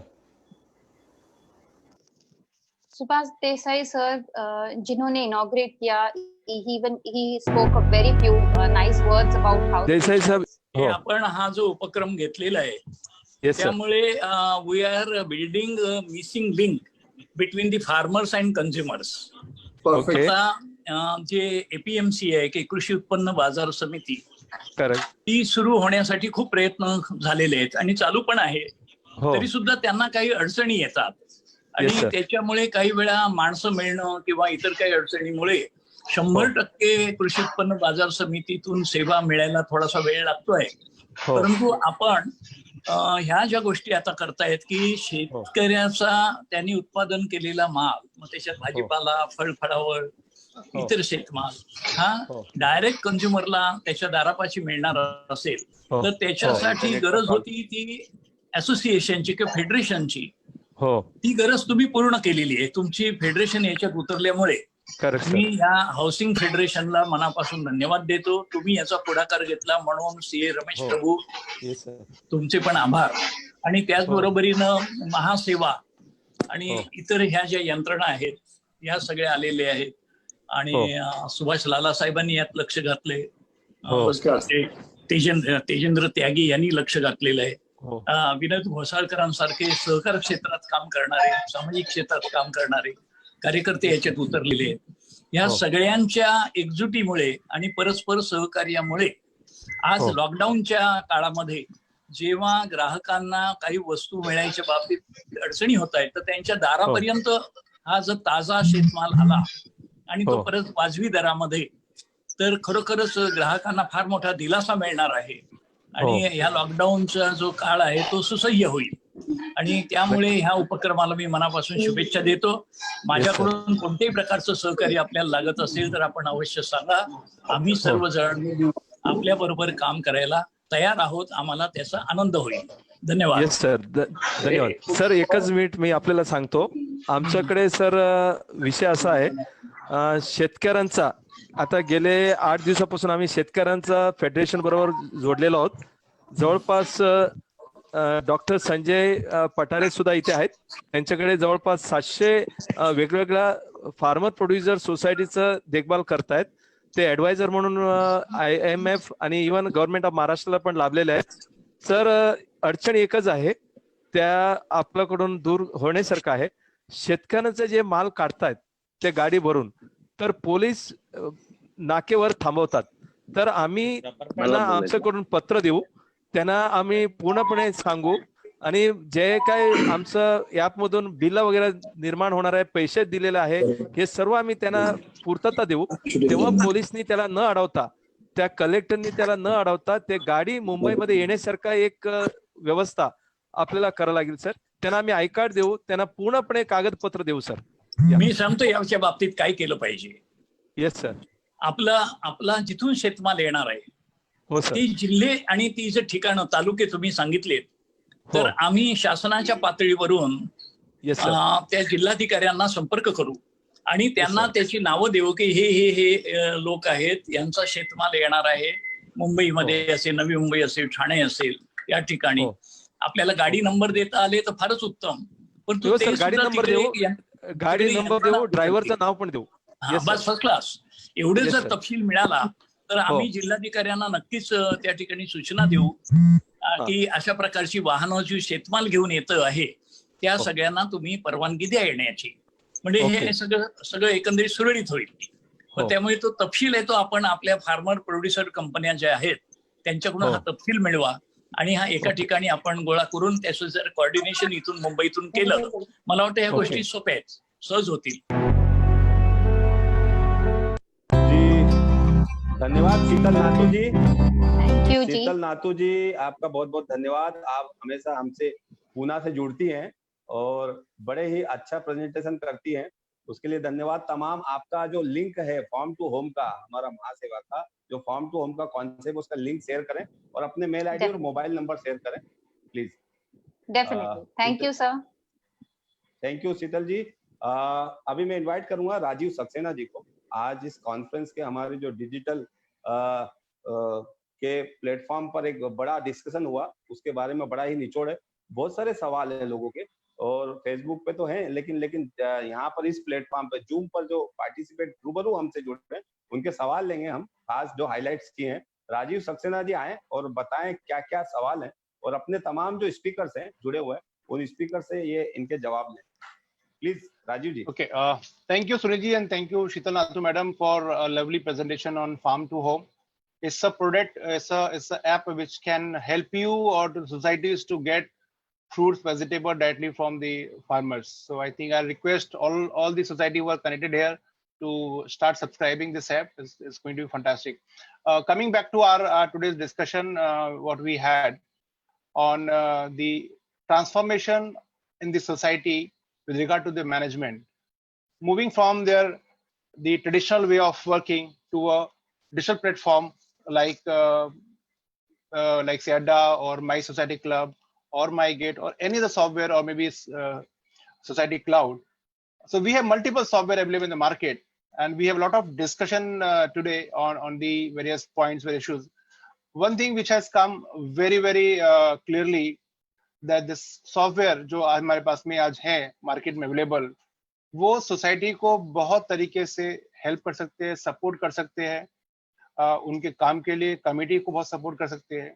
सुभाष देसाई सर जिन्होंने इनॉग्रेट किया, he spoke a very few nice words about how Desai साहेब, आपण हा जो उपक्रम घेतलेला आहे त्यामुळे we are building missing link between the farmers and consumers. आता जे एपीएमसी आहे की कृषी उत्पन्न बाजार समिती, ती सुरू होण्यासाठी खूप प्रयत्न झालेले आहेत आणि चालू पण आहे. तरी सुद्धा त्यांना काही अडचणी येतात आणि त्याच्यामुळे काही वेळा माणसं मिळणं किंवा इतर काही अडचणीमुळे 100% कृषी उत्पन्न बाजार समितीतून सेवा मिळायला थोडासा वेळ लागतोय. परंतु आपण ह्या ज्या गोष्टी आता करतायत की शेतकऱ्याचा त्यांनी उत्पादन केलेला माल, मग त्याच्यात भाजीपाला, फळफळावळ, इतर शेतमाल हा डायरेक्ट कंझ्युमरला त्याच्या दारापाशी मिळणार असेल तर त्याच्यासाठी गरज होती ती असोसिएशनची किंवा फेडरेशनची. ती गरज तुम्ही पूर्ण केलेली आहे. तुमची फेडरेशन याच्यात उतरल्यामुळे मी या हाऊसिंग फेडरेशनला मनापासून धन्यवाद देतो. तुम्ही याचा पुढाकार घेतला म्हणून सीए रमेश प्रभू तुमचे पण आभार. आणि त्याचबरोबरीनं महासेवा आणि इतर ह्या ज्या यंत्रणा आहेत ह्या सगळ्या आलेल्या आहेत आणि सुभाष लाला साहेबांनी यात लक्ष घातले. तेजेंद्र त्यागी यांनी लक्ष घातलेलं आहे. विनोद घोसाळकरांसारखे सहकार क्षेत्रात काम करणारे, सामाजिक क्षेत्रात काम करणारे कार्यकर्ते याच्यात उतरलेले आहेत. या सगळ्यांच्या एकजुटीमुळे आणि परस्पर सहकार्यामुळे आज लॉकडाऊनच्या काळामध्ये जेव्हा ग्राहकांना काही वस्तू मिळायच्या बाबतीत अडचणी होत आहेत तर त्यांच्या दारापर्यंत हा जर ताजा शेतमाल आला आणि तो परत वाजवी दरामध्ये, तर खरोखरच ग्राहकांना फार मोठा दिलासा मिळणार आहे आणि ह्या लॉकडाऊनचा जो काळ आहे तो सुसह्य होईल. आणि त्यामुळे ह्या उपक्रमाला मी मनापासून शुभेच्छा देतो. माझ्याकडून कोणत्याही प्रकारचं सहकार्य आपल्याला लागत असेल तर आपण अवश्य सांगा. आम्ही सर्वजण आपल्या बरोबर काम करायला तयार आहोत. आम्हाला त्याचा आनंद होईल. धन्यवाद. सर, धन्यवाद सर. एकच मिनिट मी आपल्याला सांगतो. आमच्याकडे सर विषय असा आहे, शेतकऱ्यांचा आता गेले 8 दिवसापासून आम्ही शेतकऱ्यांचा फेडरेशन बरोबर जोडलेलो आहोत. जवळपास डॉक्टर संजय पठारे सुद्धा इथे आहेत. त्यांच्याकडे जवळपास 700 वेगवेगळ्या फार्मर प्रोड्युसर सोसायटीचं देखभाल करतायत. ते ऍडवायझर म्हणून IMF आणि इव्हन गव्हर्नमेंट ऑफ महाराष्ट्राला पण लाभलेले आहेत. सर, अडचण एकच आहे, त्या आपल्याकडून दूर होण्यासारखं आहे. शेतकऱ्यांचं जे माल काढतायत ते गाडी भरून, तर पोलीस नाकेवर थांबवतात. तर आम्ही त्यांना आमच्याकडून पत्र देऊ, त्यांना आम्ही पूर्णपणे सांगू आणि जे काय आमचं ऍपमधून बिल वगैरे निर्माण होणार आहे, पैसे दिलेले आहे, हे सर्व आम्ही त्यांना पूर्तता देऊ. तेव्हा पोलिसनी त्याला न अडवता, त्या कलेक्टरनी त्याला न अडवता ते गाडी मुंबईमध्ये येण्यासारखा एक व्यवस्था आपल्याला करावं लागेल सर. त्यांना आम्ही आय कार्ड देऊ, त्यांना पूर्णपणे कागदपत्र देऊ सर. मी सांगतो याच्या बाबतीत काय केलं पाहिजे. Yes sir. आपला जिथून शेतमाल येणार आहे हो सर. ती जिल्हे आणि ती जे ठिकाणं तालुके तुम्ही सांगितलेत, तर आम्ही शासनाच्या पातळीवरून त्या जिल्हाधिकाऱ्यांना संपर्क करू आणि त्यांना त्याची नावं देऊ की हे लोक आहेत, यांचा शेतमाल येणार आहे. मुंबईमध्ये असेल, नवी मुंबई असेल, ठाणे असेल, या ठिकाणी आपल्याला गाडी नंबर देता आले तर फारच उत्तम. पण गाडी नंबर देऊ, ड्रायव्हरचं नाव पण देऊ. बस फर्स्ट क्लास. एवढे जर तपशील मिळाला तर आम्ही जिल्हाधिकाऱ्यांना नक्कीच त्या ठिकाणी सूचना देऊ की अशा प्रकारची वाहनं जी शेतमाल घेऊन येतं आहे त्या सगळ्यांना तुम्ही परवानगी द्या येण्याची. म्हणजे हे सगळं एकंदरीत सुरळीत होईल. त्यामुळे तो तपशील आहे तो आपण आपल्या फार्मर प्रोड्युसर कंपन्या ज्या आहेत त्यांच्याकडून हा तपशील मिळवा आणि हा एका ठिकाणी आपण गोळा करून त्याचं जर कोऑर्डिनेशन इथून मुंबईतून केलं, मला वाटतं ह्या गोष्टी सोप्या आहेत, सहज होतील. धन्यवाद शीतल नातू जी. थैंक यू जी. शीतल नातू जी, आपका बहुत बहुत धन्यवाद. आप हमेशा हमसे पूना से जुड़ती हैं और बड़े ही अच्छा प्रेजेंटेशन करती हैं, उसके लिए धन्यवाद. तमाम आपका जो लिंक है फार्म टू होम का, हमारा महासेवा का जो फार्म टू होम का कॉन्सेप्ट, उसका लिंक शेयर करें और अपने मेल आईडी और मोबाइल नंबर शेयर करें please. Definitely. Thank you sir. Thank you Sheetal ji. अभी मैं इनवाइट करूंगा राजीव सक्सेना जी को. आज इस कॉन्फ्रेंस के हमारे जो डिजिटल के प्लेटफॉर्म पर एक बड़ा डिस्कशन हुआ, उसके बारे में बड़ा ही निचोड़ है. बहुत सारे सवाल है लोगों के और फेसबुक पे तो हैं, लेकिन यहाँ पर इस प्लेटफॉर्म पे जूम पर जो पार्टिसिपेट रूबरू हमसे जुड़ रहे हैं उनके सवाल लेंगे हम, खास जो हाईलाइट्स किए हैं. राजीव सक्सेना जी आए और बताएं क्या क्या सवाल हैं और अपने तमाम जो स्पीकर्स हैं जुड़े हुए हैं उन स्पीकर से ये इनके जवाब लें. Please Rajiv ji. Okay, thank you Sunil ji and thank you Sheetal Nathu madam for a lovely presentation on Farm to Home. It's a product, it's a app which can help you or the societies to get fruits, vegetable directly from the farmers. So I think I request all the society who are connected here to start subscribing this app. It's going to be fantastic. Coming back to our today's discussion, what we had on the transformation in the society with regard to the management, moving from the traditional way of working to a digital platform like say Adda or My Society Club or MyGate or any other software or maybe Society Cloud. So we have multiple software available in the market and we have a lot of discussion today on the various points, various issues. One thing which has come very, very clearly that this software जो हमारे पास में आज है market में available, वो society को बहुत तरीके से हेल्प कर सकते हैं, सपोर्ट कर सकते हैं, उनके काम के लिए कमेटी को बहुत सपोर्ट कर सकते हैं.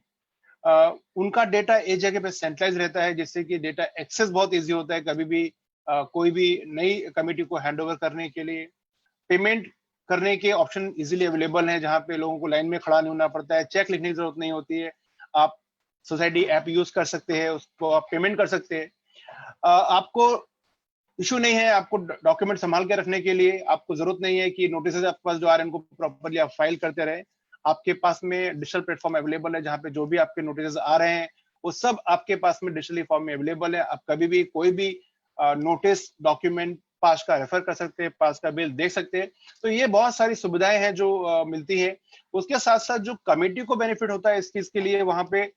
उनका डेटा एक जगह पे सेंट्रलाइज रहता है जिससे कि डेटा एक्सेस बहुत इजी होता है. कभी भी कोई भी नई कमेटी को हैंडओवर करने के लिए पेमेंट करने के ऑप्शन इजीली अवेलेबल हैं, जहां पे लोगों को लाइन में खड़ा नहीं होना पड़ता है, चेक लिखने की जरूरत नहीं होती है. आप सोसाइटी ऐप यूज कर सकते हैं, उसको आप पेमेंट कर सकते हैं. आपको इशू नहीं है आपको डॉक्यूमेंट संभाल के रखने के लिए, आपको जरूरत नहीं है कि नोटिस आपके पास जो आ रहे हैं उनको प्रॉपर्ली आप फाइल करते रहे. आपके पास में डिजिटल प्लेटफॉर्म अवेलेबल है जहां पे जो भी आपके नोटिस आ रहे हैं वो सब आपके पास में डिजिटली फॉर्म में अवेलेबल है. आप कभी भी कोई भी नोटिस डॉक्यूमेंट पास का रेफर कर सकते हैं, पास का बिल देख सकते हैं. तो ये बहुत सारी सुविधाएं हैं जो मिलती है. उसके साथ साथ जो कमेटी को बेनिफिट होता है इस चीज के लिए, वहां पे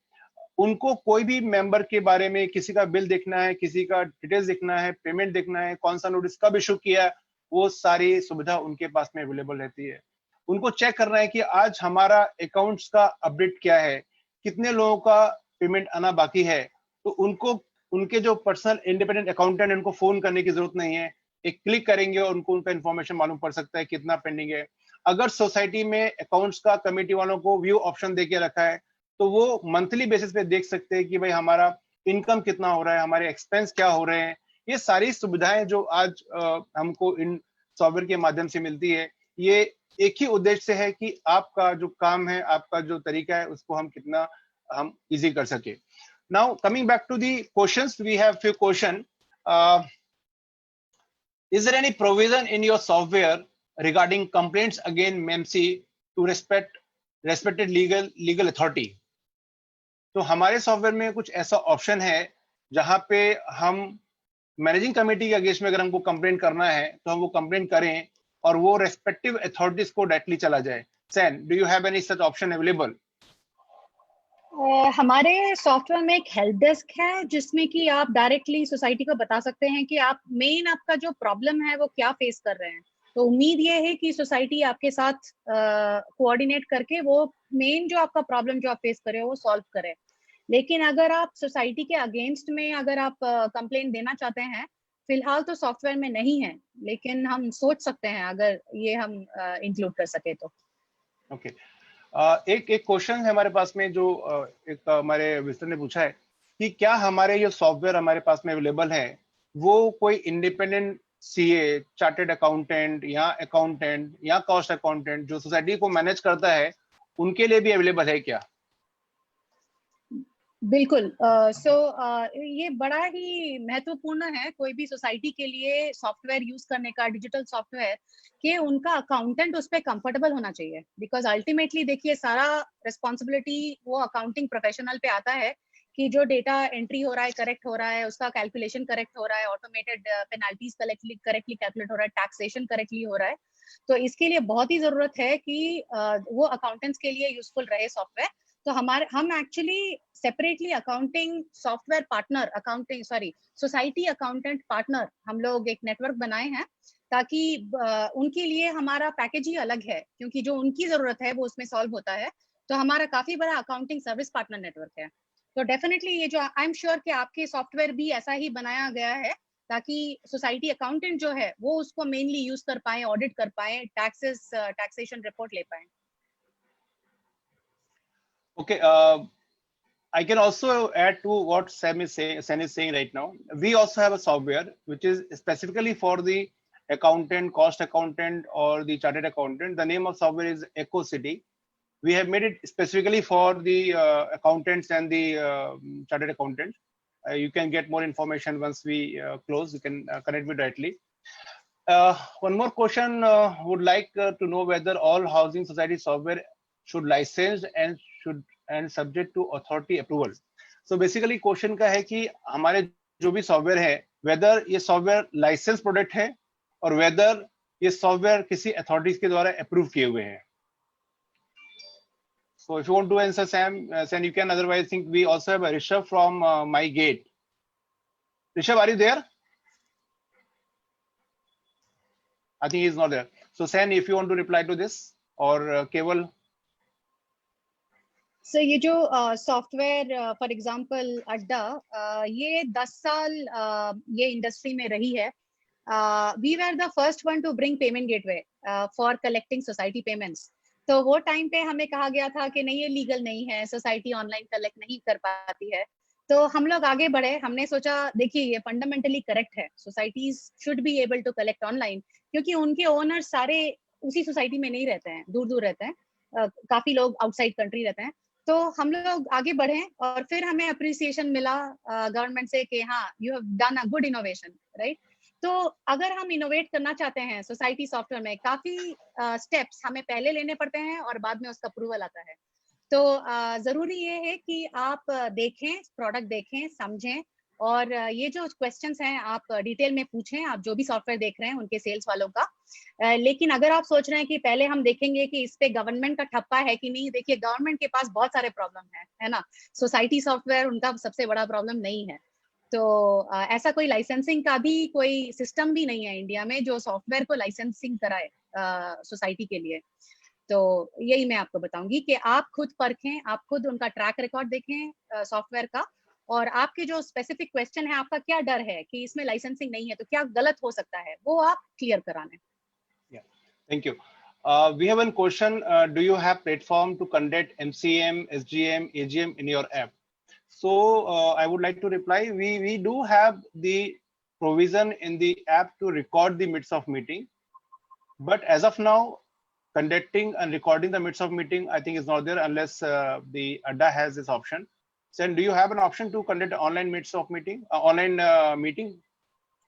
उनको कोई भी मेंबर के बारे में किसी का बिल देखना है, किसी का डिटेल्स देखना है, पेमेंट देखना है, कौन सा नोटिस कब इशू किया, वो सारी सुविधा उनके पास में अवेलेबल रहती है. उनको चेक करना है कि आज हमारा अकाउंट्स का अपडेट क्या है, कितने लोगों का पेमेंट आना बाकी है. तो उनको उनके जो पर्सनल इंडिपेंडेंट अकाउंटेंट उनको फोन करने की जरूरत नहीं है, एक क्लिक करेंगे और उनको उनका इन्फॉर्मेशन मालूम पड़ सकता है कितना पेंडिंग है. अगर सोसाइटी में अकाउंट्स का कमेटी वालों को व्यू ऑप्शन देके रखा है तो वो मंथली बेसिस पे देख सकते हैं कि भाई हमारा इनकम कितना हो रहा है, हमारे एक्सपेंस क्या हो रहे हैं. ये सारी सुविधाएं जो आज हमको इन सॉफ्टवेयर के माध्यम से मिलती है, ये एक ही उद्देश्य से है कि आपका जो काम है, आपका जो तरीका है, उसको हम कितना हम इजी कर सके. Now coming back to the questions, we have few question. Is there any provision in your software regarding complaints against MEMC to respected legal authority? तो हमारे सॉफ्टवेयर में कुछ ऐसा ऑप्शन है जहां पे हम मैनेजिंग कमेटी के अगेंस्ट में अगर हमको कंप्लेंट करना है तो हम वो कंप्लेंट करें और वो रेस्पेक्टिव अथॉरिटीज को डायरेक्टली चला जाए. सैन, do you have any such option available? हमारे सॉफ्टवेयर में एक हेल्प डेस्क है जिसमें कि आप डायरेक्टली सोसाइटी को बता सकते हैं कि आप मेन आपका जो प्रॉब्लम है वो क्या फेस कर रहे हैं. तो उम्मीद ये है कि सोसाइटी आपके साथ कोऑर्डिनेट करके वो मेन जो आपका प्रॉब्लम जो आप फेस कर रहे हो वो सॉल्व करे. लेकिन अगर आप सोसाइटी के अगेंस्ट में अगर आप कंप्लेंट देना चाहते हैं, फिलहाल तो सॉफ्टवेयर में नहीं है, लेकिन हम सोच सकते हैं अगर ये हम इंक्लूड कर सके तो. ओके. एक क्वेश्चन है हमारे पास में जो एक हमारे विजिटर ने पूछा है कि क्या हमारे ये सॉफ्टवेयर हमारे पास में अवेलेबल है वो कोई इंडिपेंडेंट सीए, चार्टेड अकाउंटेंट या कॉस्ट अकाउंटेंट जो सोसाइटी को मैनेज करता है उनके लिए भी अवेलेबल है क्या? बिल्कुल. ये बड़ा ही महत्वपूर्ण है कोई भी सोसाइटी के लिए सॉफ्टवेयर यूज करने का, डिजिटल सॉफ्टवेयर, कि उनका अकाउंटेंट उस पर कंफर्टेबल होना चाहिए. बिकॉज अल्टीमेटली देखिए सारा रिस्पॉन्सिबिलिटी वो अकाउंटिंग प्रोफेशनल पे आता है कि जो डेटा एंट्री हो रहा है करेक्ट हो रहा है, उसका कैलकुलेशन करेक्ट हो रहा है, ऑटोमेटेड पेनाल्टीज करेक्टली कैलकुलेट हो रहा है, टैक्सेशन करेक्टली हो रहा है. तो इसके लिए बहुत ही जरूरत है कि वो अकाउंटेंट्स के लिए यूजफुल रहे सॉफ्टवेयर. तो हम actually separately accounting software partner society accountant partner हम लोग एक नेटवर्क बनाए हैं ताकि उनके लिए हमारा पैकेज ही अलग है, क्योंकि जो उनकी जरूरत है वो उसमें सॉल्व होता है. तो हमारा काफी बड़ा अकाउंटिंग सर्विस पार्टनर नेटवर्क है. तो डेफिनेटली ये जो आई एम श्योर कि आपके सॉफ्टवेयर भी ऐसा ही बनाया गया है ताकि सोसाइटी अकाउंटेंट जो है वो उसको मेनली यूज कर पाए, ऑडिट कर पाए, टैक्सेशन रिपोर्ट ले पाए. Okay, I can also add to what Sam is saying right now. We also have a software which is specifically for the accountant, cost accountant, or the chartered accountant. The name of software is EcoCity. We have made it specifically for the accountants and the chartered accountants. You can get more information once we close. You can connect me directly. One more question. Would like to know whether all housing society software should licensed and subject to authority approval. So basically question का है कि हमारे जो भी software है weather ये software licence product है और वेदर ये सॉफ्टवेयर किसी अथॉरिटीज के द्वारा अप्रूव किए हुए हैं. So if you want to answer Sam you can. Otherwise think we also have a Rishabh from MyGate. Rishabh, are you there? I think he is not there. So Sam, if you want to reply to this or Keval. So ये जो software for example अड्डा ये 10 साल ये industry में रही है. We were the first one to bring payment gateway for collecting society payments. तो वो टाइम पे हमें कहा गया था कि नहीं ये लीगल नहीं है, सोसाइटी ऑनलाइन कलेक्ट नहीं कर पाती है. तो हम लोग आगे बढ़े, हमने सोचा देखिए ये फंडामेंटली करेक्ट है, societies should be able to collect online, क्योंकि उनके ओनर सारे उसी सोसाइटी में नहीं रहते हैं, दूर दूर रहते हैं, काफी लोग आउटसाइड कंट्री रहते हैं. तो हम लोग आगे बढ़े और फिर हमें अप्रिसिएशन मिला गवर्नमेंट से कि हाँ you have done a good innovation, right. तो अगर हम इनोवेट करना चाहते हैं सोसाइटी सॉफ्टवेयर में, काफी स्टेप्स हमें पहले लेने पड़ते हैं और बाद में उसका अप्रूवल आता है. तो जरूरी ये है कि आप देखें, प्रोडक्ट देखें, समझें, और ये जो क्वेश्चंस हैं आप डिटेल में पूछें, आप जो भी सॉफ्टवेयर देख रहे हैं उनके सेल्स वालों का. लेकिन अगर आप सोच रहे हैं कि पहले हम देखेंगे कि इस पे गवर्नमेंट का ठप्पा है कि नहीं, देखिए गवर्नमेंट के पास बहुत सारे प्रॉब्लम है ना. सोसाइटी सॉफ्टवेयर उनका सबसे बड़ा प्रॉब्लम नहीं है. तो ऐसा कोई लाइसेंसिंग का भी कोई सिस्टम भी नहीं है इंडिया में जो सॉफ्टवेयर को लाइसेंसिंग कराए सोसाइटी के लिए. तो यही मैं आपको बताऊंगी कि आप खुद परखें, आप खुद उनका ट्रैक रिकॉर्ड देखें सॉफ्टवेयर का, और आपके जो स्पेसिफिक क्वेश्चन है, आपका क्या डर है कि इसमें लाइसेंसिंग नहीं है तो क्या गलत हो सकता है, वो आप क्लियर कराने. Thank you. We have one question. Do you have platform to conduct MCM, SGM, AGM in your app? So I would like to reply. We do have the provision in the app to record the minutes of meeting, but as of now, conducting and recording the minutes of meeting I think is not there unless the ADDA has this option. So do you have an option to conduct online minutes of meeting, online meeting?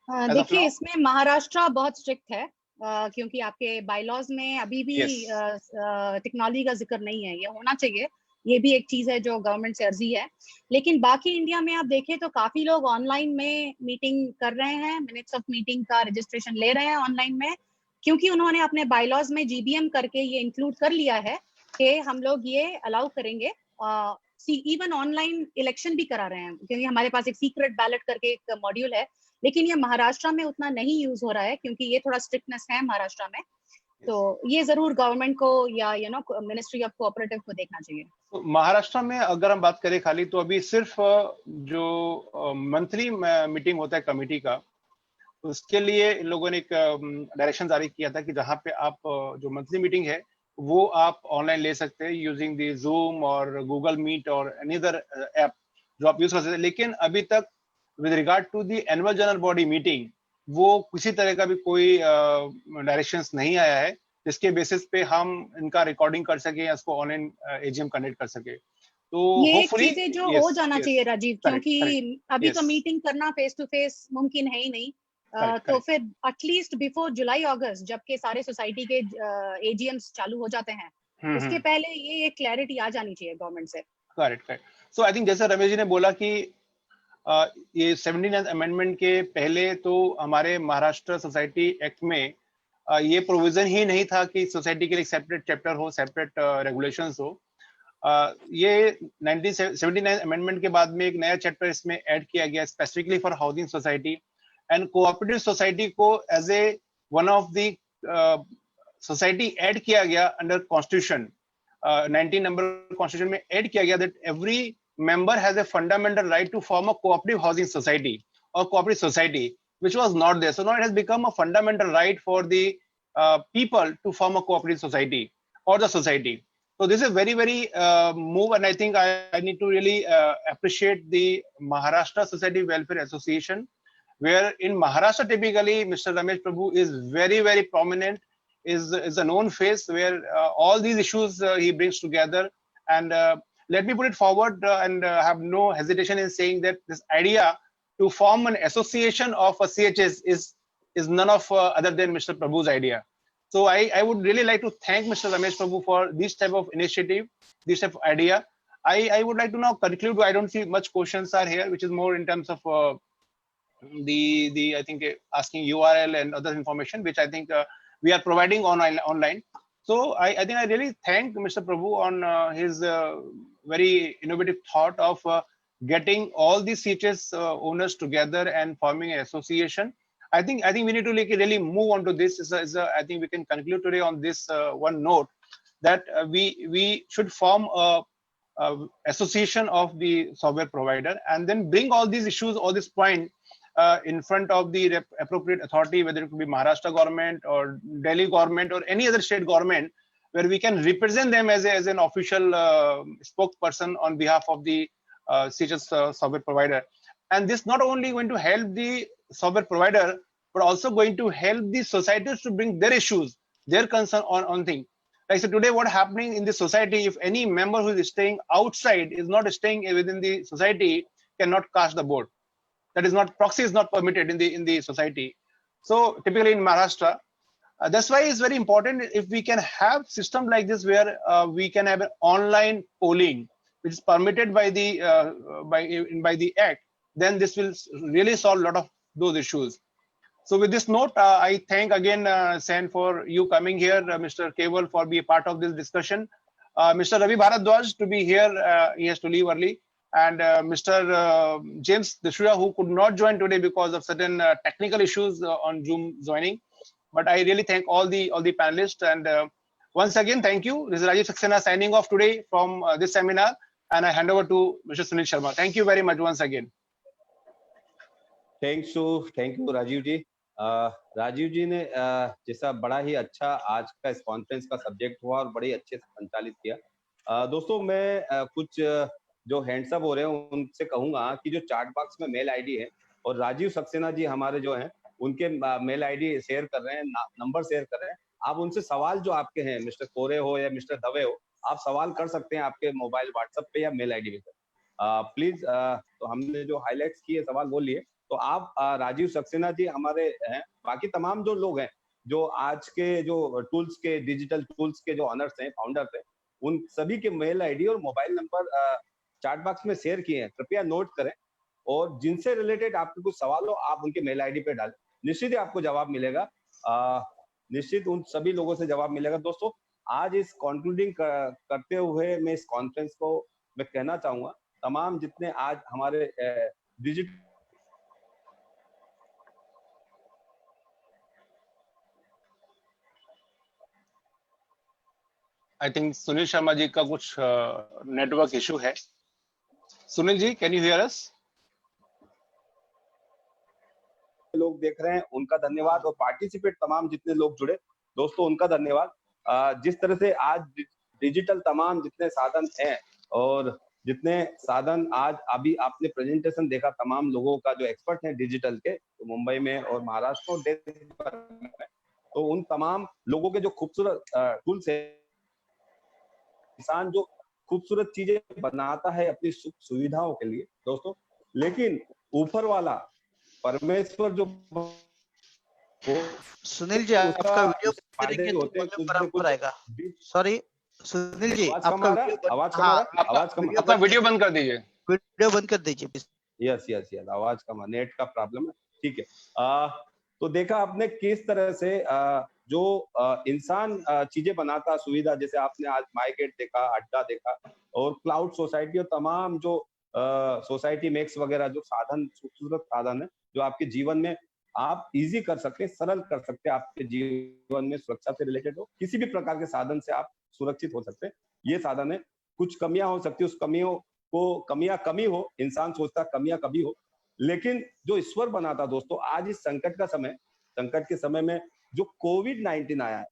देखिए इसमें महाराष्ट्र बहुत strict है क्योंकि आपके bylaws में अभी भी technology का जिक्र नहीं है. ये होना चाहिए ये भी एक चीज है जो गवर्नमेंट से अर्जी है। लेकिन बाकी इंडिया में आप देखें तो काफी लोग ऑनलाइन में मीटिंग कर रहे हैं, मिनट्स ऑफ मीटिंग का रजिस्ट्रेशन ले रहे हैं ऑनलाइन में, क्योंकि उन्होंने अपने बायलॉज में जीबीएम करके ये इंक्लूड कर लिया है कि हम लोग ये अलाउ करेंगे। इवन ऑनलाइन इलेक्शन भी करा रहे हैं, क्योंकि हमारे पास एक सीक्रेट बैलेट करके एक मॉड्यूल है, लेकिन ये महाराष्ट्र में उतना नहीं यूज हो रहा है क्योंकि ये थोड़ा स्ट्रिक्टनेस है महाराष्ट्र में। तो ये जरूर गवर्नमेंट को या मिनिस्ट्री ऑफ कोऑपरेटिव को देखना चाहिए। तो महाराष्ट्र में अगर हम बात करें खाली, तो अभी सिर्फ जो मंथली मीटिंग होता है कमेटी का, तो उसके लिए इन लोगों ने एक डायरेक्शन जारी किया था कि जहाँ पे आप जो मंथली मीटिंग है वो आप ऑनलाइन ले सकते हैं यूजिंग दी जूम और गूगल मीट और एनी अदर ऐप जो आप यूज कर सकते हैं। लेकिन अभी तक with regard to the annual general body meeting वो किसी तरह का भी कोई डायरेक्शंस नहीं आया है जिसके बेसिस पे हम इनका रिकॉर्डिंग कर सके या इसको ऑनलाइन एजीएम कंडक्ट कर सके। तो ये चीजें जो हो जाना चाहिए राजीव, क्योंकि अभी तो मीटिंग करना फेस टू फेस मुमकिन है ही नहीं। तो फिर एटलीस्ट बिफोर जुलाई अगस्त जबकि सारे सोसाइटी के एजीएम्स चालू हो जाते हैं, उसके पहले ये क्लैरिटी आ जानी चाहिए गवर्नमेंट से। करेक्ट। सो आई थिंक जैसे रमेश जी ने बोला कि ये 79th अमेंडमेंट के पहले तो हमारे महाराष्ट्र सोसाइटी एक्ट में ये प्रोविजन ही नहीं था कि सोसाइटी के लिए सेपरेट चैप्टर हो, सेपरेट रेगुलेशंस हो। ये 1979 अमेंडमेंट के बाद में एक नया चैप्टर इसमें ऐड किया गया specifically for housing society and cooperative society को as a one of the society add किया गया अंडर कॉन्स्टिट्यूशन। 19 नंबर कॉन्स्टिट्यूशन में ऐड किया गया that every member has a fundamental right to form a cooperative housing society or cooperative society, which was not there. So now it has become a fundamental right for the people to form a cooperative society or the society. So this is a very, very move, and I think I need to really appreciate the Maharashtra Society Welfare Association, where in Maharashtra typically Mr. Ramesh Prabhu is very, very prominent, is a known face where all these issues he brings together. And let me put it forward and have no hesitation in saying that this idea to form an association of a CHS is none of other than Mr. Prabhu's idea. So I would really like to thank Mr. Ramesh Prabhu for this type of initiative, this type of idea. I would like to now conclude. I don't see much questions are here, which is more in terms of the I think asking URL and other information, which I think we are providing online. So I think I really thank Mr. Prabhu on his very innovative thought of getting all these CHS owners together and forming an association. I think we need to really move on to this. I think we can conclude today on this one note that we should form a association of the software provider and then bring all these issues, all this point in front of the appropriate authority, whether it could be Maharashtra government or Delhi government or any other state government, where we can represent them as an official spokesperson on behalf of the CHS software provider. And this not only going to help the software provider, but also going to help the societies to bring their issues, their concern on things. Like so today, what happening in the society, if any member who is staying outside is not staying within the society, cannot cast the vote. That is not, proxy is not permitted in the society. So typically in Maharashtra, that's why it's very important if we can have system like this where we can have an online polling, which is permitted by the act. Then this will really solve a lot of those issues. So with this note, I thank again Sen for you coming here, Mr. Keval for being a part of this discussion, Mr. Ravi Bharadwaj to be here. He has to leave early. And Mr. James D'Souza, who could not join today because of certain technical issues on Zoom joining. But I really thank all the panelists. And once again, thank you. This is Rajiv Saxena signing off today from this seminar. And I hand over to Mr. Sunil Sharma. Thank you very much once again. Thank you, Rajiv ji. Rajiv ji ने जैसा बड़ा ही अच्छा आज का इस conference का subject हुआ और बड़ी अच्छे से संचालित किया। दोस्तों मैं कुछ जो हैंड्स अप हो रहे हैं उनसे कहूंगा कि जो चैट बॉक्स में मेल आईडी है और राजीव सक्सेना जी हमारे जो हैं उनके मेल आईडी शेयर कर रहे हैं, नंबर शेयर कर रहे हैं। आप उनसे सवाल जो आपके हैं, मिस्टर कोरे हो या मिस्टर दवे हो, आप सवाल कर सकते हैं आपके मोबाइल व्हाट्सएप पे या मेल आईडी पे। प्लीज तो हमने जो हाईलाइट्स किए सवाल वो लिए, तो आप राजीव सक्सेना जी हमारे हैं, बाकी तमाम जो लोग हैं जो आज के जो टूल्स के डिजिटल टूल्स के जो ऑनर्स हैं, फाउंडर्स हैं, उन सभी के मेल आईडी और मोबाइल नंबर चैट बॉक्स में शेयर किए हैं, कृपया नोट करें और जिनसे रिलेटेड आपके कुछ सवाल हो आप उनके मेल आईडी पे डालें, निश्चित ही आपको जवाब मिलेगा। निश्चित उन सभी लोगों से जवाब मिलेगा। दोस्तों आज इस कंक्लूडिंग करते हुए मैं इस कॉन्फ्रेंस को मैं कहना चाहूंगा तमाम जितने आज हमारे digital I think Sunil Sharma ji का कुछ नेटवर्क इशू है। Sunil ji, can you hear us? लोग देख रहे हैं उनका धन्यवाद और पार्टिसिपेट तमाम जितने लोग जुड़े दोस्तों उनका धन्यवाद। जिस तरह से आज डिजिटल तमाम जितने साधन हैं और जितने साधन आज अभी आपने प्रेजेंटेशन देखा तमाम लोगों का जो एक्सपर्ट हैं डिजिटल के, तो मुंबई में और महाराष्ट्र और देश भर में, तो उन तमाम लोगों के जो खूबसूरत टूल्स है, इंसान जो खूबसूरत चीजें बनाता है अपनी सुख सुविधाओं के लिए दोस्तों, लेकिन ऊपर वाला परमेश्वर जो सुनील जी आपका वीडियो करेंगे तो बराबर आएगा। सॉरी सुनील जी आपका अपना वीडियो बंद कर दीजिए, वीडियो बंद कर दीजिए। यस यस यस, आवाज का नेट का प्रॉब्लम है, ठीक है। तो देखा आपने किस तरह से जो इंसान चीजें बनाता सुविधा, जैसे आपने आज माईगेट देखा, अड्डा देखा और क्लाउड सोसाइटी और तमाम जो सोसाइटी मेक्स वगैरह जो साधन खूबसूरत साधन है जो आपके जीवन में आप इजी कर सकते हैं, सरल कर सकते हैं, आपके जीवन में सुरक्षा से रिलेटेड हो, किसी भी प्रकार के साधन से आप सुरक्षित हो सकते हैं। ये साधन है, कुछ कमियां हो सकती है, उस कमियों को कमियां कमी हो, इंसान सोचता कमियां कभी हो, लेकिन जो ईश्वर बनाता दोस्तों, आज इस संकट का समय, संकट के समय में जो कोविड-19 आया है,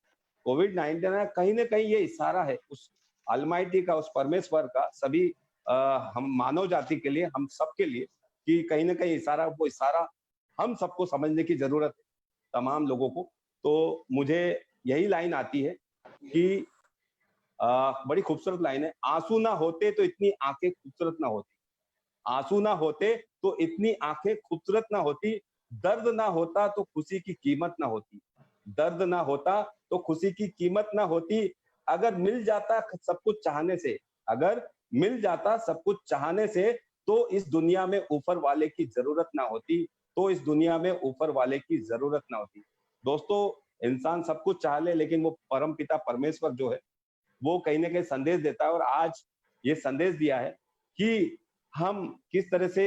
कोविड-19 आया, कहीं ना कहीं ये इशारा है उस अलमाइटी का, उस परमेश्वर का सभी हम मानव जाति के लिए, हम सबके लिए, कि कहीं ना कहीं इशारा, वो इशारा हम सबको समझने की जरूरत है, तमाम लोगों को। तो मुझे यही लाइन आती है कि बड़ी खूबसूरत लाइन है, आंसू ना होते तो इतनी आंखें खूबसूरत ना होती, आंसू ना होते तो इतनी आंखें खूबसूरत ना होती, दर्द ना होता तो खुशी की कीमत ना होती, दर्द ना होता तो खुशी की कीमत ना होती, अगर मिल जाता सब कुछ चाहने से, अगर मिल जाता सब कुछ चाहने से, तो इस दुनिया में ऊपर वाले की जरूरत ना होती, तो इस दुनिया में ऊपर वाले की जरूरत ना होती। दोस्तों इंसान सब कुछ चाह ले, लेकिन वो परम पिता परमेश्वर जो है वो कहीं ना कहीं संदेश देता है, और आज ये संदेश दिया है कि हम किस तरह से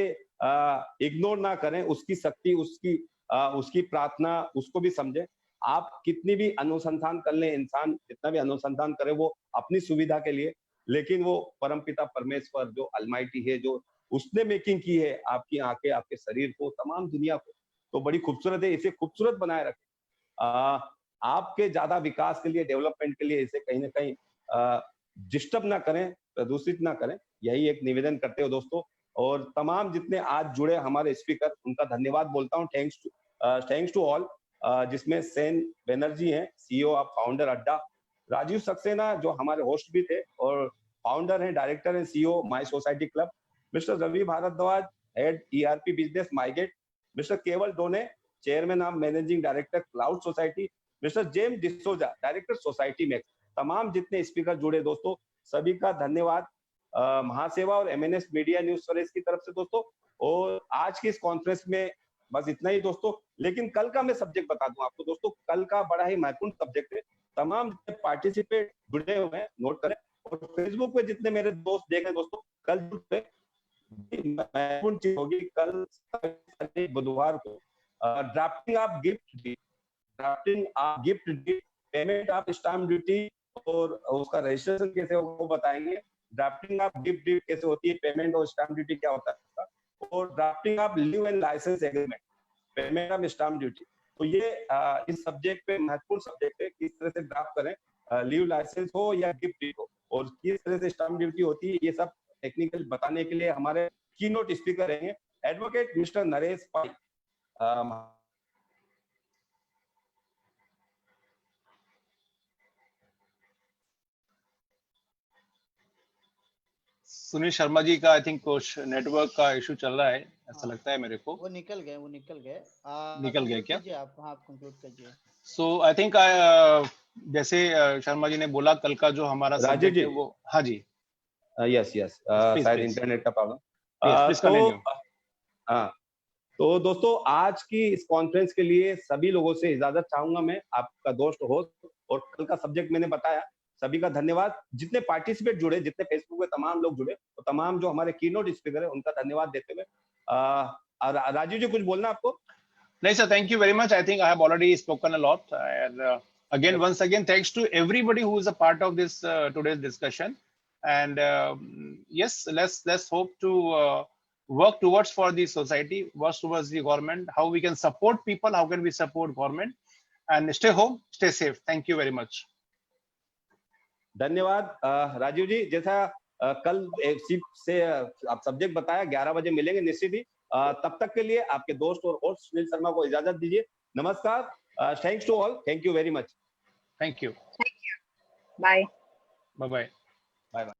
इग्नोर ना करें उसकी शक्ति, उसकी प्रार्थना, उसको भी समझे। आप कितनी भी अनुसंधान कर लें, इंसान जितना भी अनुसंधान करे वो अपनी सुविधा के लिए, लेकिन वो परमपिता परमेश्वर जो अलमाइटी है, जो उसने मेकिंग की है आपकी आंखें, आपके शरीर को, तमाम दुनिया को, तो बड़ी खूबसूरत है, इसे खूबसूरत बनाए रखें। आपके ज्यादा विकास के लिए, डेवलपमेंट के लिए इसे कहीं ना कहीं डिस्टर्ब ना करें, प्रदूषित ना करें, यही एक निवेदन करते हो दोस्तों। और तमाम जितने आज जुड़े हमारे स्पीकर, उनका धन्यवाद बोलता हूँ। थैंक्स टू ऑल, जिसमें सेन बनर्जी हैं, सीईओ ऑफ फाउंडर अड्डा, राजीव सक्सेना जो हमारे होस्ट भी थे और फाउंडर हैं, डायरेक्टर हैं, CEO my society club, mister Ravi Bhardwaj, head ERP business MyGate, mister Kewal Dhone, chairman of managing director cloud society, mister James D'Souza, director society Max, तमाम जितने स्पीकर जुड़े दोस्तों सभी का धन्यवाद महासेवा और एमएनएस मीडिया न्यूज सर्विस की तरफ से दोस्तों। और आज की इस कॉन्फ्रेंस में बस इतना ही दोस्तों, लेकिन कल का मैं सब्जेक्ट बता दूं आपको दोस्तों, कल का बड़ा ही महत्वपूर्ण सब्जेक्ट है, तमाम पार्टिसिपेट जुड़े हुए हैं, नोट करें, और फेसबुक पे जितने मेरे दोस्त देख रहे दोस्तों, कल महत्वपूर्ण चीज होगी, कल बुधवार को drafting of gift deed, payment of stamp duty और उसका रजिस्ट्रेशन कैसे हो वो बताएंगे, ड्राफ्टिंग ऑफ गिफ्ट डीड कैसे होती है, पेमेंट और स्टैम्प ड्यूटी क्या होता है, और drafting of leave and licence agreement, payment of stamp duty. तो ये इस सब्जेक्ट पे महत्वपूर्ण सब्जेक्ट है, किस तरह से ड्राफ्ट करें, लीव लाइसेंस हो या गिफ्ट डीड हो, और किस तरह से स्टैम्प ड्यूटी होती है, ये सब टेक्निकल बताने के लिए हमारे कीनोट स्पीकर रहेंगे एडवोकेट मिस्टर नरेश पाई। सुनील शर्मा जी का आई थिंक कुछ नेटवर्क का इशू चल रहा है, ऐसा लगता है मेरे को। वो निकल गए निकल गए क्या? आप कंक्लूड कीजिए। सो आई थिंक जैसे शर्मा जी ने बोला, कल का जो हमारा राजीव सब्जेक्ट जी। है वो, हाँ जी, यस यस, Please, शायद please. इंटरनेट का प्रॉब्लम। Please continue. हाँ, तो दोस्तों आज की इस कॉन्फ्रेंस के लिए सभी लोगों से इजाजत चाहूंगा मैं, आपका दोस्त होस्ट, और कल का सब्जेक्ट मैंने बताया। सभी का धन्यवाद, जितने पार्टिसिपेट जुड़े, जितने फेसबुक पे तमाम लोग जुड़े, तो तमाम जो हमारे कीनोट स्पीकर है उनका धन्यवाद देते हुए राजीव जी कुछ बोलना आपको? नहीं sir, thank you very much. I think I have already spoken a lot. And again, once again, thanks to everybody who is a part of this today's discussion. And yes, let's hope to work towards for the society, work towards the government, how we can support people, how can we support government, and stay home, stay safe. Thank you very much. धन्यवाद राजीव जी। जैसा कल seat से आप subject बताया, 11 बजे मिलेंगे निश्चित ही। तब तक के लिए आपके दोस्त और होस्ट सुनील शर्मा को इजाजत दीजिए। नमस्कार, thanks to all, thank you very much. Thank you. Bye Bye bye. Bye bye.